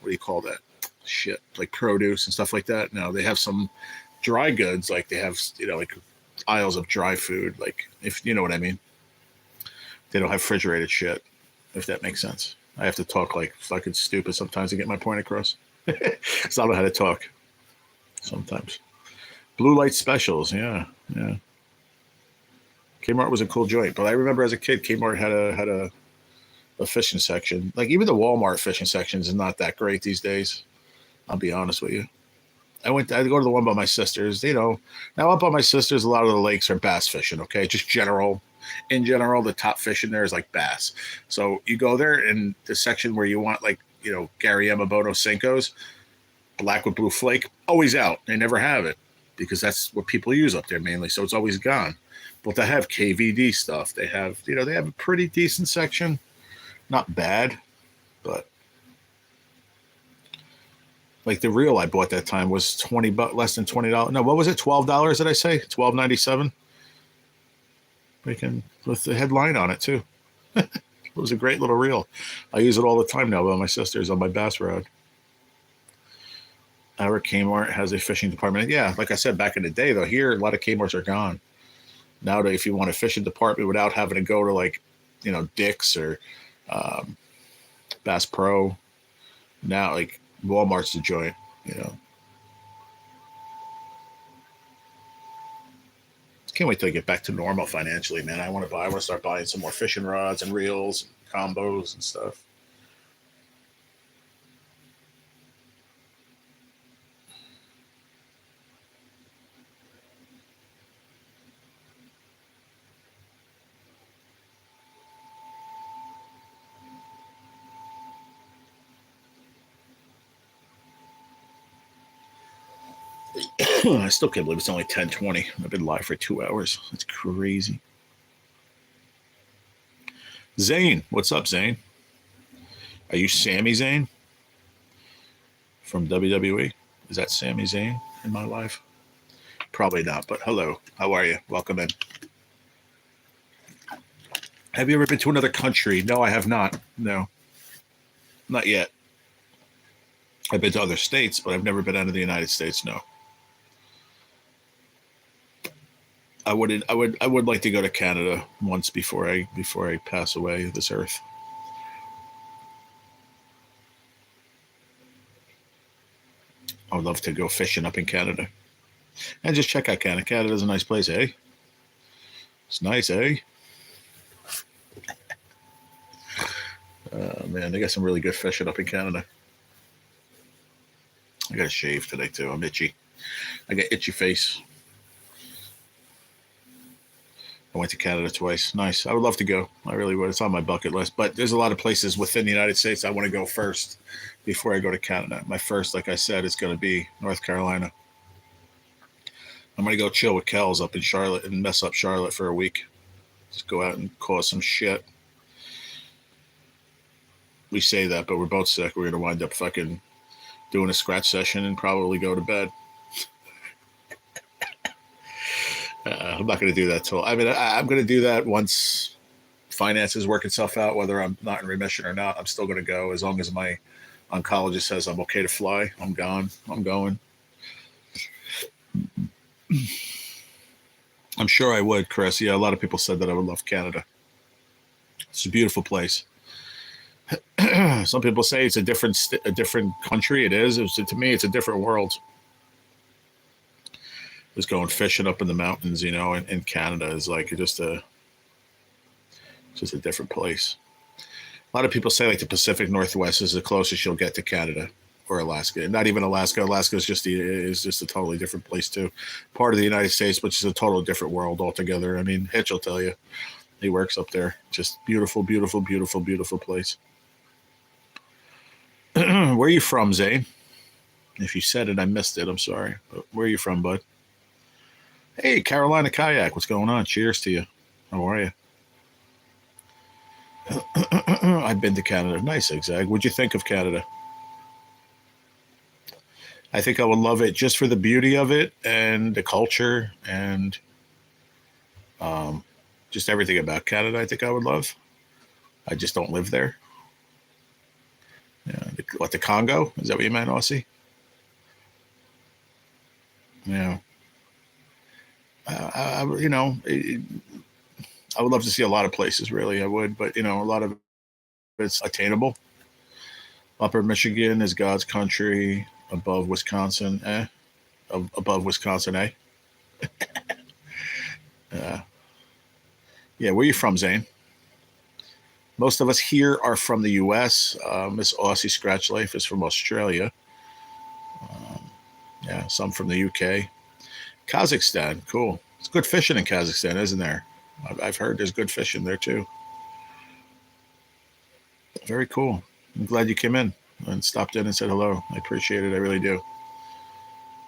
do you call that shit, like produce and stuff like that. No, they have some dry goods, like they have like aisles of dry food, like, if you know what I mean. They don't have refrigerated shit, if that makes sense. I have to talk like fucking stupid sometimes to get my point across. Because I don't know how to talk sometimes. Blue light specials, yeah. Kmart was a cool joint, but I remember as a kid, Kmart had a fishing section. Like even the Walmart fishing sections is not that great these days. I'll be honest with you. I'd go to the one by my sister's. Now up by my sister's, a lot of the lakes are bass fishing. Okay, just in general, the top fish in there is like bass. So you go there, and the section where you want like Gary Yamamoto Senkos, black with blue flake, always out. They never have it because that's what people use up there mainly. So it's always gone. But they have KVD stuff. They have they have a pretty decent section. Not bad, but like the reel I bought that time was $20, less than $20. No, what was it? $12? Did I say $12.97? Freaking with the headline on it too. It was a great little reel. I use it all the time now by my sister's on my bass rod. Our Kmart has a fishing department. Yeah, like I said, back in the day though, here a lot of Kmarts are gone. Nowadays, if you want a fishing department without having to go to like, Dick's or Bass Pro, now like Walmart's the joint, Can't wait till I get back to normal financially, man. I want to start buying some more fishing rods and reels, and combos and stuff. I still can't believe it's only 10:20. I've been live for 2 hours. That's crazy. Zane, what's up, Zane? Are you Sami Zayn from WWE? Is that Sami Zayn in my life? Probably not, but hello. How are you? Welcome in. Have you ever been to another country? No, I have not. No, not yet. I've been to other states, but I've never been out of the United States. No. I would like to go to Canada once before I pass away this earth. I would love to go fishing up in Canada and just check out Canada. Canada's a nice place, eh? It's nice, eh? Man, they got some really good fishing up in Canada. I got to shave today too. I'm itchy. I got itchy face. I went to Canada twice. Nice. I would love to go. I really would. It's on my bucket list. But there's a lot of places within the United States I want to go first before I go to Canada. My first, like I said, is going to be North Carolina. I'm going to go chill with Kels up in Charlotte and mess up Charlotte for a week. Just go out and cause some shit. We say that, but we're both sick. We're going to wind up fucking doing a scratch session and probably go to bed. I'm not going to do that till. I mean, I'm going to do that once finances work itself out. Whether I'm not in remission or not, I'm still going to go as long as my oncologist says I'm okay to fly. I'm gone. I'm going. I'm sure I would, Chris. Yeah, a lot of people said that I would love Canada. It's a beautiful place. Some people say it's a different country. It is. To me, it's a different world. Just going fishing up in the mountains, you know, in Canada is like just a different place. A lot of people say like the Pacific Northwest is the closest you'll get to Canada or Alaska. Not even Alaska. Alaska is just a totally different place too. Part of the United States, which is a totally different world altogether. I mean, Hitch will tell you. He works up there. Just beautiful, beautiful, beautiful, beautiful place. Where are you from, Zane? If you said it, I missed it. I'm sorry. But where are you from, bud? Hey, Carolina Kayak. What's going on? Cheers to you. How are you? I've been to Canada. Nice, Zigzag. What'd you think of Canada? I think I would love it just for the beauty of it and the culture and just everything about Canada. I think I would love. I just don't live there. Yeah, the Congo? Is that what you meant, Aussie? Yeah. You know, I would love to see a lot of places, really. I would, but, you know, a lot of it's attainable. Upper Michigan is God's country. Above Wisconsin, above Wisconsin, eh? Yeah, where are you from, Zane? Most of us here are from the U.S. Miss Aussie Scratch Life is from Australia. Yeah, some from the U.K. Kazakhstan, cool. It's good fishing in Kazakhstan, isn't there? I've heard there's good fishing there, too. Very cool. I'm glad you came in and stopped in and said hello. I appreciate it. I really do.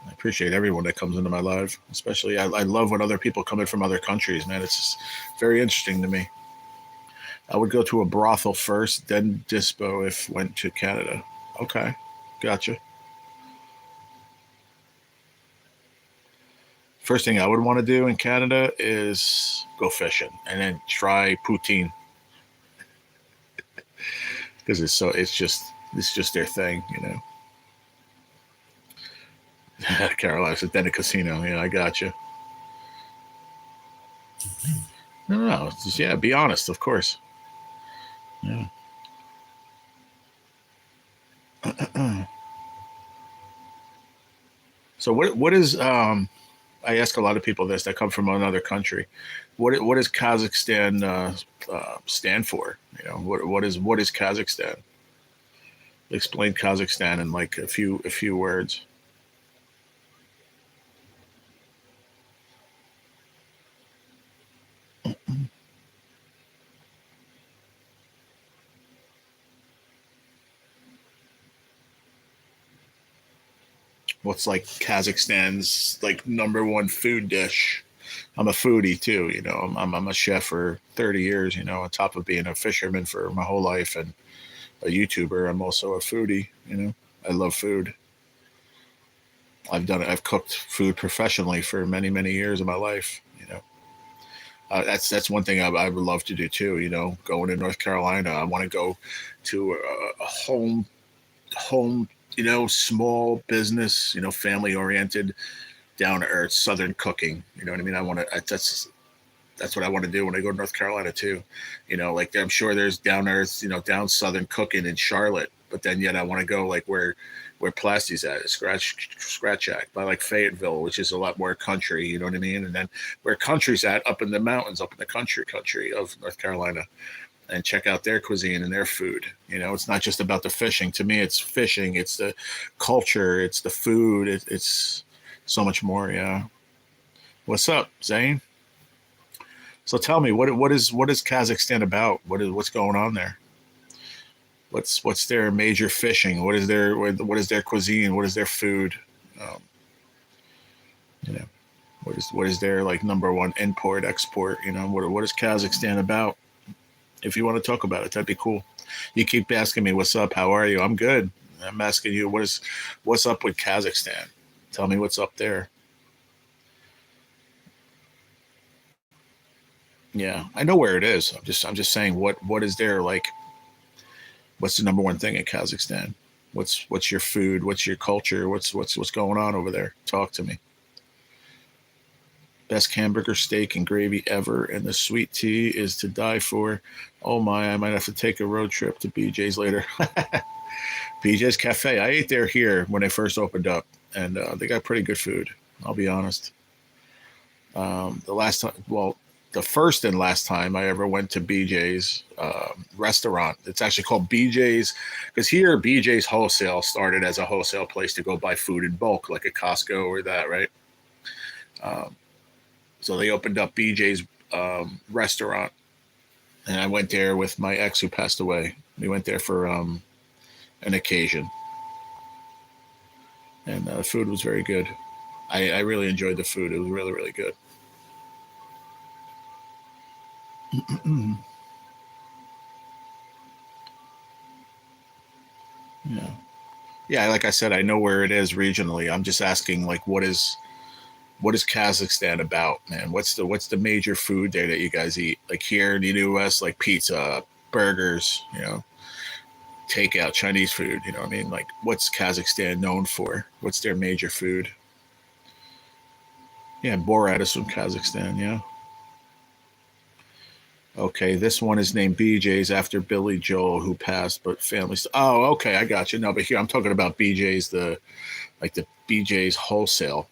I appreciate everyone that comes into my life, especially I love when other people come in from other countries, man. It's just very interesting to me. I would go to a brothel first, then dispo if went to Canada. Okay, gotcha. First thing I would want to do in Canada is go fishing and then try poutine because it's just their thing, you know. Carolina's then a casino. Yeah, I got you. No, just, yeah, be honest, of course. Yeah. So what is I ask a lot of people this that come from another country. What does Kazakhstan stand for? You know, what is Kazakhstan? Explain Kazakhstan in like a few words. What's like Kazakhstan's like number one food dish? I'm a foodie too. You know, I'm a chef for 30 years. You know, on top of being a fisherman for my whole life and a YouTuber, I'm also a foodie. You know, I love food. I've done it. I've cooked food professionally for many years of my life. You know, that's one thing I would love to do too. You know, going to North Carolina, I want to go to a home. You know, small business. You know, family oriented, down to earth Southern cooking. You know what I mean? I want to. That's what I want to do when I go to North Carolina too. You know, like I'm sure there's down earth, you know, down Southern cooking in Charlotte, but then yet I want to go like where Plasty's at, Scratch Shack by like Fayetteville, which is a lot more country. You know what I mean? And then where country's at, up in the mountains, up in the country of North Carolina, and check out their cuisine and their food. You know, it's not just about the fishing. To me, it's fishing. It's the culture. It's the food. It's so much more. Yeah. What's up, Zane? So tell me, what is Kazakhstan about? What's going on there? What's their major fishing? What is their cuisine? What is their food? Um, you know, what is their like number one import export? What is Kazakhstan about? If you want to talk about it, that'd be cool. You keep asking me, "What's up? How are you?" I'm good. I'm asking you, what's up with Kazakhstan? Tell me what's up there. Yeah, I know where it is. I'm just saying, what is there like? What's the number one thing in Kazakhstan? What's your food? What's your culture? What's going on over there? Talk to me. Best hamburger steak and gravy ever, and the sweet tea is to die for. Oh my, I might have to take a road trip to BJ's later. BJ's Cafe. I ate there here when they first opened up, and they got pretty good food. I'll be honest. The last time, well, the first and last time I ever went to BJ's restaurant. It's actually called BJ's because here BJ's Wholesale started as a wholesale place to go buy food in bulk, like a Costco or that, right? Um, so they opened up BJ's restaurant, and I went there with my ex who passed away. We went there for an occasion, and the food was very good. I really enjoyed the food. It was really, really good. Yeah. Yeah, like I said, I know where it is regionally. I'm just asking, like, what is Kazakhstan about, man? What's the major food there that you guys eat? Like here in the U.S., like pizza, burgers, takeout Chinese food. You know what I mean? Like, what's Kazakhstan known for? What's their major food? Yeah, Borat is from Kazakhstan. Yeah. Okay, this one is named BJ's after Billy Joel, who passed, but family. Oh, okay, I got you. No, but here I'm talking about BJ's, the BJ's wholesale,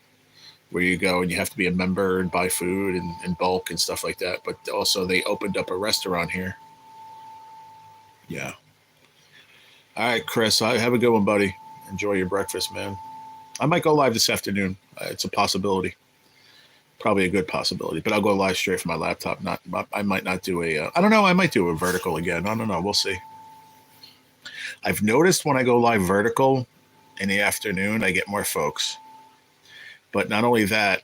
where you go and you have to be a member and buy food and in bulk and stuff like that. But also, they opened up a restaurant here. Yeah. All right, Chris. I have a good one, buddy. Enjoy your breakfast, man. I might go live this afternoon. It's a possibility, probably a good possibility. But I'll go live straight from my laptop. Not, I might not do a. I don't know. I might do a vertical again. I don't know. We'll see. I've noticed when I go live vertical in the afternoon, I get more folks. But not only that,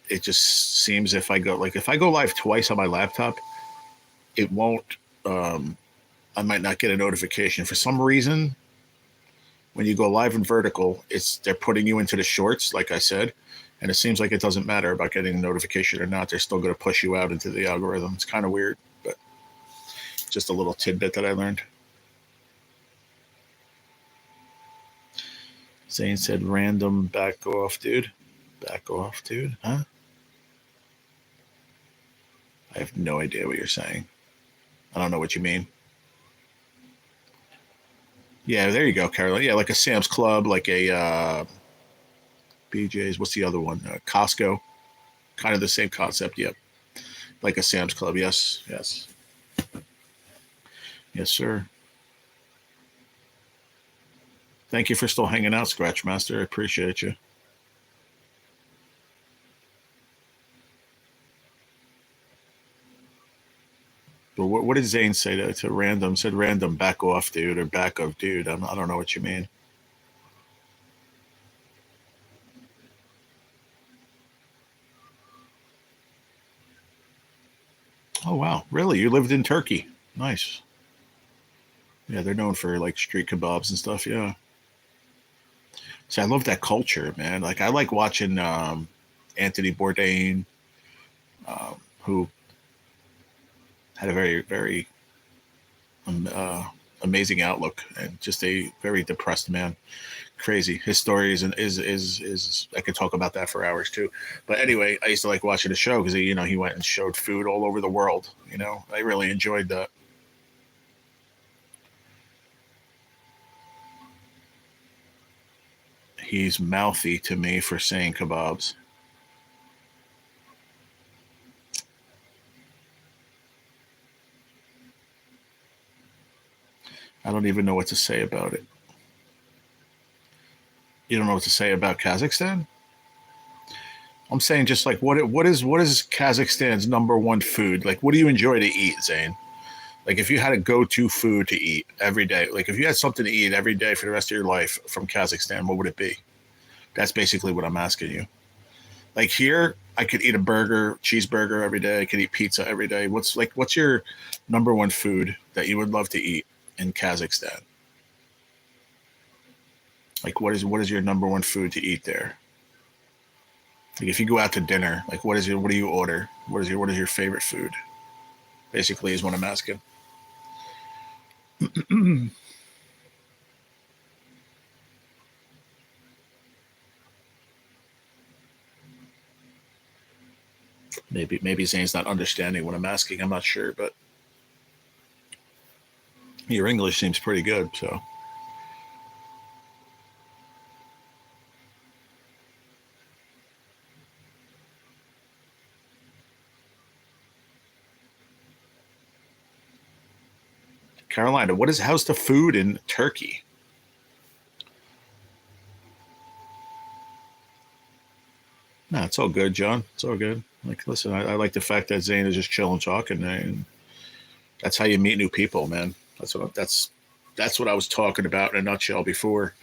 it just seems if I go live twice on my laptop, it won't. Um, I might not get a notification for some reason. When you go live in vertical, they're putting you into the shorts, like I said, and it seems like it doesn't matter about getting a notification or not. They're still going to push you out into the algorithm. It's kind of weird, but just a little tidbit that I learned. Zane said, "Random, back off, dude. Back off, dude. Huh? I have no idea what you're saying. I don't know what you mean." Yeah, there you go, Carolyn. Yeah, like a Sam's Club, like a BJ's. What's the other one? Costco. Kind of the same concept. Yep. Like a Sam's Club. Yes. Yes. Yes, sir. Thank you for still hanging out, Scratch Master. I appreciate you. But what did Zane say to random? Said random, back off, dude, or back of, dude. I don't know what you mean. Oh, wow. Really? You lived in Turkey? Nice. Yeah, they're known for like street kebabs and stuff. Yeah. So I love that culture, man. Like I like watching Anthony Bourdain, who had a very, very um, uh, amazing outlook and just a very depressed man. Crazy. His story is I could talk about that for hours too. But anyway, I used to like watching the show because he went and showed food all over the world. I really enjoyed that. He's mouthy to me for saying kebabs. I don't even know what to say about it. You don't know what to say about Kazakhstan? I'm saying just like what is Kazakhstan's number one food? Like, what do you enjoy to eat, Zane? Like, if you had a go-to food to eat every day, like if you had something to eat every day for the rest of your life from Kazakhstan, what would it be? That's basically what I'm asking you. Like here, I could eat a burger, cheeseburger every day. I could eat pizza every day. What's your number one food that you would love to eat in Kazakhstan? Like what is your number one food to eat there? Like if you go out to dinner, like what do you order? What is your favorite food? Basically is what I'm asking. Maybe Zane's not understanding what I'm asking. I'm not sure, but your English seems pretty good. So Carolina, how's the food in Turkey? No, it's all good, John. It's all good. Like, listen, I like the fact that Zane is just chilling, talking, and that's how you meet new people, man. That's what I was talking about in a nutshell before,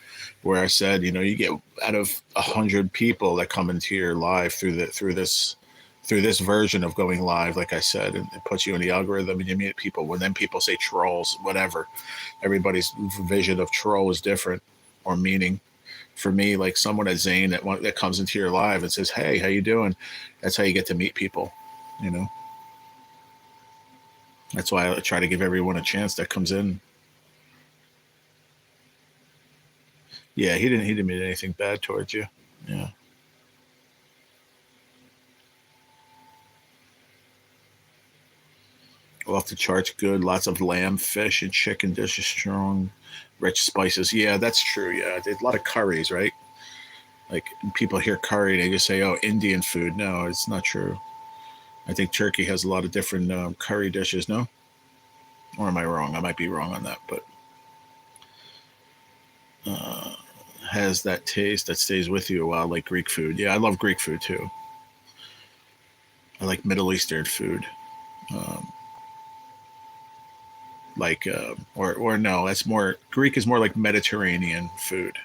where I said, you get out of 100 people that come into your live through this version of going live, like I said, and it puts you in the algorithm, and you meet people. When then people say trolls, whatever, everybody's vision of troll is different or meaning. For me, like someone at Zane that comes into your live and says, "Hey, how you doing?" That's how you get to meet people. You know, that's why I try to give everyone a chance that comes in. Yeah, he didn't mean anything bad towards you. Yeah. Off the charts good. Lots of lamb, fish, and chicken dishes. Strong, rich spices. Yeah, that's true. Yeah, there's a lot of curries, right? Like people hear curry, they just say, "Oh, Indian food." No, it's not true. I think Turkey has a lot of different curry dishes. No, or am I wrong? I might be wrong on that, but uh, has that taste that stays with you a while, like Greek food. Yeah, I love Greek food too. I like Middle Eastern food. Um, or no, that's more Greek is more like Mediterranean food,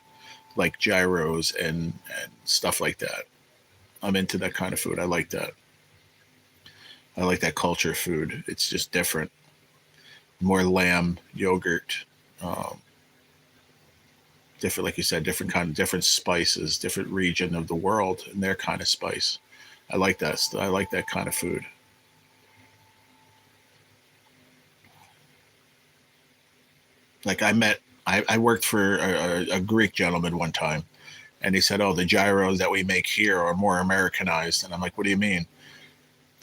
like gyros and stuff like that. I'm into that kind of food. I like that. I like that culture food. It's just different. More lamb, yogurt, um, different, like you said, different kind of different spices, different region of the world and their kind of spice. I like that. I like that kind of food. Like I worked for a Greek gentleman one time, and he said, "Oh, the gyros that we make here are more Americanized." And I'm like, "What do you mean?"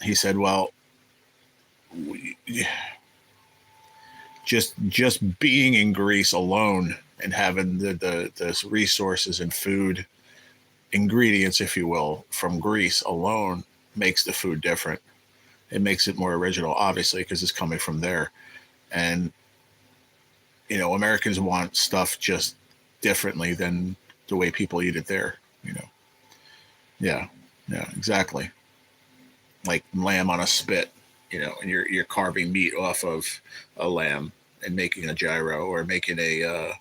He said, "Well, we, just being in Greece alone and having the resources and food ingredients, if you will, from Greece alone makes the food different. It makes it more original, obviously, because it's coming from there. And Americans want stuff just differently than the way people eat it there. You know, yeah, yeah, exactly. Like lamb on a spit, and you're carving meat off of a lamb and making a gyro or making uh,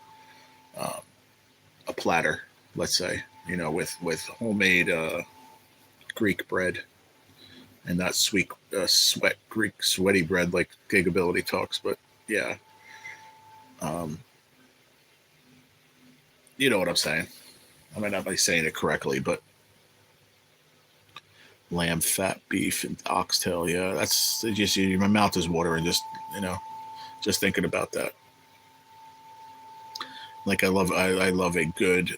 a platter, let's say, with homemade Greek bread and not sweet Greek sweaty bread like Gigability talks. But yeah, um, you know what I'm saying. I might not be saying it correctly, but lamb fat, beef, and oxtail. Yeah, that's it just my mouth is watering you know just thinking about that. Like I love a good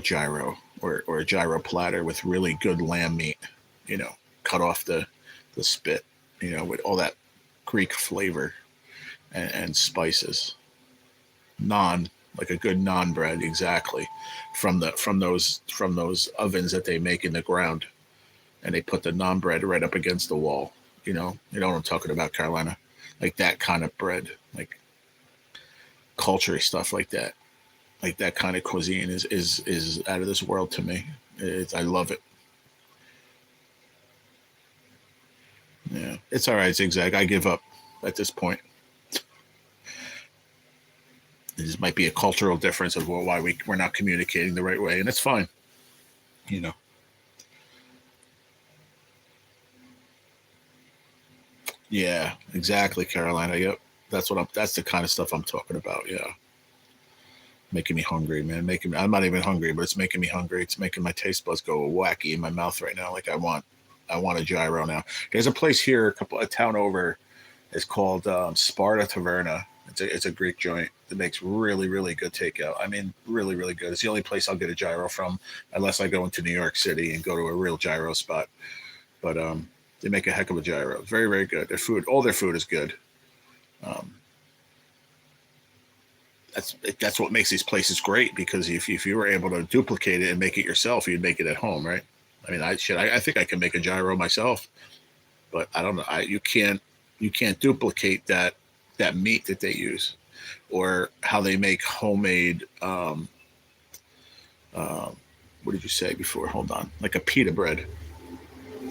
gyro or a gyro platter with really good lamb meat. You know, cut off the spit. With all that Greek flavor and spices. Naan, like a good naan bread, exactly, from those ovens that they make in the ground, and they put the naan bread right up against the wall. You know what I'm talking about, Carolina, like that kind of bread, like culture stuff like that kind of cuisine is out of this world to me. I love it. Yeah, it's all right, Zigzag. I give up at this point. This might be a cultural difference of why we're not communicating the right way, and it's fine. You know. Yeah, exactly, Carolina. Yep, that's what I'm. That's the kind of stuff I'm talking about. Yeah, making me hungry, man. Making me. I'm not even hungry, but it's making me hungry. It's making my taste buds go wacky in my mouth right now. Like I want a gyro now. There's a place here, a town over. It's called Sparta Taverna. It's a Greek joint that makes really really good takeout. I mean, really really good. It's the only place I'll get a gyro from, unless I go into New York City and go to a real gyro spot. But they make a heck of a gyro. Very very good. Their food, all their food is good. Um, that's what makes these places great, because if you were able to duplicate it and make it yourself, you'd make it at home, right? I mean, I think I can make a gyro myself, but I don't know. You can't duplicate that meat that they use, or how they make homemade. Um, what did you say before? Hold on, like a pita bread.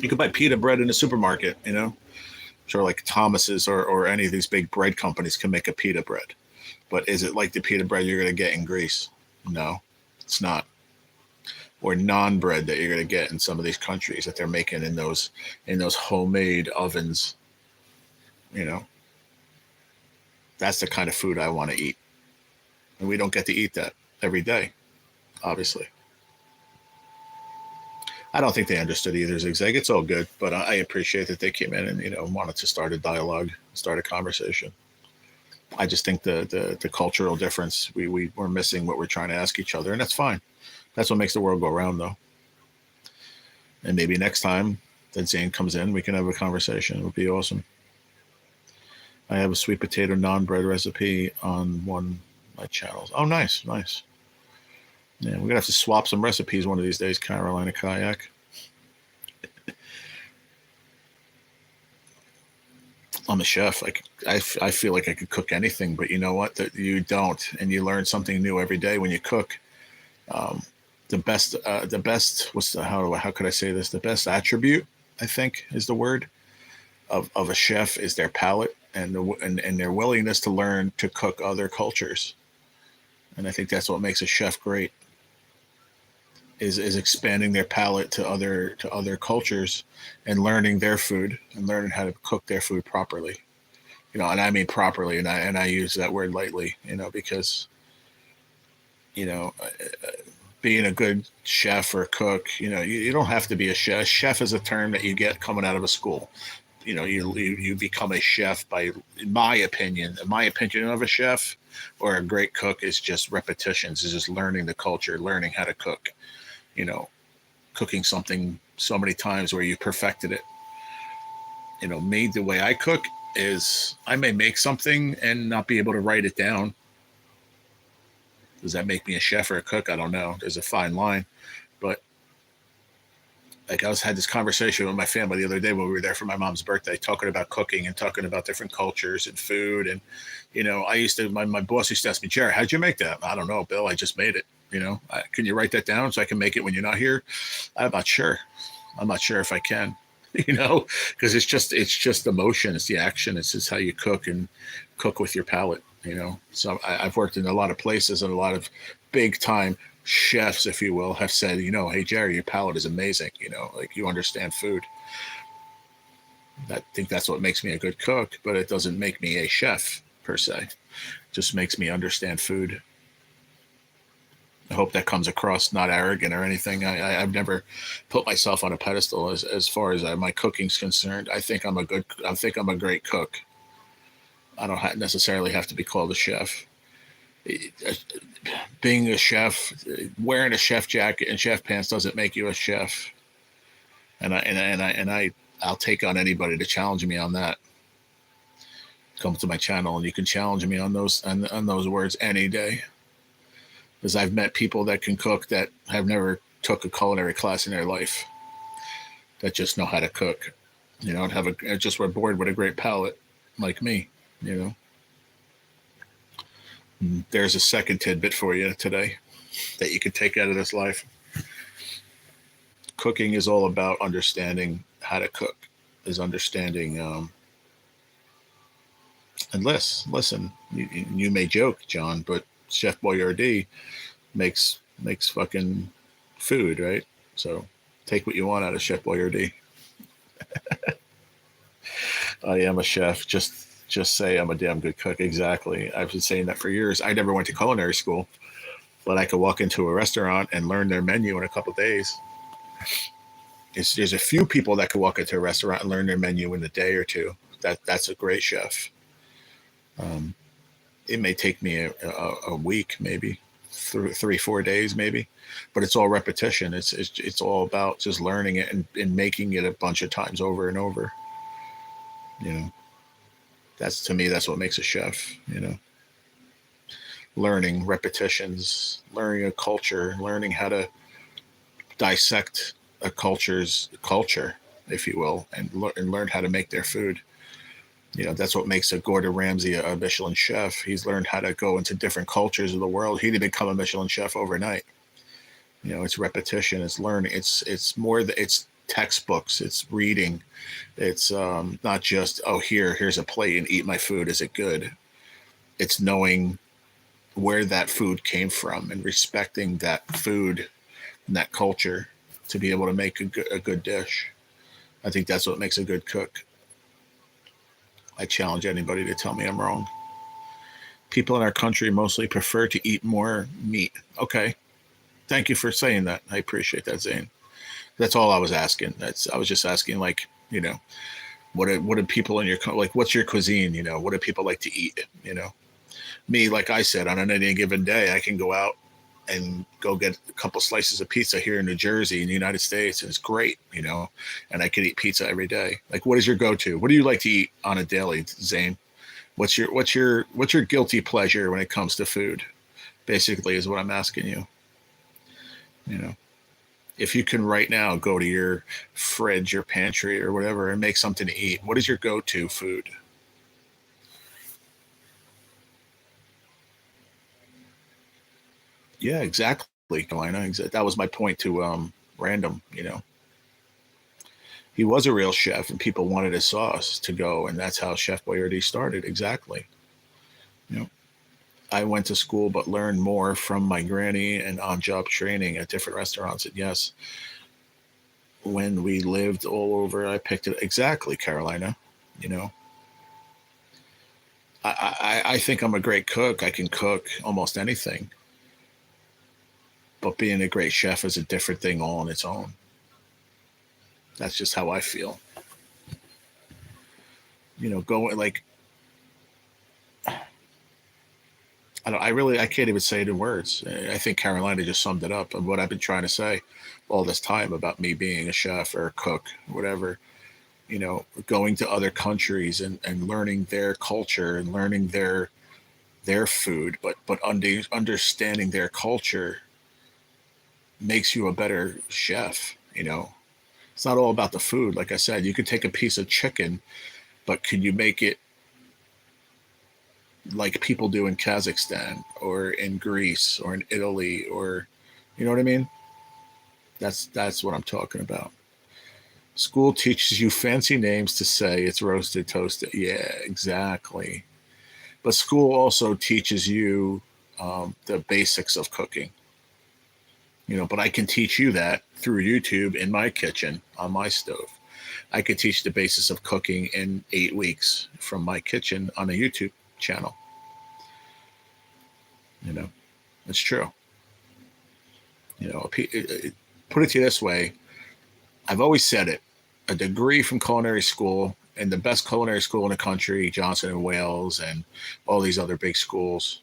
You could buy pita bread in a supermarket, you know. Sure, like Thomas's or any of these big bread companies can make a pita bread. But is it like the pita bread you're going to get in Greece? No, it's not. Or non bread that you're going to get in some of these countries that they're making in those homemade ovens. You know, that's the kind of food I want to eat, and we don't get to eat that every day, obviously. I don't think they understood either, Zigzag. It's all good, but I appreciate that they came in and wanted to start a dialogue, start a conversation. I just think the cultural difference, we're missing what we're trying to ask each other, and that's fine. That's what makes the world go round, though. And maybe next time that Zane comes in, we can have a conversation. It would be awesome. I have a sweet potato non bread recipe on one of my channels. Oh, nice, nice. Yeah, we're gonna have to swap some recipes one of these days, Carolina Kayak. I'm a chef. I feel like I could cook anything, but you know what? That you don't, and you learn something new every day when you cook. Um, the best. How could I say this? The best attribute, I think, is the word of a chef is their palate and their willingness to learn to cook other cultures. And I think that's what makes a chef great. Is expanding their palate to other cultures and learning their food and learning how to cook their food properly. And I mean properly, and I use that word lightly, because you know being a good chef or cook, you don't have to be a chef. Chef is a term that you get coming out of a school. You become a chef by, in my opinion of a chef or a great cook is just repetitions, is just learning the culture, learning how to cook, you know, cooking something so many times where you perfected it. Me, the way I cook is I may make something and not be able to write it down. Does that make me a chef or a cook? I don't know. There's a fine line. But like had this conversation with my family the other day when we were there for my mom's birthday, talking about cooking and talking about different cultures and food. And, I used to, my boss used to ask me, Jerry, how'd you make that? I don't know, Bill, I just made it. Can you write that down so I can make it when you're not here? I'm not sure. I'm not sure if I can, because it's just emotion. It's the action. It's just how you cook and cook with your palate, So I've worked in a lot of places, and a lot of big time chefs, if you will, have said, hey, Jerry, your palate is amazing. Like you understand food. I think that's what makes me a good cook, but it doesn't make me a chef per se. It just makes me understand food. I hope that comes across not arrogant or anything. I've never put myself on a pedestal as far as my cooking's concerned. I think I'm a great cook. I don't necessarily have to be called a chef. Being a chef, wearing a chef jacket and chef pants doesn't make you a chef. I'll take on anybody to challenge me on that. Come to my channel and you can challenge me on those words any day. Because I've met people that can cook that have never took a culinary class in their life, that just know how to cook, and just were born with a great palate, like me, There's a second tidbit for you today that you could take out of this life. Cooking is all about understanding how to cook, is understanding. And listen, you may joke, John, but Chef Boyardee makes fucking food, right? So take what you want out of Chef Boyardee. I am a chef. Just say I'm a damn good cook. Exactly. I've been saying that for years. I never went to culinary school, but I could walk into a restaurant and learn their menu in a couple of days. There's a few people that could walk into a restaurant and learn their menu in a day or two. That's a great chef. It may take me a week, maybe 3-4 days, maybe, but it's all repetition. It's all about just learning it and making it a bunch of times over and over. You know, that's, to me, that's what makes a chef. You know, learning repetitions, learning a culture, learning how to dissect a culture's culture, if you will, and learn how to make their food. You know, that's what makes a Gordon Ramsay a Michelin chef. He's learned how to go into different cultures of the world. He didn't become a Michelin chef overnight. You know, it's repetition, it's learning, it's more it's textbooks, it's reading, it's not just, oh, here's a plate and eat my food. Is it good? It's knowing where that food came from and respecting that food and that culture to be able to make a good dish. I think that's what makes a good cook. I challenge anybody to tell me I'm wrong. People in our country mostly prefer to eat more meat. Okay. Thank you for saying that. I appreciate that, Zane. That's all I was asking. I was just asking, like, you know, what do people in your, like, what's your cuisine? You know, what do people like to eat? You know, me, like I said, on any given day, I can go out and go get a couple slices of pizza here in New Jersey, in the United States, and it's great, you know, and I could eat pizza every day. Like, what is your go-to? What do you like to eat on a daily, Zane? What's your guilty pleasure when it comes to food? Basically, is what I'm asking you. You know, if you can right now go to your fridge, your pantry, or whatever, and make something to eat, what is your go-to food? Yeah, exactly, Carolina. That was my point to Random. You know, he was a real chef, and people wanted his sauce to go, and that's how Chef Boyardee started. Exactly. You know, I went to school, but learned more from my granny and on-job training at different restaurants. And yes, when we lived all over, I picked it exactly, Carolina. You know, I think I'm a great cook. I can cook almost anything, but being a great chef is a different thing all on its own. That's just how I feel. You know, going like, I can't even say it in words. I think Carolina just summed it up of what I've been trying to say all this time about me being a chef or a cook, whatever. You know, going to other countries and learning their culture and learning their food, but understanding their culture makes you a better chef. You know, it's not all about the food. Like I said, you could take a piece of chicken, but can you make it like people do in Kazakhstan or in Greece or in Italy, or, you know what I mean? That's what I'm talking about. School teaches you fancy names to say it's roasted, toasted. Yeah, exactly. But school also teaches you the basics of cooking. You know, but I can teach you that through YouTube in my kitchen on my stove. I could teach the basis of cooking in 8 weeks from my kitchen on a YouTube channel. You know, it's true. You know, put it to you this way. I've always said it. A degree from culinary school, and the best culinary school in the country, Johnson and Wales, and all these other big schools,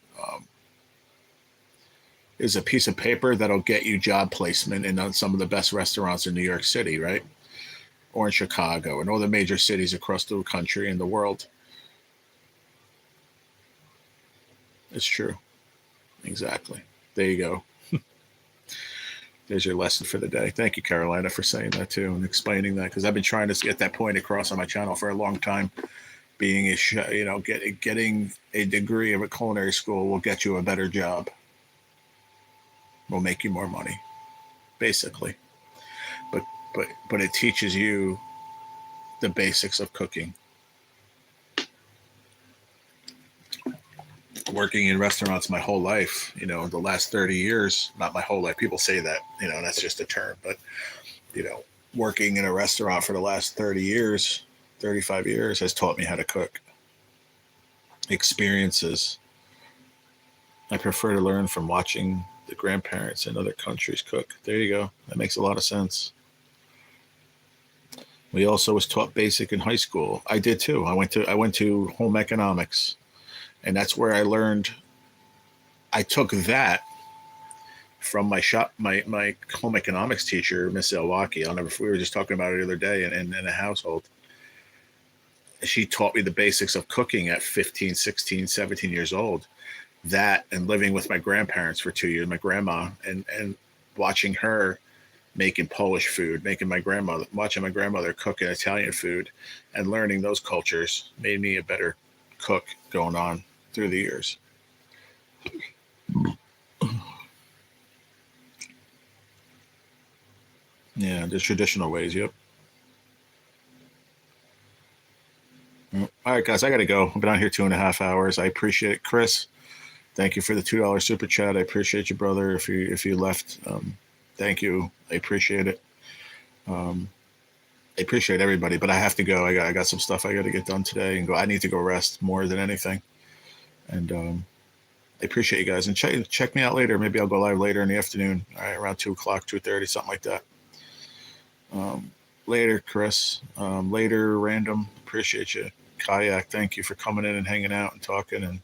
is a piece of paper that'll get you job placement in some of the best restaurants in New York City, right? Or in Chicago, and all the major cities across the country and the world. It's true. Exactly. There you go. There's your lesson for the day. Thank you, Carolina, for saying that too and explaining that, because I've been trying to get that point across on my channel for a long time. Being you know, getting a degree of a culinary school will get you a better job. Will make you more money, basically. But but it teaches you the basics of cooking. Working in restaurants my whole life, the last 30 years, not my whole life. People say that, that's just a term, but, working in a restaurant for the last 30 years, 35 years has taught me how to cook. Experiences. I prefer to learn from watching the grandparents in other countries cook. There you go. That makes a lot of sense. We also was taught basic in high school. I did too. I went to home economics, and that's where I learned. I took that from my home economics teacher, Miss Elwaki. We were just talking about it the other day in a household. She taught me the basics of cooking at 15, 16, 17 years old. That and living with my grandparents for 2 years, my grandma, and watching her making Polish food, watching my grandmother cook Italian food, and learning those cultures made me a better cook going on through the years. Yeah, the traditional ways. Yep. All right, guys, I got to go. I've been on here 2.5 hours. I appreciate it, Chris. Thank you for the $2 super chat. I appreciate you, brother. If you left, thank you. I appreciate it. I appreciate everybody, but I have to go. I got some stuff I got to get done today and go. I need to go rest more than anything. And I appreciate you guys. And check me out later. Maybe I'll go live later in the afternoon. All right, around 2 o'clock, 2:30, something like that. Later, Chris. Later, Random. Appreciate you. Kayak, thank you for coming in and hanging out and talking. And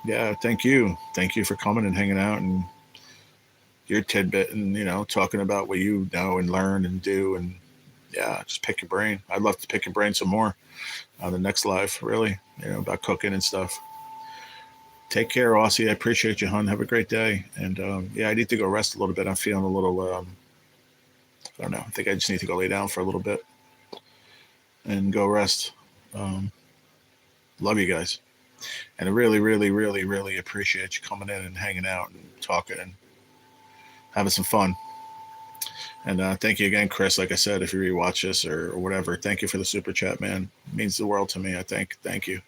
yeah, thank you. Thank you for coming and hanging out and your tidbit and, talking about what you know and learn and do. And yeah, just pick your brain. I'd love to pick your brain some more on the next live, really, about cooking and stuff. Take care, Aussie. I appreciate you, hon. Have a great day. And yeah, I need to go rest a little bit. I'm feeling a little, I don't know. I think I just need to go lay down for a little bit and go rest. Love you guys. And I really, really, really, really appreciate you coming in and hanging out and talking and having some fun. And thank you again, Chris. Like I said, if you rewatch this or whatever, thank you for the super chat, man. It means the world to me. I think. Thank you.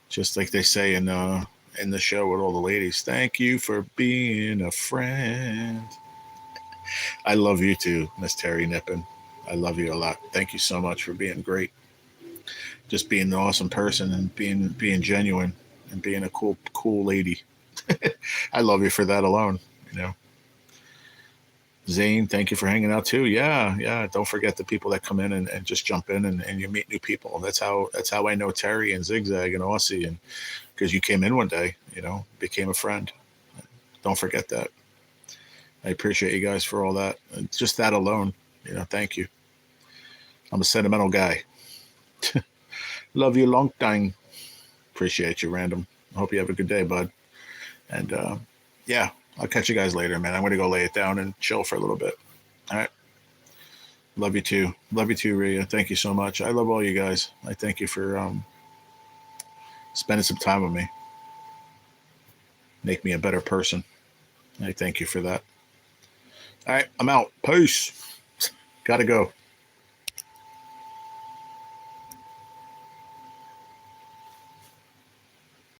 Just like they say in the show with all the ladies, thank you for being a friend. I love you too, Miss Terry Nippon. I love you a lot. Thank you so much for being great. Just being an awesome person and being genuine and being a cool lady. I love you for that alone, Zane, thank you for hanging out too. Yeah. Don't forget the people that come in and just jump in and you meet new people. That's how I know Terry and Zigzag and Aussie, and because you came in one day, became a friend. Don't forget that. I appreciate you guys for all that. And just that alone, thank you. I'm a sentimental guy. Love you long time. Appreciate you, Random. I hope you have a good day, bud. And yeah, I'll catch you guys later, man. I'm going to go lay it down and chill for a little bit. All right. Love you too. Love you too, Rhea. Thank you so much. I love all you guys. I thank you for spending some time with me. Make me a better person. I thank you for that. All right. I'm out. Peace. Gotta go.